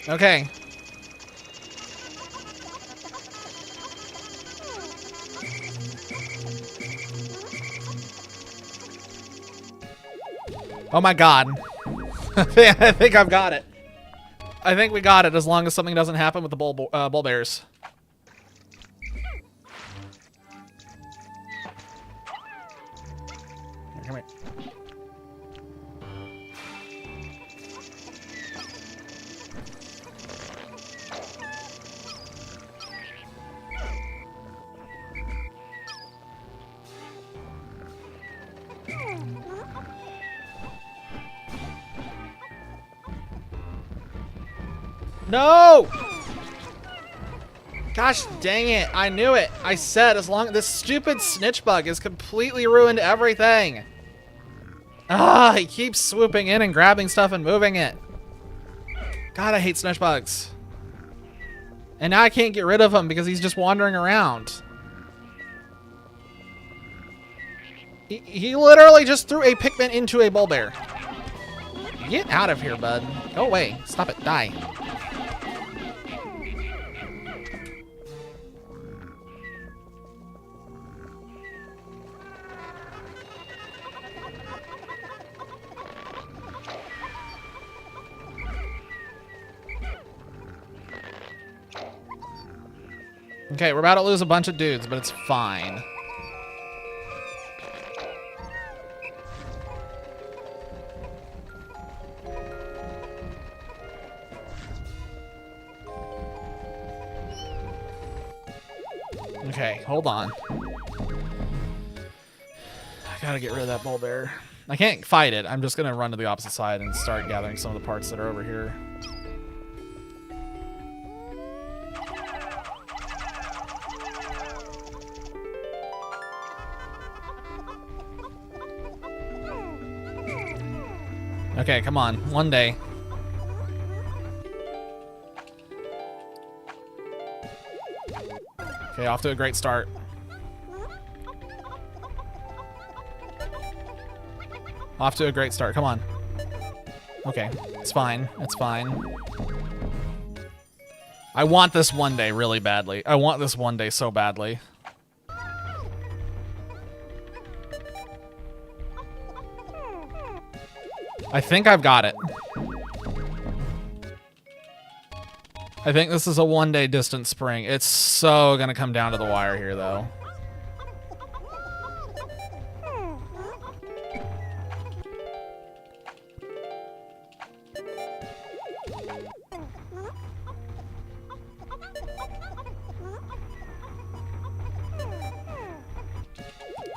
Okay. Oh my god. I think I've got it. I think we got it as long as something doesn't happen with the bull bears. Here, come here. No! Gosh dang it, I knew it. I said as long as this stupid Snitch Bug has completely ruined everything. Ah, he keeps swooping in and grabbing stuff and moving it. God, I hate Snitch Bugs. And now I can't get rid of him because he's just wandering around. He literally just threw a Pikmin into a bull bear. Get out of here, bud. Go away. Stop it. Die. Okay, we're about to lose a bunch of dudes, but it's fine. Okay, hold on. I gotta get rid of that bull bear. I can't fight it. I'm just gonna run to the opposite side and start gathering some of the parts that are over here. Okay, come on. One day. Okay, off to a great start. Off to a great start. Come on. Okay, it's fine. It's fine. I want this one day really badly. I want this one day so badly. I think I've got it. I think this is a one-day distance spring. It's so gonna come down to the wire here, though.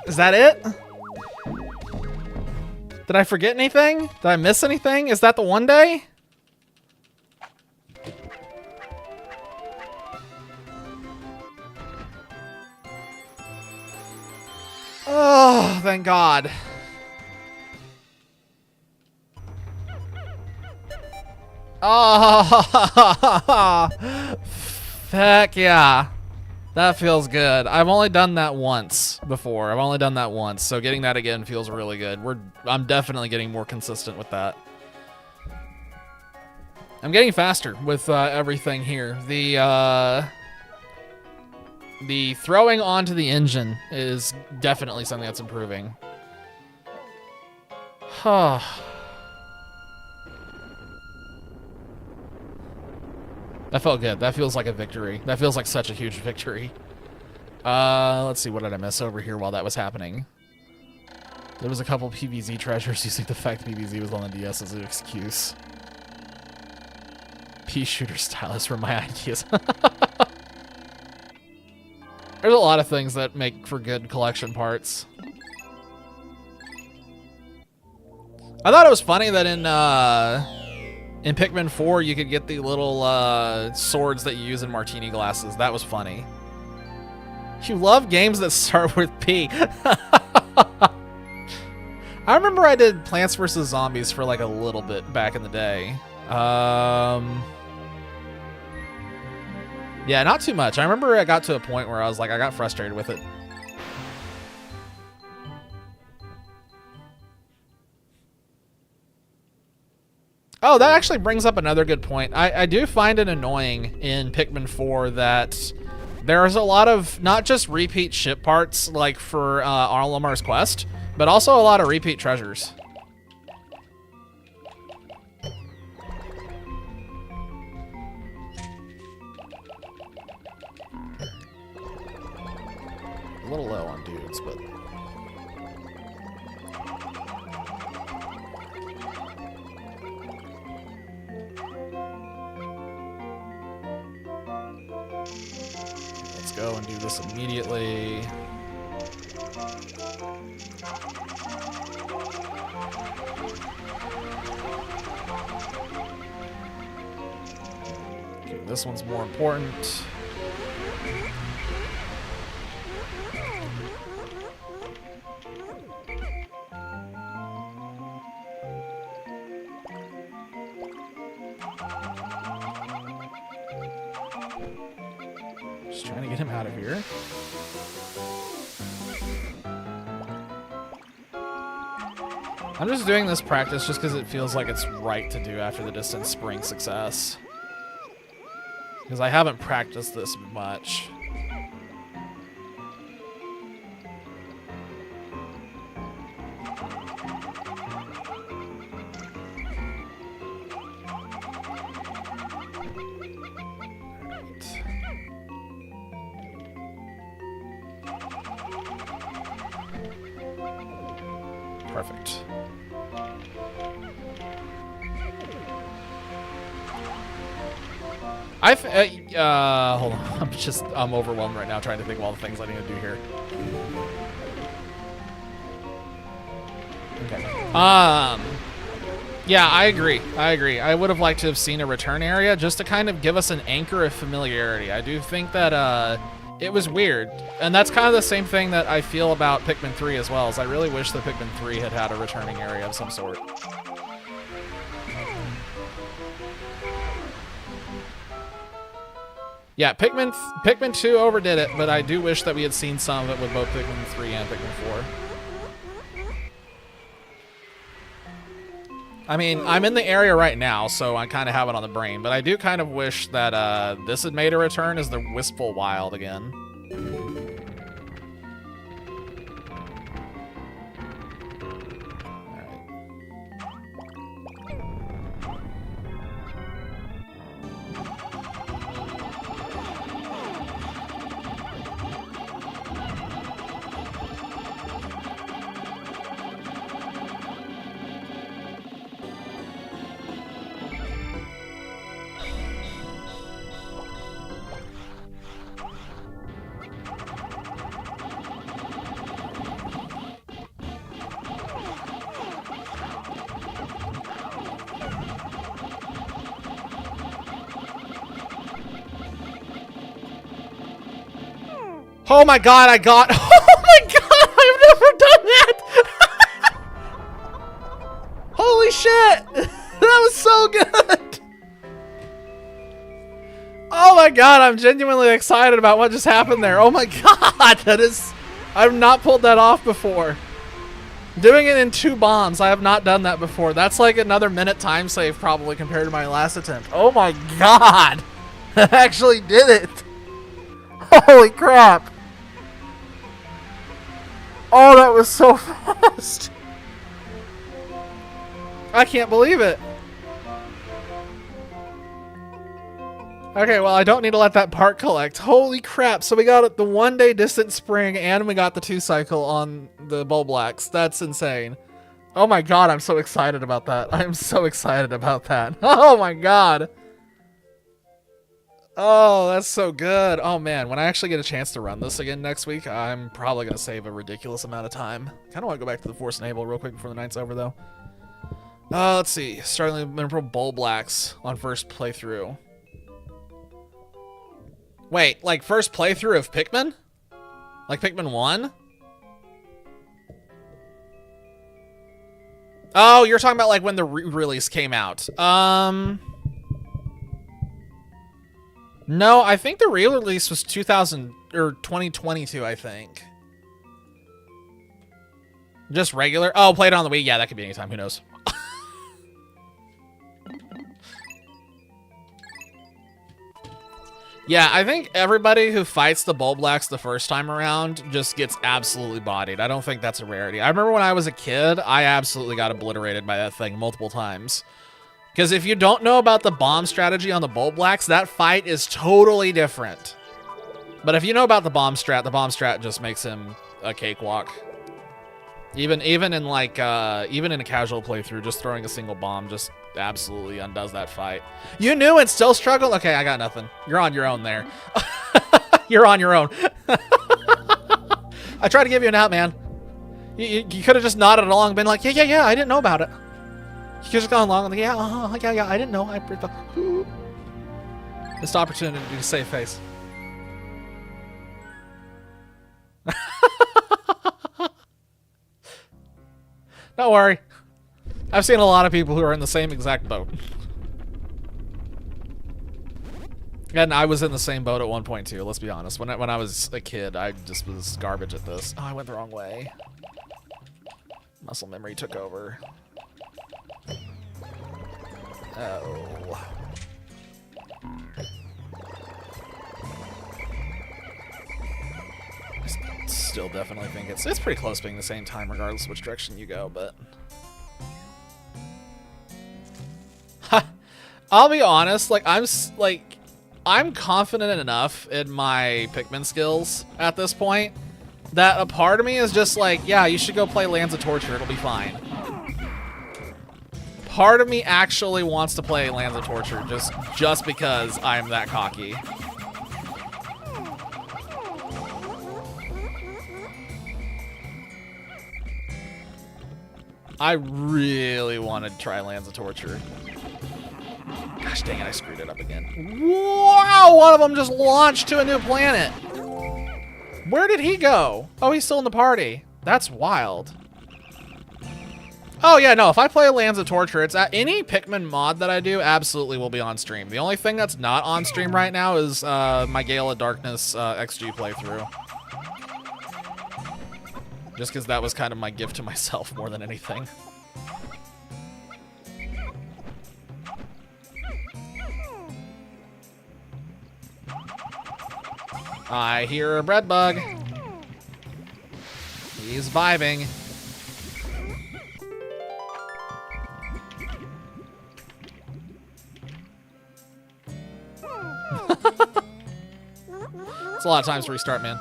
Is that it? Did I forget anything? Did I miss anything? Is that the one day? Oh, thank God. Oh, heck yeah. That feels good. I've only done that once before. I've only done that once, so getting that again feels really good. I'm definitely getting more consistent with that. I'm getting faster with everything here. The throwing onto the engine is definitely something that's improving. Huh. That felt good. That feels like a victory. That feels like such a huge victory. Let's see, what did I miss over here while that was happening? There was a couple PVZ treasures using the fact PVZ was on the DS as an excuse. Pea-shooter stylus were my ideas. There's a lot of things that make for good collection parts. I thought it was funny that in Pikmin 4, you could get the little swords that you use in martini glasses. That was funny. You love games that start with P. I remember I did Plants vs. Zombies for like a little bit back in the day. Yeah, not too much. I remember I got to a point where I was like, I got frustrated with it. Oh, that actually brings up another good point. I do find it annoying in Pikmin 4 that there's a lot of not just repeat ship parts like for Arlamar's quest, but also a lot of repeat treasures. A little low on dudes, but... Let's go and do this immediately. Okay, this one's more important. Just trying to get him out of here. I'm just doing this practice just because it feels like it's right to do after the distance spring success. Because I haven't practiced this much. Perfect. Hold on. I'm overwhelmed right now trying to think of all the things I need to do here. Okay. Yeah, I agree. I would have liked to have seen a return area just to kind of give us an anchor of familiarity. I do think that, it was weird. And that's kind of the same thing that I feel about Pikmin 3 as well, is I really wish that Pikmin 3 had had a returning area of some sort. Yeah, Pikmin 2 overdid it, but I do wish that we had seen some of it with both Pikmin 3 and Pikmin 4. I mean, I'm in the area right now, so I kind of have it on the brain, but I do kind of wish that this had made a return as the Wistful Wild again. Oh my god, I got... Oh my god, I've never done that! Holy shit! That was so good! Oh my god, I'm genuinely excited about what just happened there. Oh my god, that is... I've not pulled that off before. Doing it in 2 bombs, I have not done that before. That's like another minute time save probably compared to my last attempt. Oh my god! I actually did it! Holy crap! Oh, that was so fast! I can't believe it. Okay, well, I don't need to let that part collect. Holy crap. So we got the 1-day distant spring and we got the 2-cycle on the Bulblax. That's insane. Oh my god, I'm so excited about that. I'm so excited about that. Oh my god. Oh, that's so good. Oh man, when I actually get a chance to run this again next week, I'm probably going to save a ridiculous amount of time. Kind of want to go back to the Force Enable real quick before the night's over, though. Let's see. Starting with Mineral Bulblax on first playthrough. Wait, like first playthrough of Pikmin? Like Pikmin 1? Oh, you're talking about like when the re-release came out. No, I think the re-release was 2022, I think. Just regular? Oh, played on the Wii? Yeah, that could be anytime. Who knows? Yeah, I think everybody who fights the Bulblax the first time around just gets absolutely bodied. I don't think that's a rarity. I remember when I was a kid, I absolutely got obliterated by that thing multiple times. Because if you don't know about the bomb strategy on the Bulblax, that fight is totally different. But if you know about the bomb strat just makes him a cakewalk. Even in like even in a casual playthrough, just throwing a single bomb just absolutely undoes that fight. You knew and still struggled? Okay, I got nothing. You're on your own there. You're on your own. I tried to give you an out, man. You could have just nodded along and been like, yeah, I didn't know about it. You could have just gone along and like, yeah, I didn't know. Missed opportunity to save face. Don't worry. I've seen a lot of people who are in the same exact boat. And I was in the same boat at one point too, let's be honest. When I was a kid, I just was garbage at this. Oh, I went the wrong way. Muscle memory took over. Oh. I still definitely think it's pretty close being the same time regardless of which direction you go, but... I'll be honest, like, I'm confident enough in my Pikmin skills at this point that a part of me is just like, yeah, you should go play Lands of Torture, it'll be fine. Part of me actually wants to play Lands of Torture just because I'm that cocky. I really want to try Lands of Torture. Gosh dang it, I screwed it up again. Wow, one of them just launched to a new planet. Where did he go? Oh, he's still in the party. That's wild. Oh, yeah, no, if I play Lands of Torture, it's any Pikmin mod that I do absolutely will be on stream. The only thing that's not on stream right now is my Gale of Darkness XG playthrough. Just because that was kind of my gift to myself more than anything. I hear a bread bug. He's vibing. It's a lot of times to restart, man.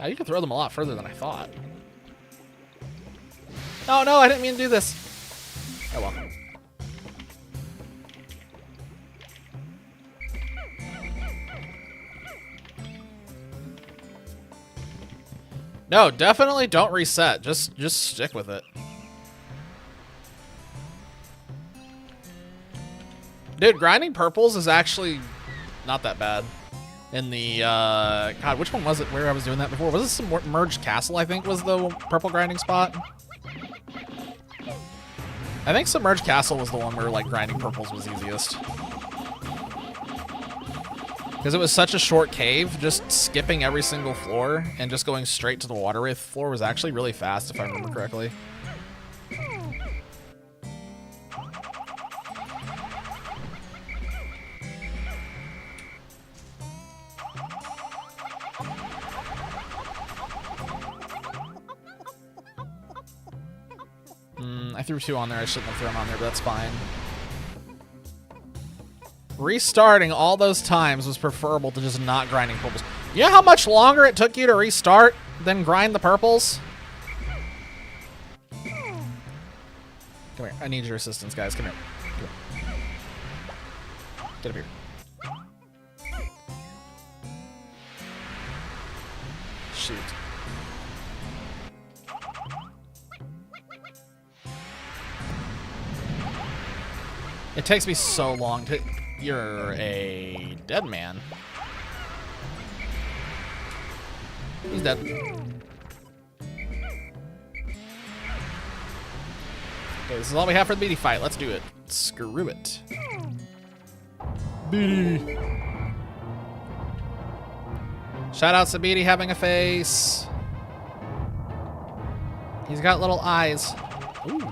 Oh, you can throw them a lot further than I thought. Oh no, I didn't mean to do this. Oh well. No, definitely don't reset. Just stick with it. Dude, grinding purples is actually not that bad. In the, God, which one was it where I was doing that before? Was this some Merged Castle, I think, was the purple grinding spot? I think Submerged Castle was the one where, like, grinding purples was easiest. Because it was such a short cave, just skipping every single floor and just going straight to the water wraith floor was actually really fast, if I remember correctly. I threw 2 on there. I shouldn't have thrown on there, but that's fine. Restarting all those times was preferable to just not grinding purples. You know how much longer it took you to restart than grind the purples? Come here. I need your assistance, guys. Come here. Come here. Get up here. Shoot. It takes me so long to... You're a dead man. He's dead. Okay, this is all we have for the Beatty fight. Let's do it. Screw it. Beatty. Shout out to Beatty having a face. He's got little eyes. Ooh.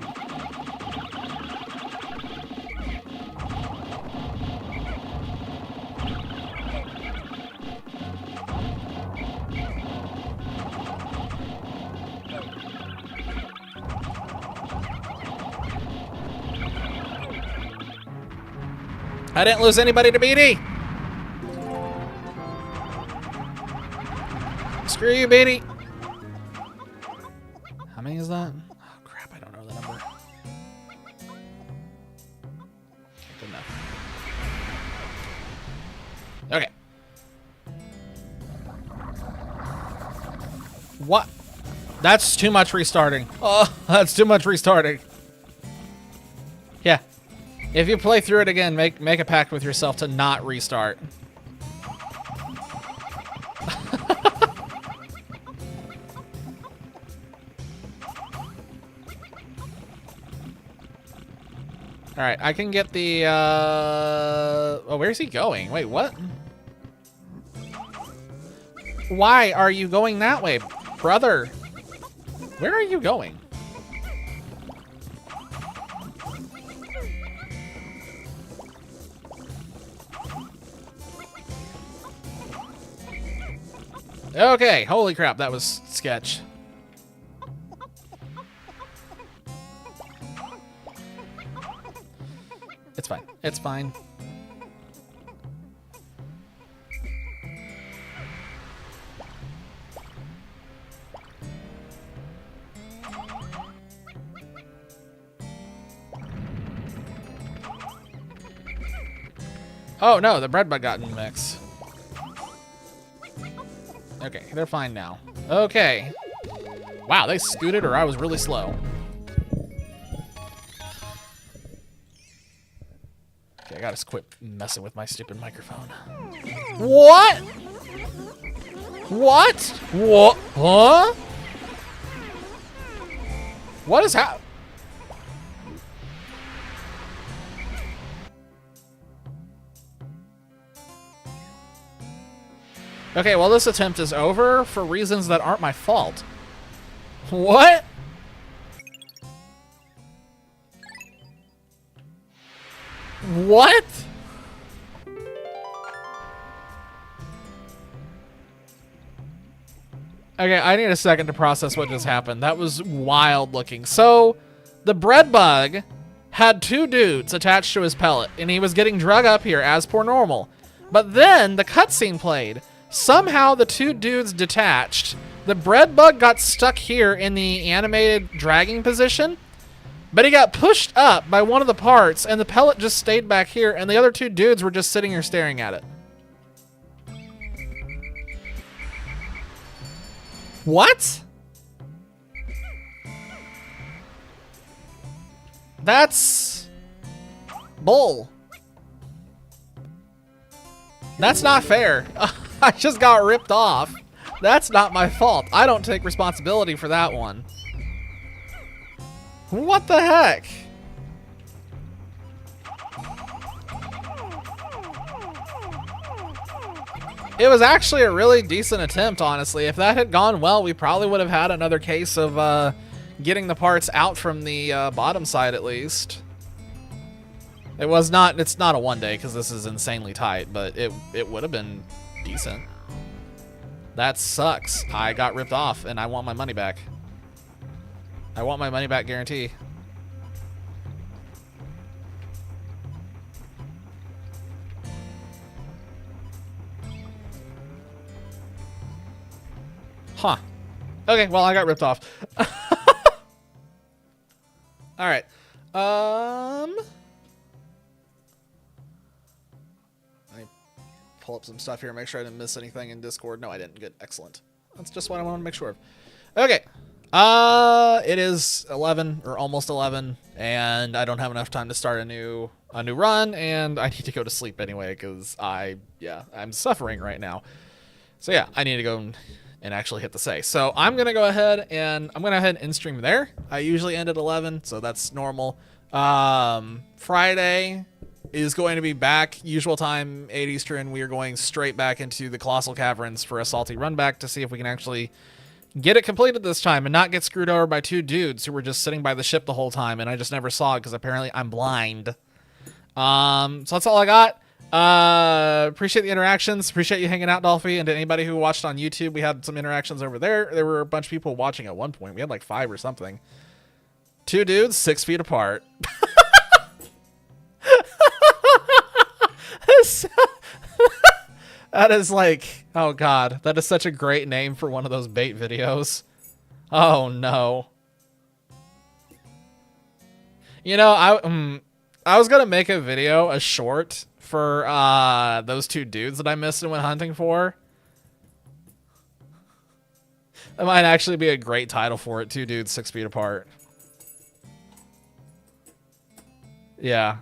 I didn't lose anybody to Beatty. Screw you, Beatty. How many is that? Oh, crap, I don't know the number. Good enough. Okay. What? That's too much restarting. Oh, that's too much restarting. Yeah. If you play through it again, make a pact with yourself to not restart. All right, I can get the, oh, where's he going? Wait, what? Why are you going that way, brother? Where are you going? Okay, holy crap, that was sketch. It's fine. It's fine. Oh no, the bread bug got in the mix. Okay, they're fine now. Okay. Wow, they scooted or I was really slow. Okay, I gotta quit messing with my stupid microphone. What? What? What? Huh? What is happening? Okay, well, this attempt is over for reasons that aren't my fault. What? What? Okay, I need a second to process what just happened. That was wild looking. So, the bread bug had 2 dudes attached to his pellet, and he was getting drug up here as per normal. But then the cutscene played. Somehow the 2 dudes detached. The bread bug got stuck here in the animated dragging position, but he got pushed up by one of the parts, and the pellet just stayed back here, and the other 2 dudes were just sitting here staring at it. What? That's bull. That's not fair. I just got ripped off. That's not my fault. I don't take responsibility for that one. What the heck? It was actually a really decent attempt, honestly. If that had gone well, we probably would have had another case of getting the parts out from the bottom side at least. It's not a 1 day because this is insanely tight, but it would have been decent. That sucks. I got ripped off and I want my money back. I want my money back guarantee. Huh. Okay, well, I got ripped off. All right. Let me pull up some stuff here, make sure I didn't miss anything in Discord. No, I didn't. Good. Excellent. That's just what I wanted to make sure of. Okay. It is 11 or almost 11, and I don't have enough time to start a new run, and I need to go to sleep anyway because I'm suffering right now. So yeah, I need to go and actually hit the say. So I'm gonna go ahead and end stream there. I usually end at 11, so that's normal. Friday is going to be back usual time, 8 Eastern. We are going straight back into the Colossal Caverns for a salty run back to see if we can actually get it completed this time and not get screwed over by 2 dudes who were just sitting by the ship the whole time, and I just never saw it because apparently I'm blind. So that's all I got. Appreciate the interactions. Appreciate you hanging out, Dolphy, and to anybody who watched on YouTube. We had some interactions over there. There were a bunch of people watching at one point. We had like 5 or something. 2 dudes, 6 feet apart. That is like, oh god, that is such a great name for one of those bait videos. Oh no. You know, I was gonna make a video, a short, for those 2 dudes that I missed and went hunting for. That might actually be a great title for it. 2 dudes, 6 feet apart. Yeah.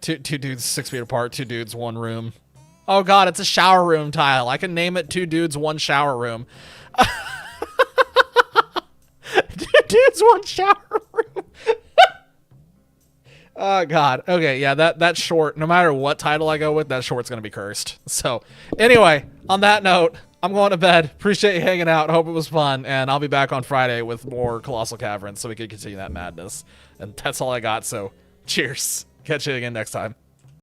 Two dudes, 6 feet apart. 2 dudes, 1 room. Oh god, it's a shower room tile. I can name it 2 dudes, 1 shower room. 2 dudes, 1 shower room. Oh god. Okay, yeah, that short, no matter what title I go with, that short's gonna be cursed. So anyway, on that note, I'm going to bed. Appreciate you hanging out. Hope it was fun, and I'll be back on Friday with more Colossal Caverns so we can continue that madness. And that's all I got, so cheers. Catch you again next time.